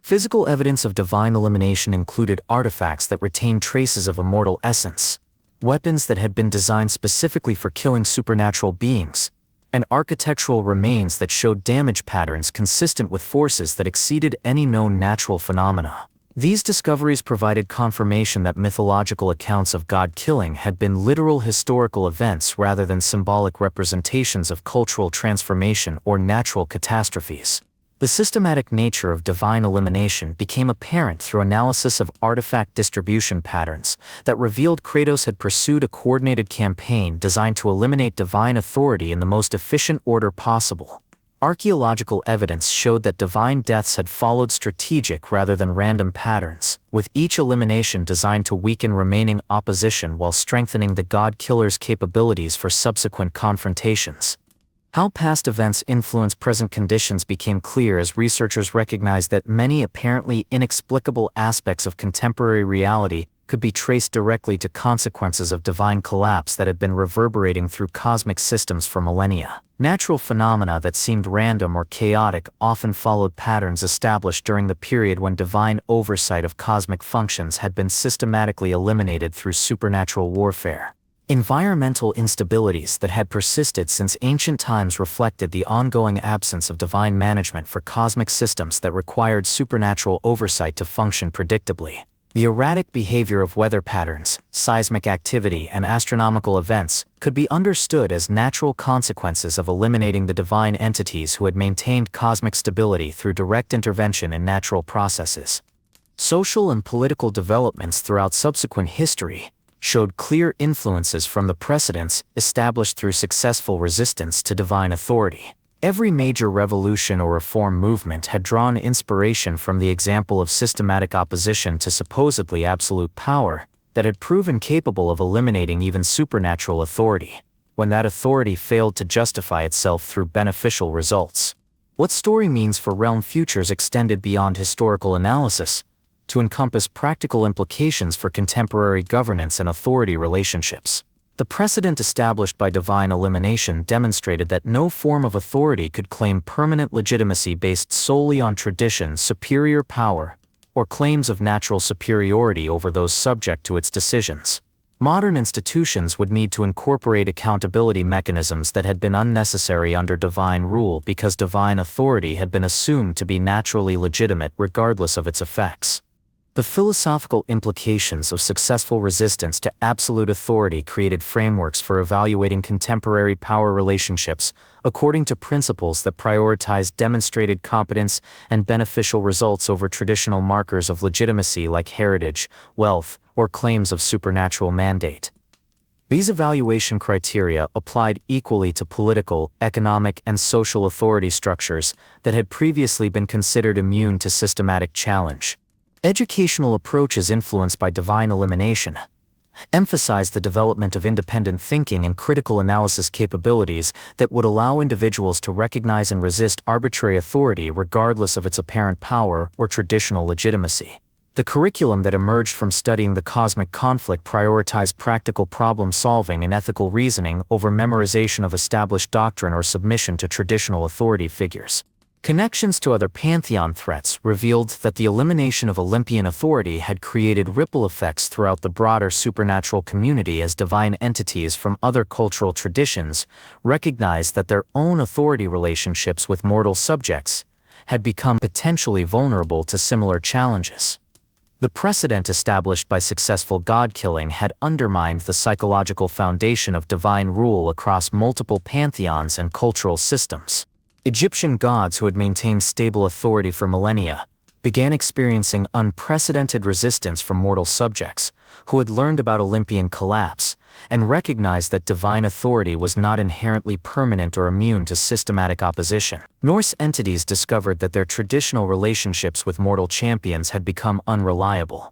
Physical evidence of divine elimination included artifacts that retained traces of immortal essence, weapons that had been designed specifically for killing supernatural beings, and architectural remains that showed damage patterns consistent with forces that exceeded any known natural phenomena. These discoveries provided confirmation that mythological accounts of god-killing had been literal historical events rather than symbolic representations of cultural transformation or natural catastrophes. The systematic nature of divine elimination became apparent through analysis of artifact distribution patterns that revealed Kratos had pursued a coordinated campaign designed to eliminate divine authority in the most efficient order possible. Archaeological evidence showed that divine deaths had followed strategic rather than random patterns, with each elimination designed to weaken remaining opposition while strengthening the god-killer's capabilities for subsequent confrontations. How past events influence present conditions became clear as researchers recognized that many apparently inexplicable aspects of contemporary reality could be traced directly to consequences of divine collapse that had been reverberating through cosmic systems for millennia. Natural phenomena that seemed random or chaotic often followed patterns established during the period when divine oversight of cosmic functions had been systematically eliminated through supernatural warfare. Environmental instabilities that had persisted since ancient times reflected the ongoing absence of divine management for cosmic systems that required supernatural oversight to function predictably. The erratic behavior of weather patterns, seismic activity, and astronomical events could be understood as natural consequences of eliminating the divine entities who had maintained cosmic stability through direct intervention in natural processes. Social and political developments throughout subsequent history showed clear influences from the precedents established through successful resistance to divine authority. Every major revolution or reform movement had drawn inspiration from the example of systematic opposition to supposedly absolute power that had proven capable of eliminating even supernatural authority, when that authority failed to justify itself through beneficial results. What story means for realm futures extended beyond historical analysis to encompass practical implications for contemporary governance and authority relationships. The precedent established by divine elimination demonstrated that no form of authority could claim permanent legitimacy based solely on tradition, superior power, or claims of natural superiority over those subject to its decisions. Modern institutions would need to incorporate accountability mechanisms that had been unnecessary under divine rule because divine authority had been assumed to be naturally legitimate regardless of its effects. The philosophical implications of successful resistance to absolute authority created frameworks for evaluating contemporary power relationships according to principles that prioritized demonstrated competence and beneficial results over traditional markers of legitimacy like heritage, wealth, or claims of supernatural mandate. These evaluation criteria applied equally to political, economic, and social authority structures that had previously been considered immune to systematic challenge. Educational approaches influenced by divine elimination emphasize the development of independent thinking and critical analysis capabilities that would allow individuals to recognize and resist arbitrary authority regardless of its apparent power or traditional legitimacy. The curriculum that emerged from studying the cosmic conflict prioritized practical problem solving and ethical reasoning over memorization of established doctrine or submission to traditional authority figures. Connections to other Pantheon threats revealed that the elimination of Olympian authority had created ripple effects throughout the broader supernatural community as divine entities from other cultural traditions recognized that their own authority relationships with mortal subjects had become potentially vulnerable to similar challenges. The precedent established by successful god-killing had undermined the psychological foundation of divine rule across multiple pantheons and cultural systems. Egyptian gods who had maintained stable authority for millennia began experiencing unprecedented resistance from mortal subjects who had learned about Olympian collapse and recognized that divine authority was not inherently permanent or immune to systematic opposition. Norse entities discovered that their traditional relationships with mortal champions had become unreliable.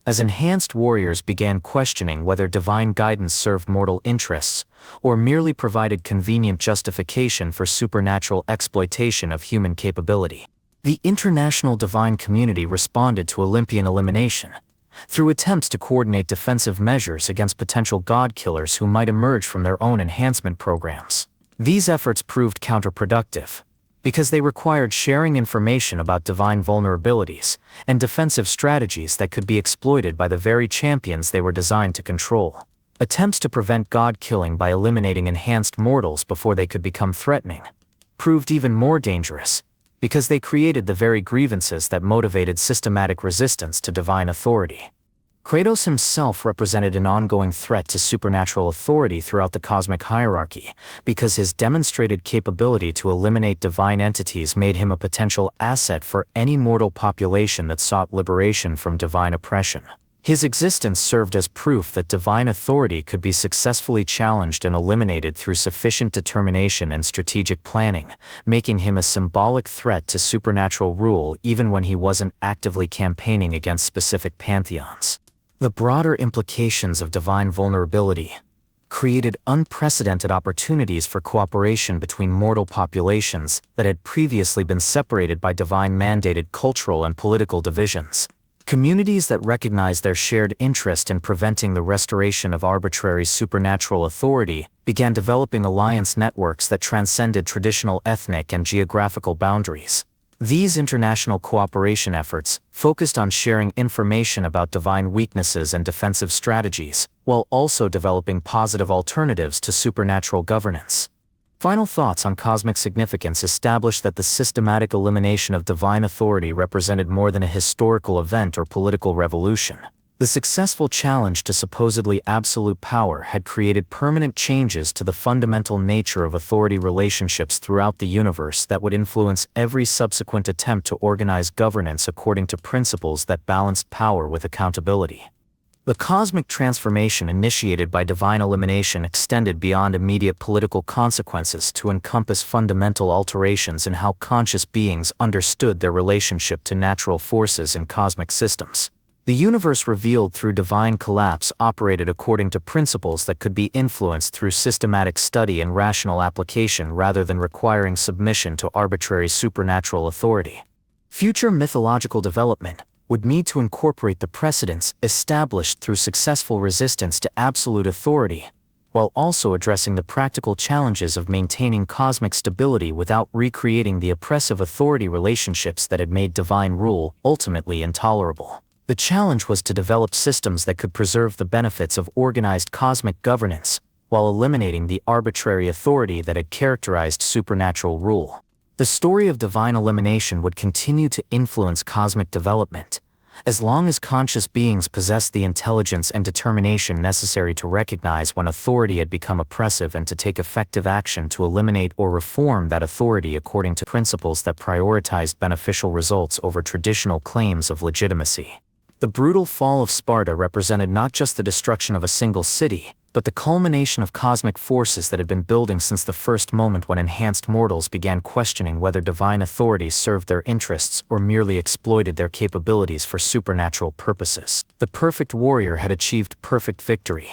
As enhanced warriors began questioning whether divine guidance served mortal interests, or merely provided convenient justification for supernatural exploitation of human capability, the international divine community responded to Olympian elimination through attempts to coordinate defensive measures against potential god-killers who might emerge from their own enhancement programs. These efforts proved counterproductive, because they required sharing information about divine vulnerabilities and defensive strategies that could be exploited by the very champions they were designed to control. Attempts to prevent god-killing by eliminating enhanced mortals before they could become threatening proved even more dangerous, because they created the very grievances that motivated systematic resistance to divine authority. Kratos himself represented an ongoing threat to supernatural authority throughout the cosmic hierarchy, because his demonstrated capability to eliminate divine entities made him a potential asset for any mortal population that sought liberation from divine oppression. His existence served as proof that divine authority could be successfully challenged and eliminated through sufficient determination and strategic planning, making him a symbolic threat to supernatural rule even when he wasn't actively campaigning against specific pantheons. The broader implications of divine vulnerability created unprecedented opportunities for cooperation between mortal populations that had previously been separated by divine-mandated cultural and political divisions. Communities that recognized their shared interest in preventing the restoration of arbitrary supernatural authority began developing alliance networks that transcended traditional ethnic and geographical boundaries. These international cooperation efforts focused on sharing information about divine weaknesses and defensive strategies, while also developing positive alternatives to supernatural governance. Final thoughts on cosmic significance established that the systematic elimination of divine authority represented more than a historical event or political revolution. The successful challenge to supposedly absolute power had created permanent changes to the fundamental nature of authority relationships throughout the universe that would influence every subsequent attempt to organize governance according to principles that balanced power with accountability. The cosmic transformation initiated by divine elimination extended beyond immediate political consequences to encompass fundamental alterations in how conscious beings understood their relationship to natural forces and cosmic systems. The universe revealed through divine collapse operated according to principles that could be influenced through systematic study and rational application rather than requiring submission to arbitrary supernatural authority. Future mythological development would need to incorporate the precedents established through successful resistance to absolute authority, while also addressing the practical challenges of maintaining cosmic stability without recreating the oppressive authority relationships that had made divine rule ultimately intolerable. The challenge was to develop systems that could preserve the benefits of organized cosmic governance, while eliminating the arbitrary authority that had characterized supernatural rule. The story of divine elimination would continue to influence cosmic development, as long as conscious beings possessed the intelligence and determination necessary to recognize when authority had become oppressive and to take effective action to eliminate or reform that authority according to principles that prioritized beneficial results over traditional claims of legitimacy. The brutal fall of Sparta represented not just the destruction of a single city, but the culmination of cosmic forces that had been building since the first moment when enhanced mortals began questioning whether divine authorities served their interests or merely exploited their capabilities for supernatural purposes. The perfect warrior had achieved perfect victory,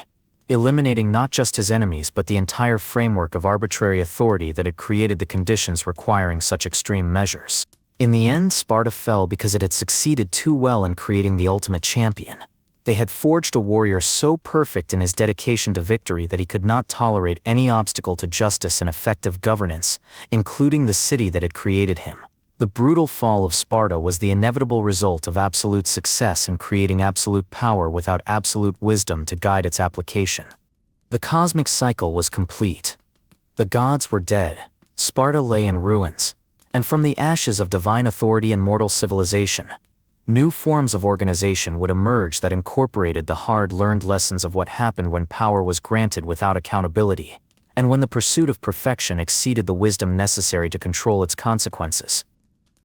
eliminating not just his enemies but the entire framework of arbitrary authority that had created the conditions requiring such extreme measures. In the end, Sparta fell because it had succeeded too well in creating the ultimate champion. They had forged a warrior so perfect in his dedication to victory that he could not tolerate any obstacle to justice and effective governance, including the city that had created him. The brutal fall of Sparta was the inevitable result of absolute success in creating absolute power without absolute wisdom to guide its application. The cosmic cycle was complete. The gods were dead, Sparta lay in ruins, and from the ashes of divine authority and mortal civilization, new forms of organization would emerge that incorporated the hard-learned lessons of what happened when power was granted without accountability, and when the pursuit of perfection exceeded the wisdom necessary to control its consequences.